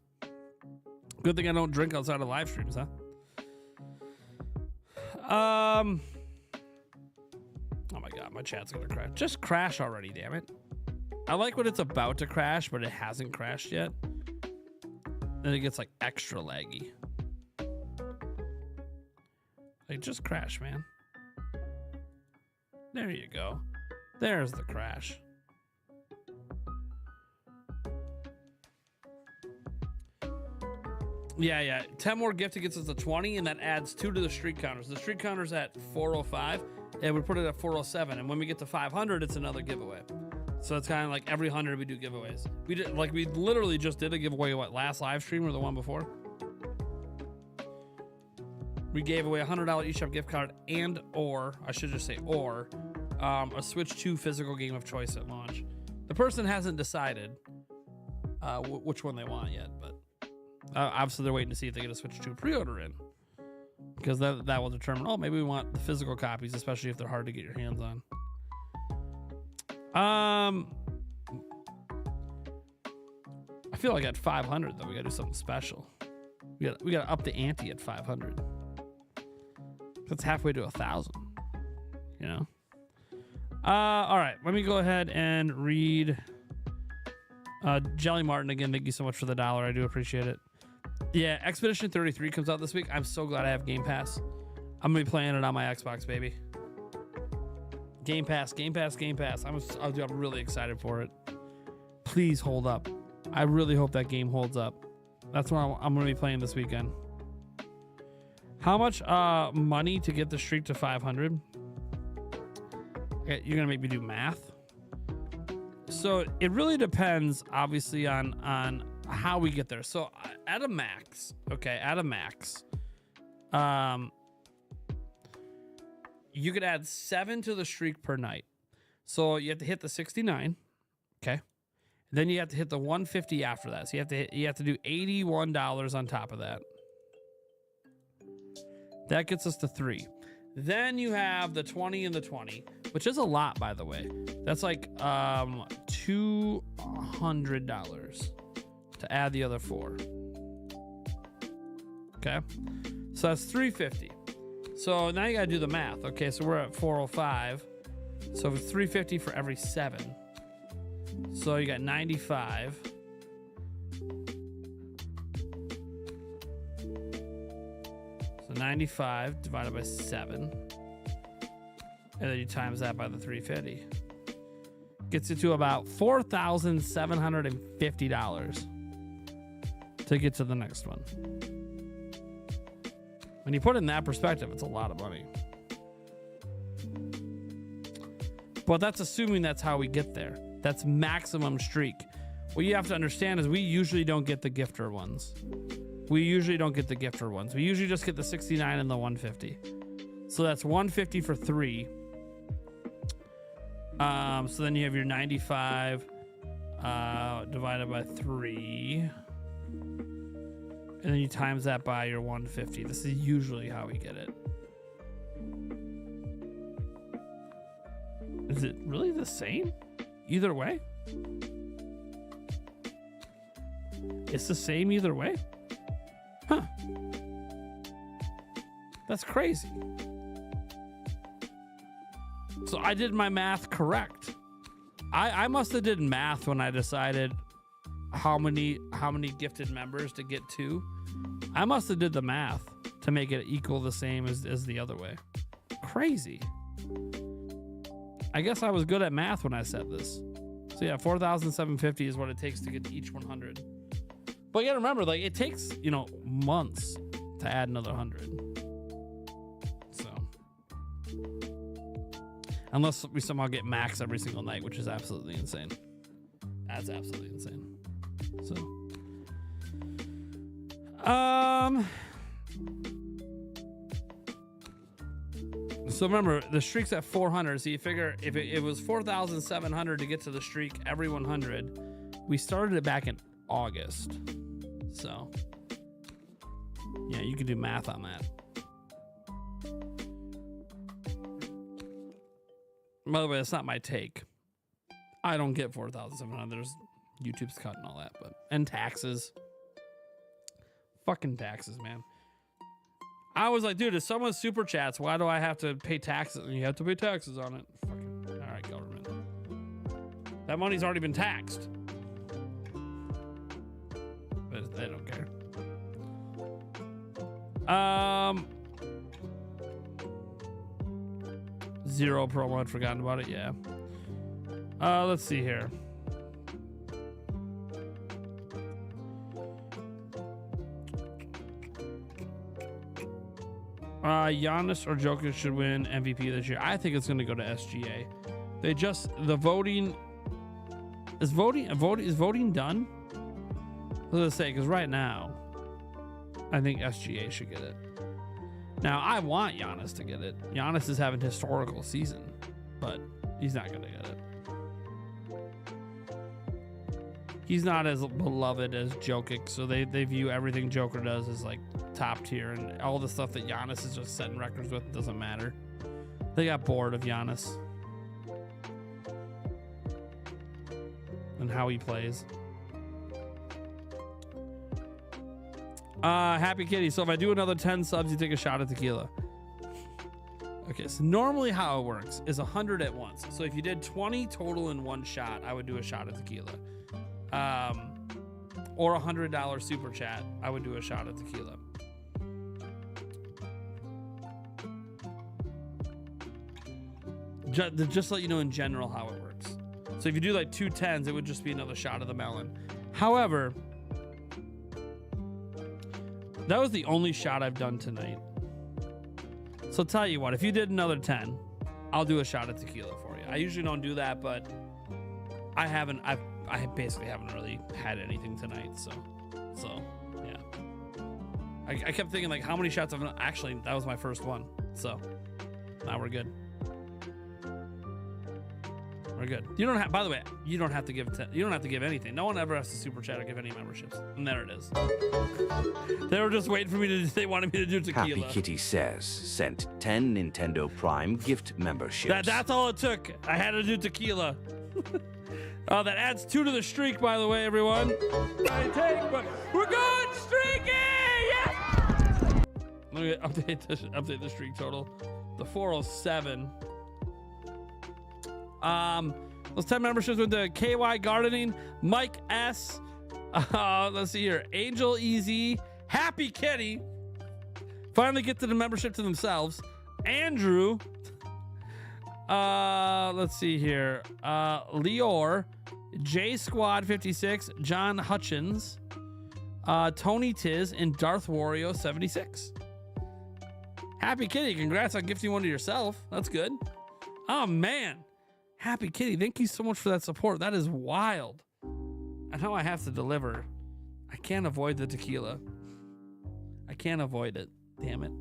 Good thing I don't drink outside of live streams, huh? Oh my God, my chat's gonna crash. Just crash already, damn it. I like when it's about to crash, but it hasn't crashed yet. Then it gets like extra laggy. Like, just crash, man. There you go. There's the crash. Yeah. 10 more gifted gets us to 20, and that adds 2 to the streak counters. The streak counter's at 405, and we put it at 407. And when we get to 500, it's another giveaway. So it's kind of like every 100 we do giveaways. We literally just did a giveaway, last live stream or the one before? We gave away a $100 eShop gift card and I should just say a Switch 2 physical game of choice at launch. The person hasn't decided which one they want yet, but obviously they're waiting to see if they get a Switch 2 pre-order in, because that will determine, maybe we want the physical copies, especially if they're hard to get your hands on. I feel like at 500 though, we gotta do something special. We gotta up the ante at 500. That's halfway to 1,000, you know? All right, let me go ahead and read Jelly Martin again. Thank you so much for the $1. I do appreciate it. Yeah, Expedition 33 comes out this week. I'm so glad I have Game Pass. I'm gonna be playing it on my Xbox, baby. Game Pass. I'm really excited for it. Please hold up. I really hope that game holds up. That's what I'm gonna be playing this weekend. How much money to get the streak to 500? Okay, you're gonna make me do math. So it really depends, obviously, on how we get there. So at a max, you could add 7 to the streak per night. So you have to hit the 69, okay? Then you have to hit the 150 after that. So you have to do $81 on top of that. That gets us to 3. Then you have the 20 and the 20, which is a lot, by the way. That's like $200 to add the other 4. Okay, so that's $350. So now you gotta do the math. Okay, so we're at 405. So it's $350 for every 7. So you got 95. So 95 divided by 7. And then you times that by the 350. Gets you to about $4,750 to get to the next one. When you put it in that perspective, it's a lot of money. But that's assuming that's how we get there. That's maximum streak. What you have to understand is we usually don't get the gifter ones. We usually just get the 69 and the 150. So that's 150 for 3. So then you have your 95 divided by 3. And then you times that by your 150. This is usually how we get it. Is it really the same? Either way? It's the same either way? Huh. That's crazy. So I did my math correct. I must have did math when I decided how many gifted members to get to. I must have did the math to make it equal the same as the other way. Crazy. I guess I was good at math when I said this. So yeah, 4,750 is what it takes to get to each 100. But you gotta remember, like, it takes, months to add another 100. So, unless we somehow get max every single night, which is absolutely insane. That's absolutely insane. So remember, the streak's at 400. So you figure if it was 4,700 to get to the streak every 100, we started it back in August. So yeah, you can do math on that. By the way, that's not my take. I don't get 4,700. There's YouTube's cut and all that, and taxes. Fucking taxes, man. I was like, dude, if someone super chats, why do I have to pay taxes? And you have to pay taxes on it. Fucking, all right, government. That money's already been taxed. But they don't care. 0 promo. I'd forgotten about it. Yeah. Let's see here. Giannis or Jokic should win MVP this year. I think it's going to go to SGA. The voting is voting done? I was going to say, because right now, I think SGA should get it. Now, I want Giannis to get it. Giannis is having a historical season, but he's not going to get it. He's not as beloved as Jokic, so they view everything Joker does as like top tier, and all the stuff that Giannis is just setting records with doesn't matter. They got bored of Giannis and how he plays. Happy Kitty. So if I do another 10 subs, you take a shot of tequila. Okay, so normally how it works is 100 at once. So if you did 20 total in one shot, I would do a shot of tequila. Or $100 super chat, I would do a shot of tequila. Just to let you know in general how it works. So if you do like 2 10s, it would just be another shot of the melon. However, that was the only shot I've done tonight. So I'll tell you what, if you did another 10, I'll do a shot of tequila for you. I usually don't do that, but I basically haven't really had anything tonight, so yeah. I kept thinking, like, how many shots have actually, that was my first one, so now we're good. We're good. You don't have, by the way, you don't have to give anything. No one ever has to super chat or give any memberships. And there it is. They were just waiting for me to, they wanted me to do tequila. Happy Kitty says, sent 10 Nintendo Prime gift memberships. That's all it took. I had to do tequila. That adds 2 to the streak, by the way, everyone. But we're going streaking! Yes! Let me update the streak total. The 407. Those 10 memberships went to KY Gardening, Mike S. Let's see here. Angel Easy, Happy Kitty, Finally get to the membership to themselves. Andrew. Let's see here. Leor, J Squad 56, John Hutchins, Tony Tiz, and Darth Wario 76. Happy Kitty, congrats on gifting one to yourself. That's good. Oh man, Happy Kitty, thank you so much for that support. That is wild. I know I have to deliver. I can't avoid the tequila. I can't avoid it. Damn it.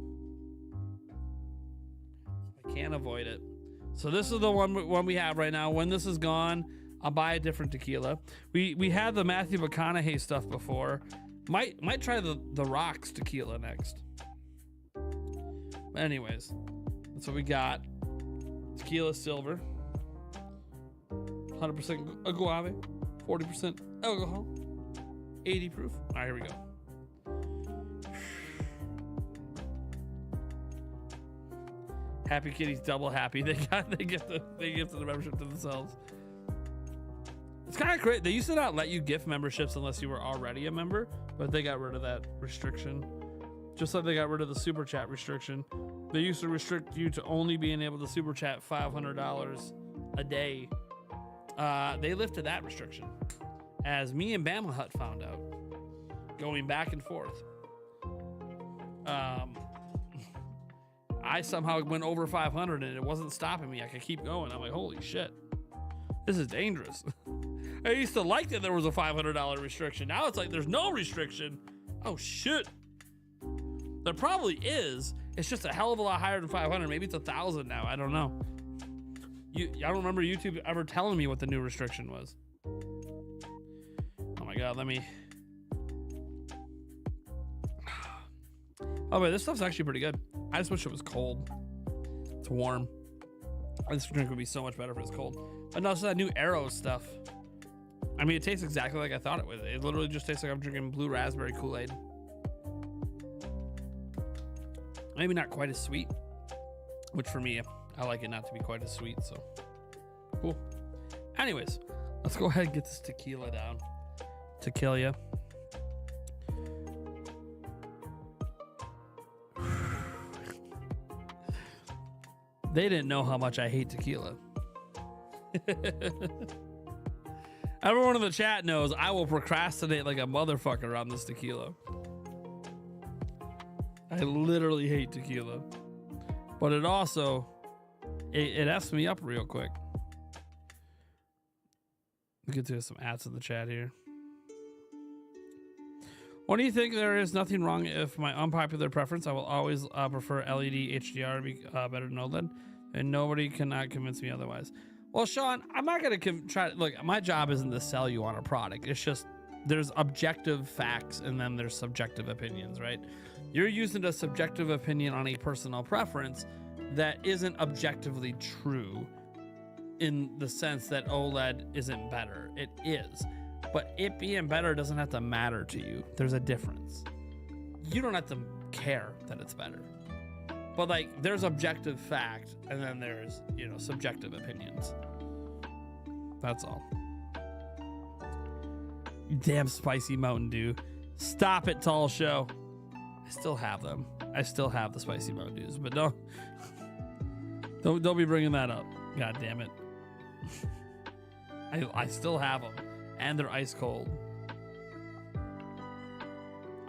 I can't avoid it. So this is the one we have right now. When this is gone, I'll buy a different tequila. We had the Matthew McConaughey stuff before. Might try the Rocks tequila next. But anyways, that's what we got. Tequila silver. 100% agave. 40% alcohol. 80 proof. All right, here we go. Happy Kitty's double happy. They gift the membership to themselves. It's kind of great. They used to not let you gift memberships unless you were already a member, but they got rid of that restriction. Just like they got rid of the super chat restriction. They used to restrict you to only being able to super chat $500 a day. They lifted that restriction, as me and Bama Hut found out, going back and forth. I somehow went over 500 and it wasn't stopping me. I could keep going. I'm like, holy shit, this is dangerous. I used to like that there was a $500 restriction. Now it's like there's no restriction. Oh shit. There probably is. It's just a hell of a lot higher than 500. Maybe it's 1,000 now. I don't know. I don't remember YouTube ever telling me what the new restriction was. Oh my God, let me. Oh, but this stuff's actually pretty good. I just wish it was cold. It's warm. This drink would be so much better if it was cold. But no, it's that new Arrow stuff. I mean, it tastes exactly like I thought it would. It literally just tastes like I'm drinking blue raspberry Kool-Aid. Maybe not quite as sweet, which for me, I like it not to be quite as sweet, so cool. Anyways, let's go ahead and get this tequila down to kill you. They didn't know how much I hate tequila. Everyone in the chat knows I will procrastinate like a motherfucker on this tequila. I literally hate tequila. But it also, it F's me up real quick. We'll get to some ads in the chat here. What do you think? There is nothing wrong if my unpopular preference. I will always prefer LED HDR to be better than OLED, and nobody cannot convince me otherwise. Well, Sean, I'm not gonna try. Look, my job isn't to sell you on a product. It's just there's objective facts and then there's subjective opinions, right? You're using a subjective opinion on a personal preference that isn't objectively true, in the sense that OLED isn't better. It is. But it being better doesn't have to matter to you. There's a difference. You don't have to care that it's better. But like, there's objective fact, and then there's, you know, subjective opinions. That's all. You damn spicy Mountain Dew. Stop it, Tall Show. I still have them. I still have the spicy Mountain Dews, but don't be bringing that up. God damn it. I still have them. And they're ice cold.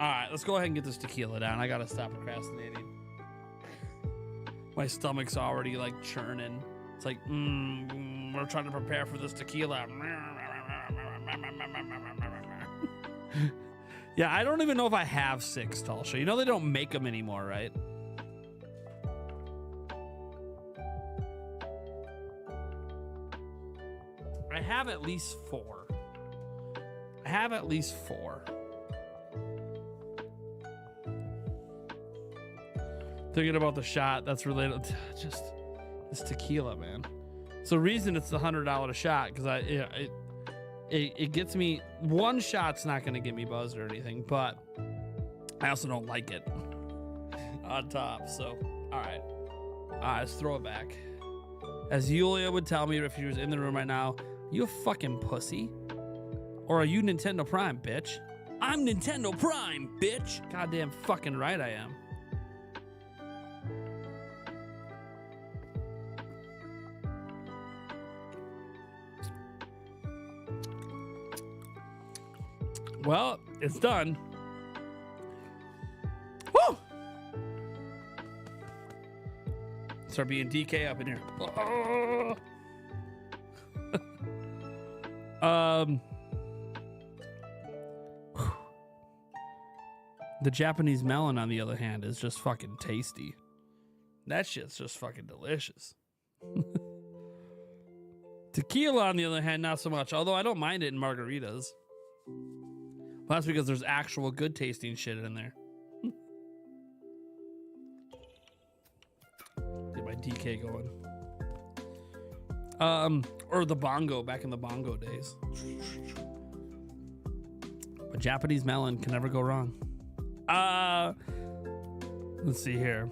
All right, let's go ahead and get this tequila down. I gotta stop procrastinating. My stomach's already like churning. It's like, we're trying to prepare for this tequila. Yeah, I don't even know if I have 6, Tall Show. You know they don't make them anymore, right? I have at least 4. I have at least 4. Thinking about the shot that's related to just this tequila, man. It's the reason it's the $100 shot, because it gets me. One shot's not going to get me buzzed or anything, but I also don't like it on top. So, all right, let's throw it back. As Yulia would tell me if she was in the room right now, you a fucking pussy. Or are you Nintendo Prime, bitch? I'm Nintendo Prime, bitch. Goddamn fucking right I am. Well, it's done. Woo! Start being DK up in here. The Japanese melon, on the other hand, is just fucking tasty. That shit's just fucking delicious. Tequila, on the other hand, not so much. Although I don't mind it in margaritas. Well, that's because there's actual good tasting shit in there. Get my DK going. Or the bongo, back in the bongo days. But Japanese melon can never go wrong. Let's see here.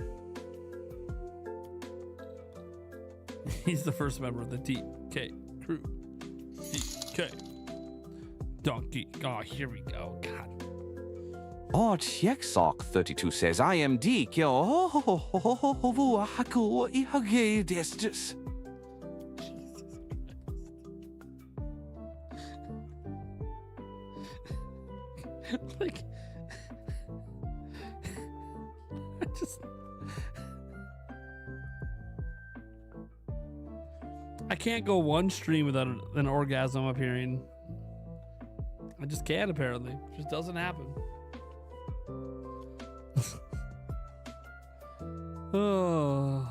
He's the first member of the DK crew. DK. Donkey. Oh, here we go. God. Art Yeksock 32 says, I am DK. Like, I can't go one stream without an orgasm appearing. I just can't, apparently. It just doesn't happen. Oh.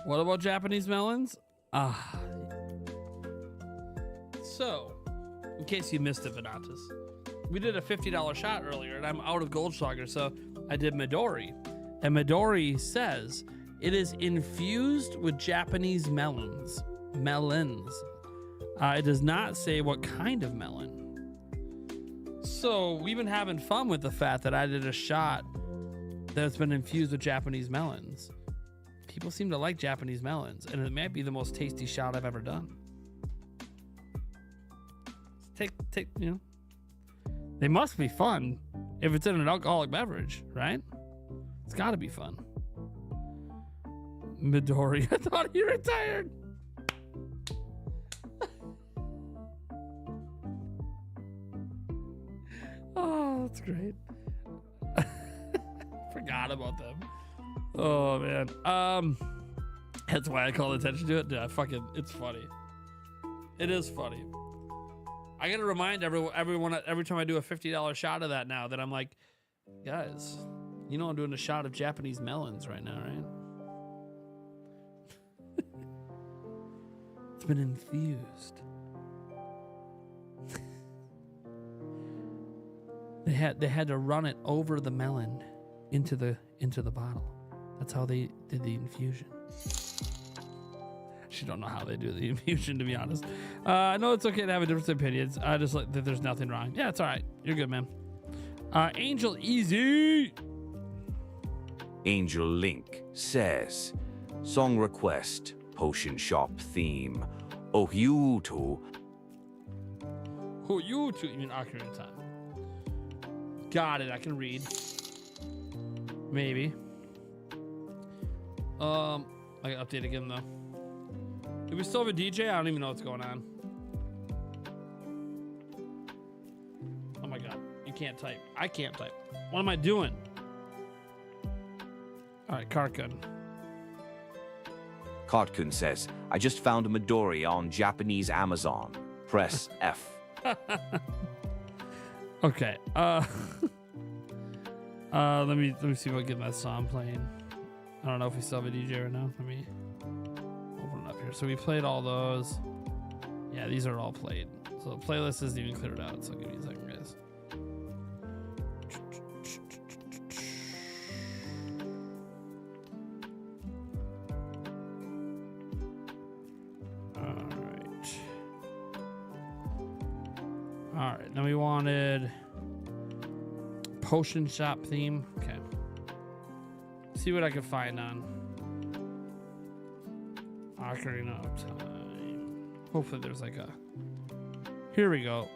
What about Japanese melons? So, in case you missed it, Venatus, we did a $50 shot earlier, and I'm out of Goldschlager, so I did Midori. And Midori says it is infused with Japanese melons. It does not say what kind of melon. So we've been having fun with the fact that I did a shot that's been infused with Japanese melons. People seem to like Japanese melons, and it might be the most tasty shot I've ever done. Take, you know, they must be fun if it's in an alcoholic beverage, right? It's got to be fun. Midori, I thought he retired. Oh, that's great. Forgot about them. Oh man. That's why I call attention to it. Yeah, it's funny. It is funny. I gotta remind everyone every time I do a $50 shot of that now that I'm like, guys, you know I'm doing a shot of Japanese melons right now, right? It's been infused. They had to run it over the melon into the bottle. That's how they did the infusion. Actually, don't know how they do the infusion, to be honest. I know it's okay to have a different opinions. I just like that there's nothing wrong. Yeah, it's all right. You're good, man. Angel Easy. Angel Link says, song request, potion shop theme. Oh, you two. Who you two? You mean Ocarina of Time? Got it. I can read. Maybe. I can update again though. Do we still have a DJ? I don't even know what's going on. Oh my god. You can't type. I can't type. What am I doing? Alright, Karkun. Kartkun says, I just found a Midori on Japanese Amazon. Press F. Okay. Let me see if I can get that song playing. I don't know if we still have a DJ right now. Let me open it up here. So we played all those. Yeah, these are all played. So the playlist isn't even cleared out. So give me a second, guys. All right. Now we wanted potion shop theme. Okay. See what I can find on Ocarina of Time. Hopefully there's like a... Here we go.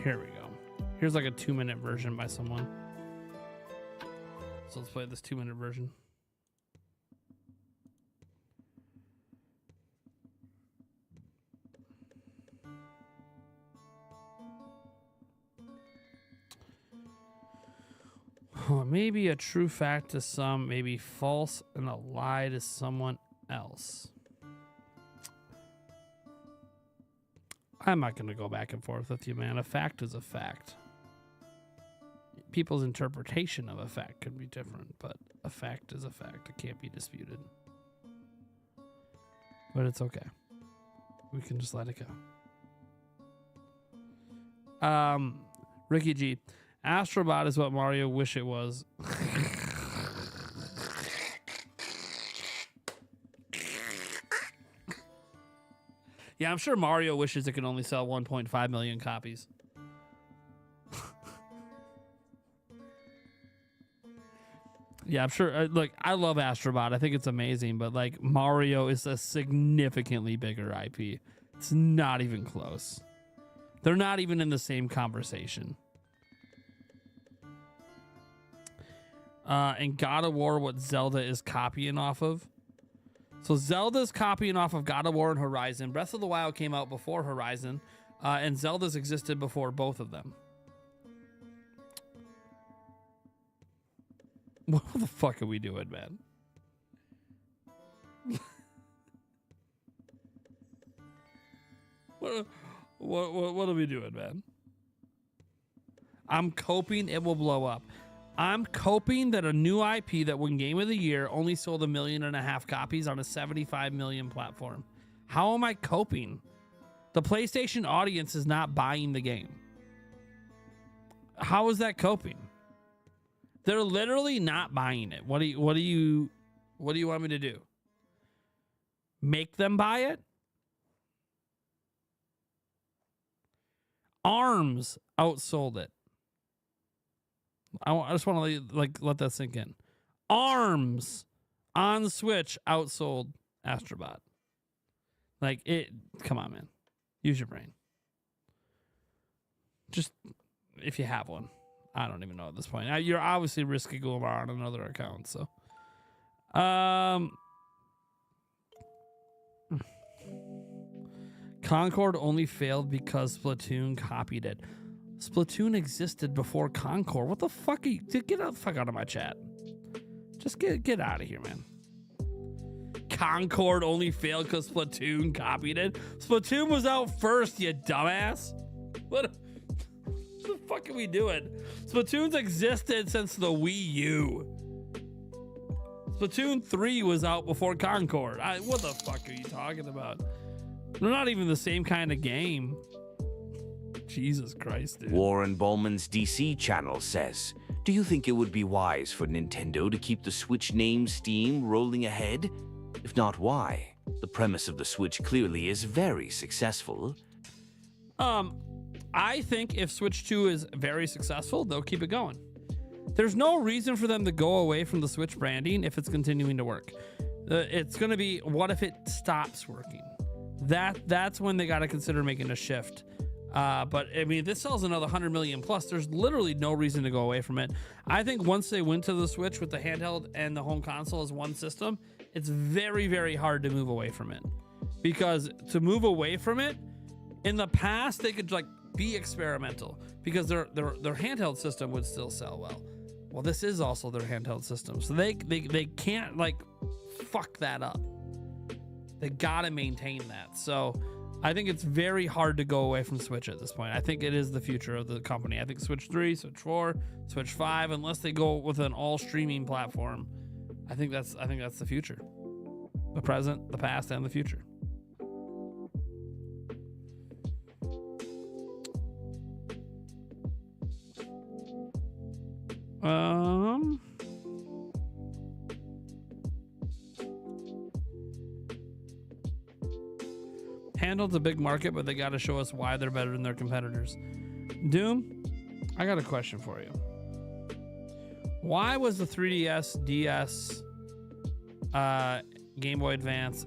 Here we go. Here's like a 2-minute version by someone. So let's play this 2-minute version. Maybe a true fact to some, maybe false and a lie to someone else. I'm not going to go back and forth with you, man. A fact is a fact. People's interpretation of a fact could be different, but a fact is a fact. It can't be disputed. But it's okay. We can just let it go. Ricky G. Astrobot is what Mario wish it was. Yeah, I'm sure Mario wishes it could only sell 1.5 million copies. Yeah, I'm sure. Look, I love Astrobot. I think it's amazing, but like Mario is a significantly bigger IP. It's not even close. They're not even in the same conversation. And God of War, what Zelda is copying off of. So Zelda's copying off of God of War and Horizon. Breath of the Wild came out before Horizon, and Zelda's existed before both of them. What the fuck are we doing, man? What are we doing, man? I'm hoping it will blow up. I'm coping that a new IP that won Game of the Year only sold 1.5 million copies on a 75 million platform. How am I coping? The PlayStation audience is not buying the game. How is that coping? They're literally not buying it. What do you want me to do? Make them buy it? ARMS outsold it. I just want to let that sink in. ARMS on Switch outsold Astrobot. Like it. Come on, man. Use your brain. Just if you have one. I don't even know at this point. You're obviously Risky Gulmar on another account, so. Concord only failed because Splatoon copied it. Splatoon existed before Concord. What the fuck are you? Get the fuck out of my chat. Just get out of here, man. Concord only failed because Splatoon copied it. Splatoon was out first, you dumbass. What the fuck are we doing? Splatoon's existed since the Wii U. Splatoon 3 was out before Concord. What the fuck are you talking about? They're not even the same kind of game. Jesus Christ, dude. Warren Bowman's DC channel says, do you think it would be wise for Nintendo to keep the Switch name Steam rolling ahead? If not, why? The premise of the Switch clearly is very successful. I think if Switch 2 is very successful, they'll keep it going. There's no reason for them to go away from the Switch branding if it's continuing to work. It's going to be, what if it stops working? That's when they got to consider making a shift. But I mean, this sells another 100 million plus. There's literally no reason to go away from it. I think once they went to the Switch with the handheld and the home console as one system, it's very, very hard to move away from it. Because to move away from it, in the past, they could like be experimental because their handheld system would still sell well. Well, this is also their handheld system, so they can't like fuck that up. They gotta maintain that. So I think it's very hard to go away from Switch at this point. I think it is the future of the company. I think Switch 3, Switch 4, Switch 5, unless they go with an all streaming platform, I think that's the future. The present, the past, and the future. Handheld's a big market, but they got to show us why they're better than their competitors. Doom, I got a question for you. Why was the 3DS, DS, Game Boy Advance,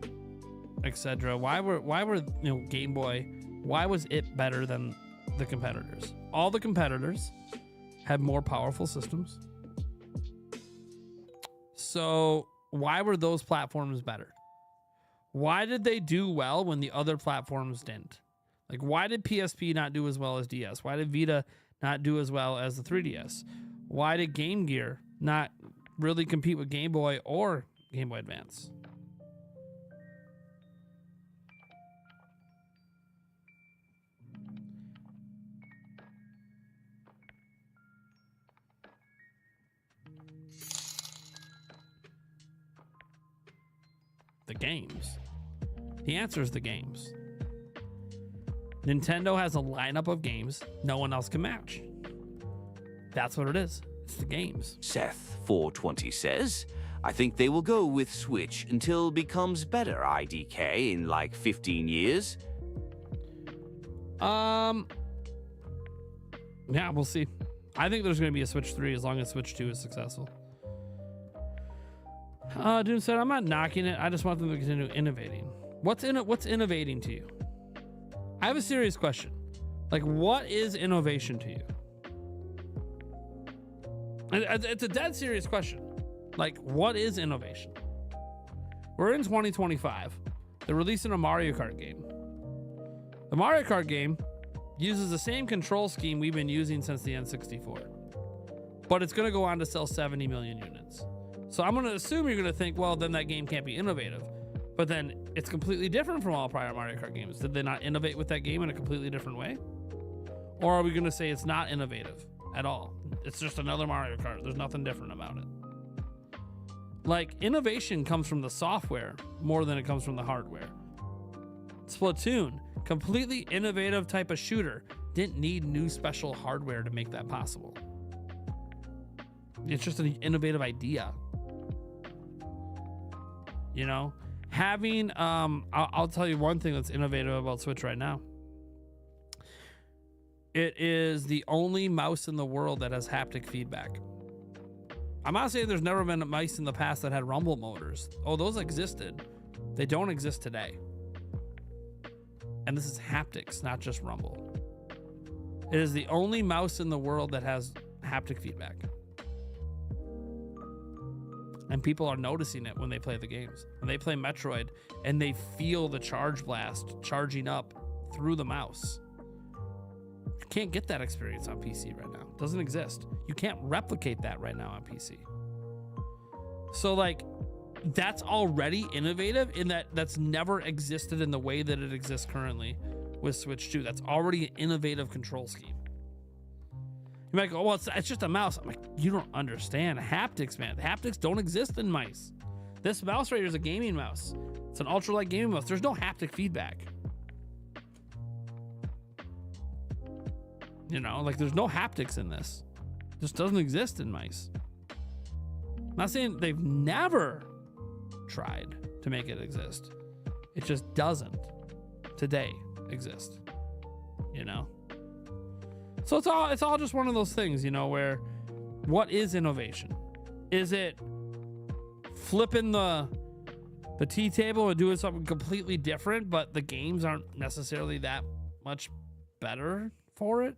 etc. Why were Game Boy? Why was it better than the competitors? All the competitors had more powerful systems. So why were those platforms better? Why did they do well when the other platforms didn't? Like, why did PSP not do as well as DS? Why did Vita not do as well as the 3DS? Why did Game Gear not really compete with Game Boy or Game Boy Advance. The games. The answer is the games. Nintendo has a lineup of games no one else can match. That's what it is. It's the games. Seth420 says, I think they will go with Switch until becomes better IDK in like 15 years. Yeah, we'll see. I think there's going to be a Switch 3 as long as Switch 2 is successful. Doom said, I'm not knocking it. I just want them to continue innovating. What's innovating to you? I have a serious question. Like, what is innovation to you? It's a dead serious question. Like, what is innovation? We're in 2025. They're releasing a Mario Kart game. The Mario Kart game uses the same control scheme we've been using since the N64. But it's going to go on to sell 70 million units. So I'm going to assume you're going to think, well, then that game can't be innovative. But then it's completely different from all prior Mario Kart games. Did they not innovate with that game in a completely different way? Or are we going to say it's not innovative at all? It's just another Mario Kart. There's nothing different about it. Like, innovation comes from the software more than it comes from the hardware. Splatoon, completely innovative type of shooter, didn't need new special hardware to make that possible. It's just an innovative idea. You know, having I'll tell you one thing that's innovative about Switch right now. It is the only mouse in the world that has haptic feedback. I'm not saying there's never been a mice in the past that had rumble motors. Oh, those existed. They don't exist today. And this is haptics, not just rumble. It is the only mouse in the world that has haptic feedback. And people are noticing it when they play the games. When they play Metroid and they feel the charge blast charging up through the mouse. You can't get that experience on PC right now. It doesn't exist. You can't replicate that right now on PC. So like, that's already innovative in that that's never existed in the way that it exists currently with Switch 2. That's already an innovative control scheme. You might go, well, it's just a mouse. I'm like, you don't understand haptics, man. Haptics don't exist in mice. This mouse right here is a gaming mouse. It's an ultralight gaming mouse. There's no haptic feedback. You know, like there's no haptics in this. It just doesn't exist in mice. I'm not saying they've never tried to make it exist. It just doesn't today exist. You know? So it's all just one of those things, you know, where what is innovation? Is it flipping the tea table and doing something completely different, but the games aren't necessarily that much better for it?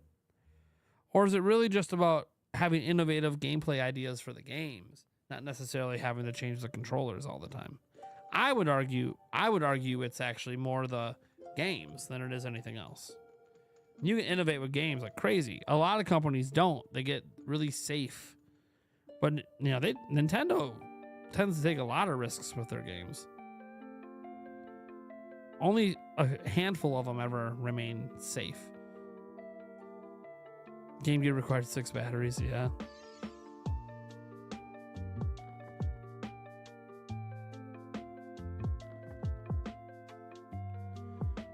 Or is it really just about having innovative gameplay ideas for the games, not necessarily having to change the controllers all the time? I would argue it's actually more the games than it is anything else. You can innovate with games like crazy. A lot of companies don't. They get really safe. But you know, Nintendo tends to take a lot of risks with their games. Only a handful of them ever remain safe. Game Gear required 6 batteries, yeah.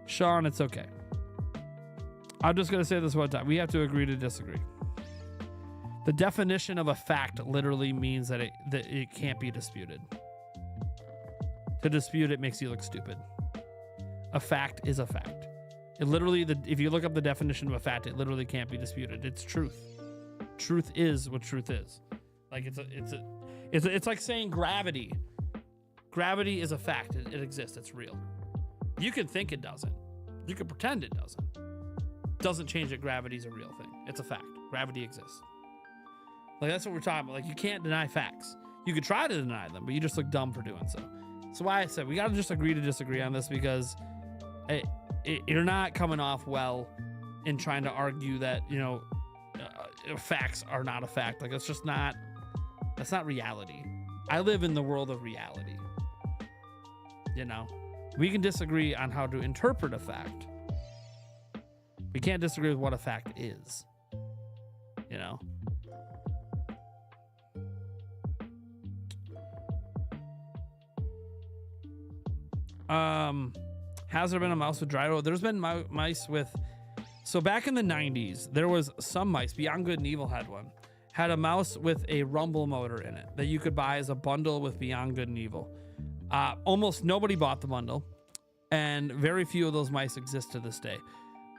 Sean, it's okay. I'm just going to say this one time. We have to agree to disagree. The definition of a fact literally means that it can't be disputed. To dispute it makes you look stupid. A fact is a fact. It literally, if you look up the definition of a fact, it literally can't be disputed. It's truth. Truth is what truth is. Like it's like saying gravity. Gravity is a fact. It exists. It's real. You can think it doesn't. You can pretend it doesn't. Doesn't change that gravity's a real thing. It's a fact. Gravity exists. Like, that's what we're talking about. Like, you can't deny facts. You could try to deny them, but you just look dumb for doing so. That's why I said we got to just agree to disagree on this, because you're not coming off well in trying to argue that, you know, facts are not a fact. Like, it's just not That's not reality. I live in the world of reality. You know, we can disagree on how to interpret a fact. We can't disagree with what a fact is. You know? Has there been a mouse with gyro? There's been mice with. So back in the 90s, there was some mice. Beyond Good and Evil had one. Had a mouse with a rumble motor in it that you could buy as a bundle with Beyond Good and Evil. Almost nobody bought the bundle, and very few of those mice exist to this day.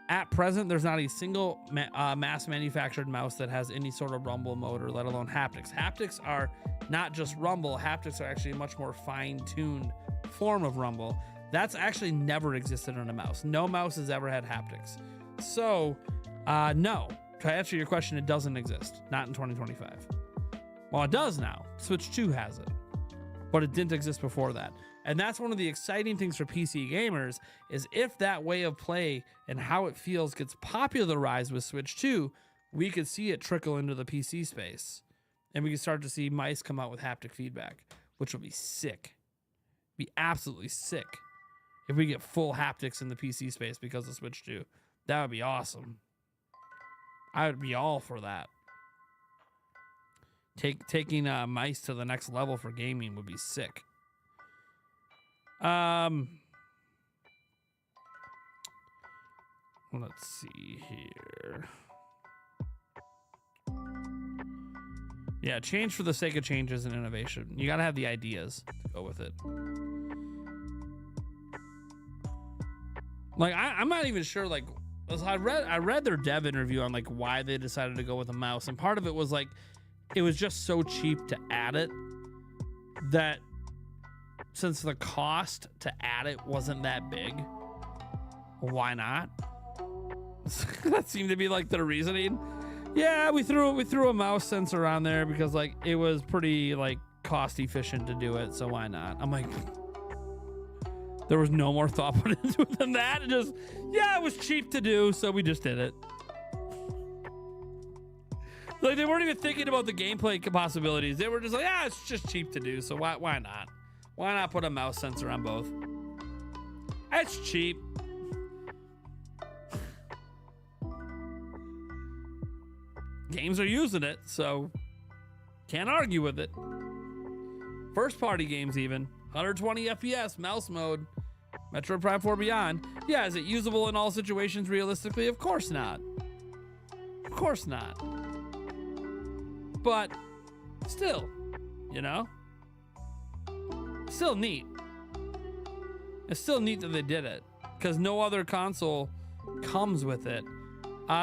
At present, there's not a single mass manufactured mouse that has any sort of rumble motor, let alone haptics. Haptics are not just rumble. Haptics are actually a much more fine-tuned form of rumble. That's actually never existed on a mouse. No mouse has ever had haptics. So, no. To answer your question, it doesn't exist. Not in 2025. Well, it does now. Switch 2 has it. But it didn't exist before that. And that's one of the exciting things for PC gamers is if that way of play and how it feels gets popularized with Switch 2, we could see it trickle into the PC space. And we can start to see mice come out with haptic feedback, which will be sick. Be absolutely sick if we get full haptics in the PC space because of Switch 2. That would be awesome. I would be all for that. Taking mice to the next level for gaming would be sick. Let's see here. Yeah, change for the sake of changes and innovation. You gotta have the ideas to go with it. Like I'm not even sure. Like, I read their dev interview on like why they decided to go with a mouse, and part of it was like it was just so cheap to add it that since the cost to add it wasn't that big, why not? That seemed to be like the reasoning. Yeah, we threw a mouse sensor on there because like it was pretty like cost efficient to do it, so why not? I'm like, there was no more thought put into it than that. It just, yeah, it was cheap to do, so we just did it. Like they weren't even thinking about the gameplay possibilities. They were just like, yeah, it's just cheap to do, so why not? Why not put a mouse sensor on both? It's cheap. Games are using it, so can't argue with it. First party games even. 120 FPS, mouse mode. Metroid Prime 4 Beyond. Yeah, is it usable in all situations realistically? Of course not. Of course not. But still, you know? Still neat. It's still neat that they did it because no other console comes with it.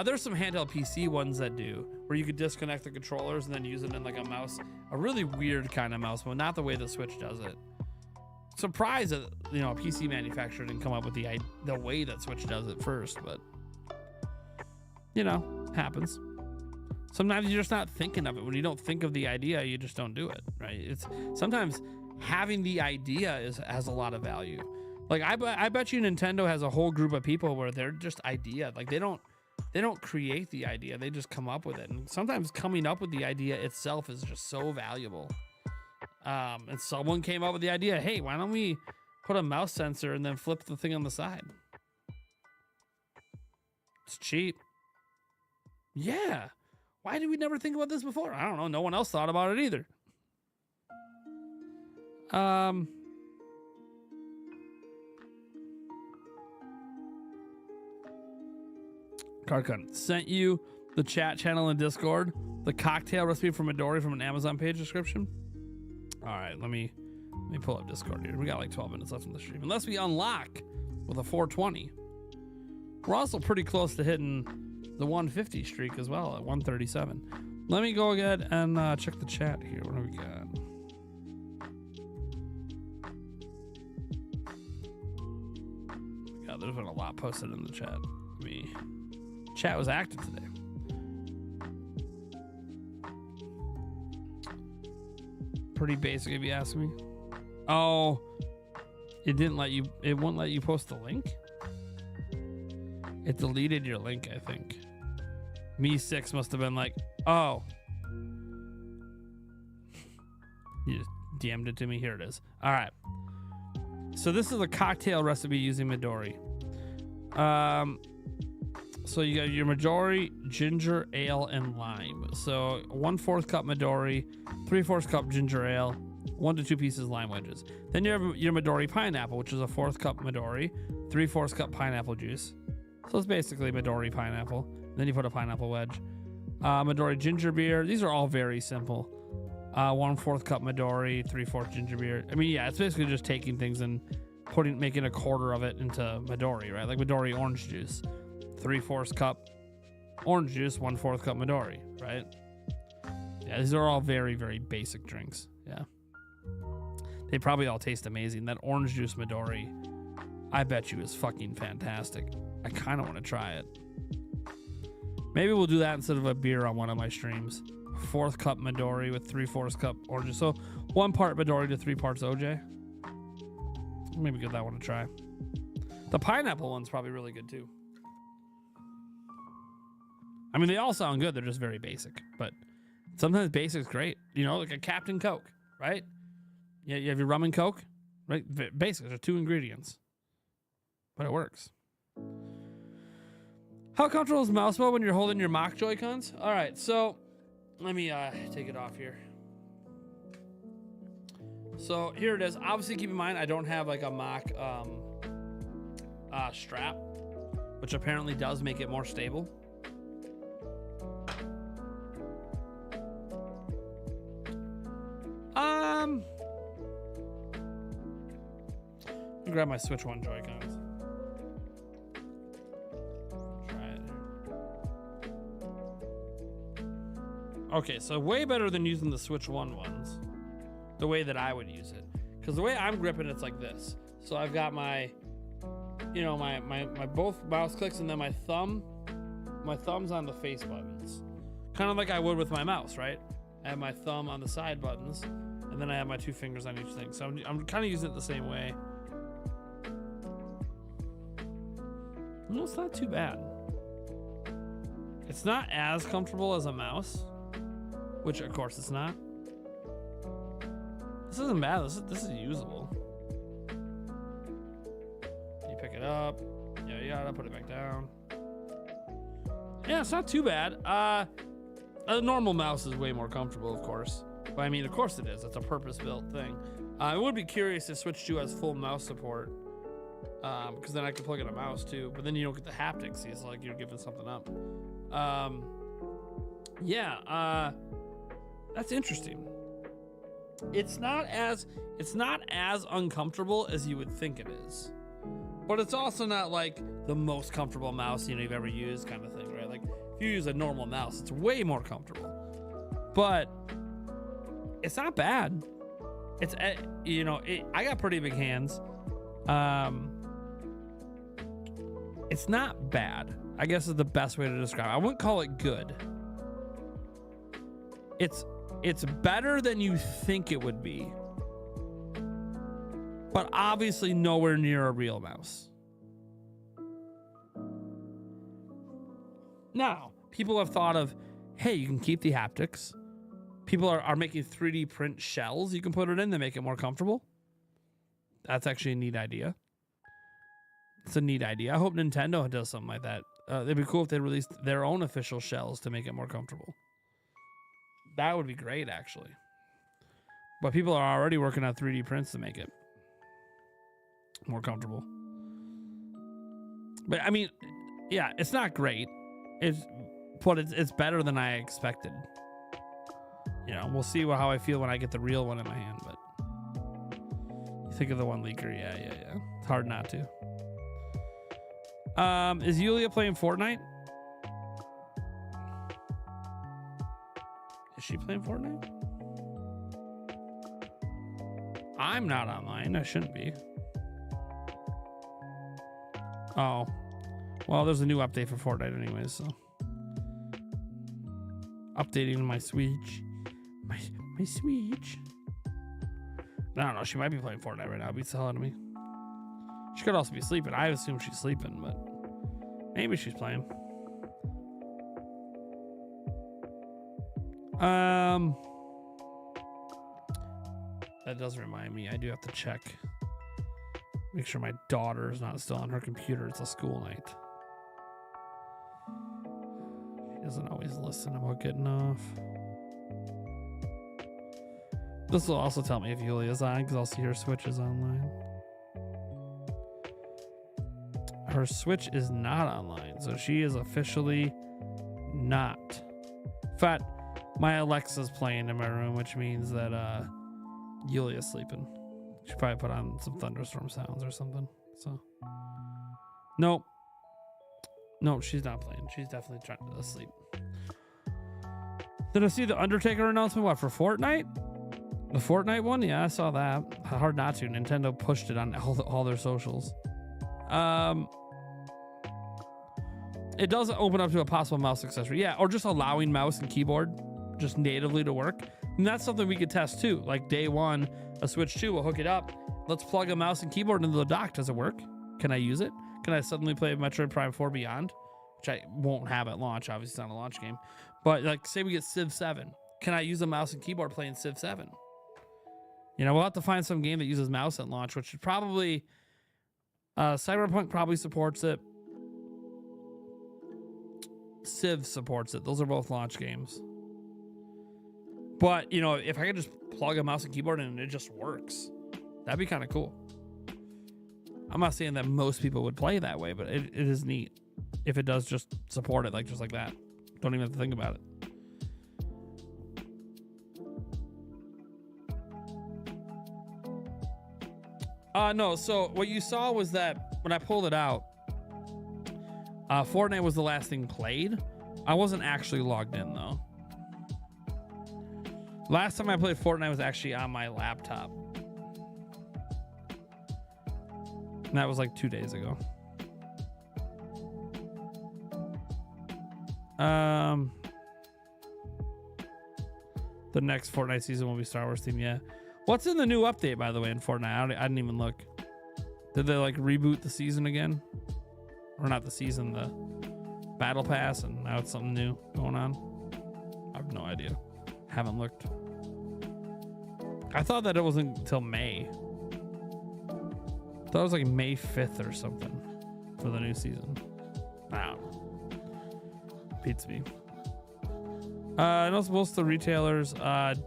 There's some handheld PC ones that do, where you could disconnect the controllers and then use it in like a mouse, a really weird kind of mouse, but not the way the Switch does it. Surprised that, you know, a PC manufacturer didn't come up with the way that Switch does it first, but you know, happens. Sometimes you're just not thinking of it. When you don't think of the idea, you just don't do it, right? It's sometimes having the idea has a lot of value. Like I bet you Nintendo has a whole group of people where they're just idea, like they don't create the idea, they just come up with it. And sometimes coming up with the idea itself is just so valuable. And someone came up with the idea, hey, why don't we put a mouse sensor and then flip the thing on the side? It's cheap. Yeah. Why did we never think about this before? I don't know. No one else thought about it either. Carcon sent you the chat channel in Discord, the cocktail recipe from Midori from an Amazon page description. All right, let me pull up Discord here. We got like 12 minutes left in the stream. Unless we unlock with a 420. We're also pretty close to hitting the 150 streak as well at 137. Let me go ahead and check the chat here. What do we got? God, there's been a lot posted in the chat. Chat was active today. Pretty basic if you ask me. Oh, it won't let you post the link? It deleted your link, I think. Me6 must have been like, oh. You just DM'd it to me. Here it is. All right. So this is a cocktail recipe using Midori. So you got your Midori, ginger ale, and lime. So 1/4 cup Midori, 3/4 cup ginger ale, 1 to 2 pieces lime wedges. Then you have your Midori pineapple, which is a 1/4 cup Midori, 3/4 cup pineapple juice. So it's basically Midori pineapple. Then you put a pineapple wedge. Midori ginger beer. These are all very simple. 1/4 cup Midori, 3/4 ginger beer. I mean, yeah, it's basically just taking things and making a quarter of it into Midori, right? Like Midori orange juice, 3/4 cup orange juice, 1/4 cup Midori, right? Yeah, these are all very, very basic drinks. Yeah, they probably all taste amazing. That orange juice Midori, I bet you is fucking fantastic. I kind of want to try it. Maybe we'll do that instead of a beer on one of my streams. 1/4 cup Midori with 3/4 cup orange. So 1 part Midori to 3 parts OJ. Maybe give that one a try. The pineapple one's probably really good too. I mean, they all sound good. They're just very basic, but sometimes basic's great. You know, like a Captain Coke, right? Yeah, you have your rum and Coke, right? Basics are 2 ingredients, but it works. How comfortable is mouse mode when you're holding your mock Joy-Cons? All right, so let me take it off here. So here it is. Obviously, keep in mind, I don't have like a mock strap, which apparently does make it more stable. Grab my Switch 1 Joy-Cons. Try it. Okay, so way better than using the Switch 1 ones. The way that I would use it. Because the way I'm gripping it's like this. So I've got my, you know, my both mouse clicks and then my thumb's on the face buttons. Kind of like I would with my mouse, right? I have my thumb on the side buttons and then I have my 2 fingers on each thing. So I'm kind of using it the same way. No, it's not too bad. It's not as comfortable as a mouse, which of course it's not. This isn't bad. This is usable. You pick it up. Yeah, you gotta put it back down. Yeah, it's not too bad. A normal mouse is way more comfortable, of course. But I mean, of course it is. It's a purpose-built thing. I would be curious if Switch 2 has full mouse support. Because then I could plug in a mouse too, but then you don't get the haptics. See, it's like you're giving something up. That's interesting. It's not as uncomfortable as you would think it is, but it's also not like the most comfortable mouse you've ever used, kind of thing, right? Like if you use a normal mouse, it's way more comfortable, but it's not bad. It's I got pretty big hands. It's not bad, I guess is the best way to describe it. I wouldn't call it good. It's better than you think it would be, but obviously nowhere near a real mouse. Now, people have thought of, hey, you can keep the haptics. People are making 3D print shells you can put it in to make it more comfortable. That's actually a neat idea. It's a neat idea. I hope Nintendo does something like that. It'd be cool if they released their own official shells to make it more comfortable. That would be great, actually. But people are already working on 3D prints to make it more comfortable. But I mean, yeah, it's not great. It's better than I expected. You know, we'll see how I feel when I get the real one in my hand. But you think of the one leaker, yeah. It's hard not to. Is Yulia playing Fortnite? Is she playing Fortnite? I'm not online. I shouldn't be. Oh. Well, there's a new update for Fortnite anyways, so. Updating my Switch. My Switch. I don't know. She might be playing Fortnite right now. Beats the hell out of me. She could also be sleeping. I assume she's sleeping, but maybe she's playing. That does remind me. I do have to check. Make sure my daughter is not still on her computer. It's a school night. She doesn't always listen about getting off. This will also tell me if Yulia's on, because I'll see her Switch is online. Her Switch is not online, so she is officially not. In fact, my Alexa's playing in my room, which means that Yulia's sleeping. She probably put on some thunderstorm sounds or something. So, nope. No, she's not playing. She's definitely trying to sleep. Did I see the Undertaker announcement? What, for Fortnite? The Fortnite one? Yeah, I saw that. Hard not to. Nintendo pushed it on all their socials. It does open up to a possible mouse accessory. Yeah, or just allowing mouse and keyboard just natively to work. And that's something we could test too. Like day one, a Switch 2 will hook it up. Let's plug a mouse and keyboard into the dock. Does it work? Can I use it? Can I suddenly play Metroid Prime 4 Beyond? Which I won't have at launch. Obviously, it's not a launch game. But like, say we get Civ 7. Can I use a mouse and keyboard playing Civ 7? You know, we'll have to find some game that uses mouse at launch, which should probably... Cyberpunk probably supports it. Civ supports it. Those are both launch games. But, you know, if I could just plug a mouse and keyboard in and it just works, that'd be kind of cool. I'm not saying that most people would play that way, but it is neat if it does just support it, like just like that. Don't even have to think about it. No, so what you saw was that when I pulled it out, Fortnite was the last thing played. I wasn't actually logged in though. Last time I played Fortnite was actually on my laptop. And that was like 2 days ago. The next Fortnite season will be Star Wars theme, yeah. What's in the new update, by the way, in Fortnite? I didn't even look. Did they like reboot the season again? Or not the season, the battle pass, and now it's something new going on? I have no idea. Haven't looked. I thought that it wasn't until May. I thought it was like May 5th or something for the new season. I don't know. Beats me. I know most of the retailers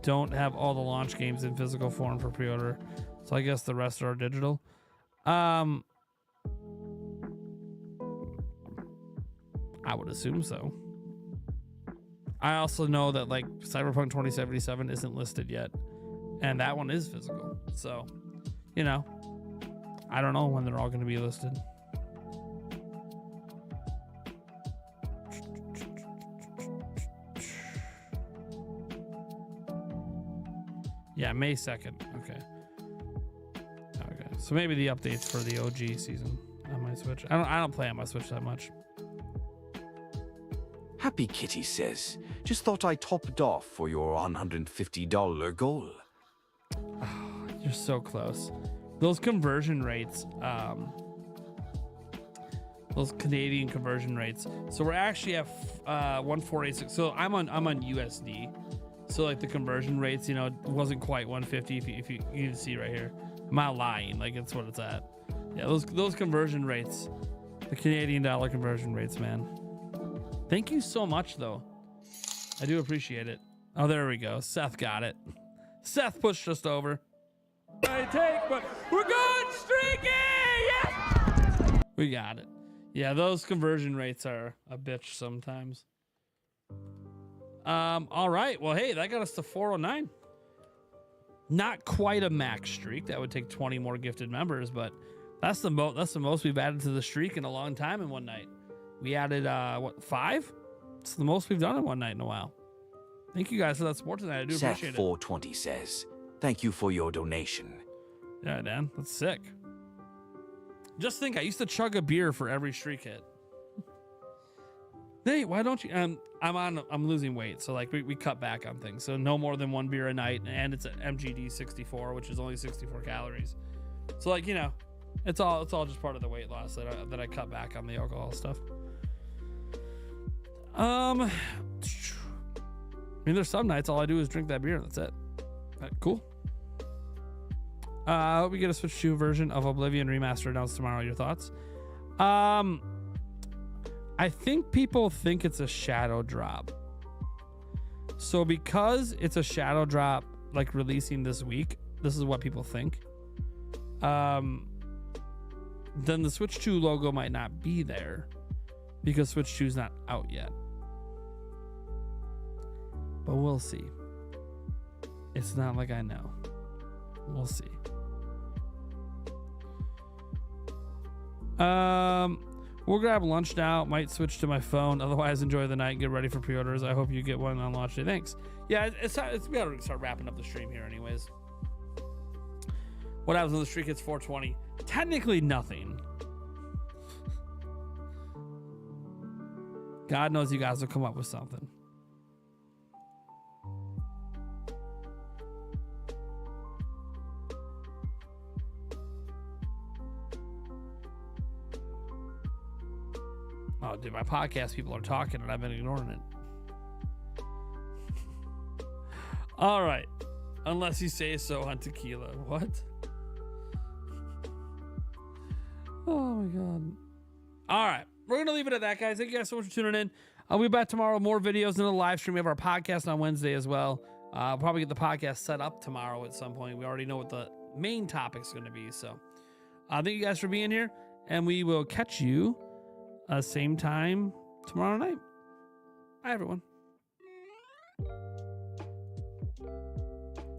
don't have all the launch games in physical form for pre-order, so I guess the rest are digital. I would assume so. I also know that like Cyberpunk 2077 isn't listed yet, and that one is physical. So, you know, I don't know when they're all going to be listed. Yeah, May 2nd. Okay. Okay. So maybe the updates for the OG season on my Switch. I don't play on my Switch that much. Happy Kitty says, just thought I topped off for your $150 goal. Oh, you're so close. Those conversion rates, those Canadian conversion rates. So we're actually at 148. So I'm on USD. So like the conversion rates, you know, wasn't quite 150. If you can see right here, I'm not lying. Like it's what it's at. Yeah, those conversion rates, the Canadian dollar conversion rates, man. Thank you so much, though. I do appreciate it. Oh, there we go. Seth got it. Seth pushed us over. I take, but we're going streaky. Yes, we got it. Yeah, those conversion rates are a bitch sometimes. All right. Well, hey, that got us to 409. Not quite a max streak. That would take 20 more gifted members, but that's the most we've added to the streak in a long time in one night. We added what, 5? It's the most we've done in one night in a while. Thank you guys for that support tonight. I do appreciate it. Seth420 says, thank you for your donation. Yeah, Dan, that's sick. Just think, I used to chug a beer for every streak hit. Hey, why don't you? I'm losing weight, so like we cut back on things. So no more than 1 beer a night, and it's an MGD 64, which is only 64 calories. So like, you know, it's all just part of the weight loss that I cut back on the alcohol stuff. I mean, there's some nights all I do is drink that beer and that's it. Cool. I hope you get a Switch 2 version of Oblivion Remastered announced tomorrow. Your thoughts? I think people think it's a shadow drop. So because it's a shadow drop, like releasing this week, this is what people think. Then the Switch 2 logo might not be there because Switch 2 is not out yet. But we'll see. It's not like I know. We'll see. We'll grab lunch now. Might switch to my phone. Otherwise, enjoy the night. Get ready for pre-orders. I hope you get one on launch day. Thanks. Yeah, we gotta start wrapping up the stream here, anyways. What happens when the streak hits 420? Technically, nothing. God knows you guys will come up with something. Oh, dude, my podcast people are talking and I've been ignoring it. All right. Unless you say so on tequila. What? Oh, my God. All right. We're going to leave it at that, guys. Thank you guys so much for tuning in. I'll be back tomorrow. More videos in the live stream. We have our podcast on Wednesday as well. I'll probably get the podcast set up tomorrow at some point. We already know what the main topic's going to be. So thank you guys for being here. And we will catch you same time tomorrow night. Bye, everyone.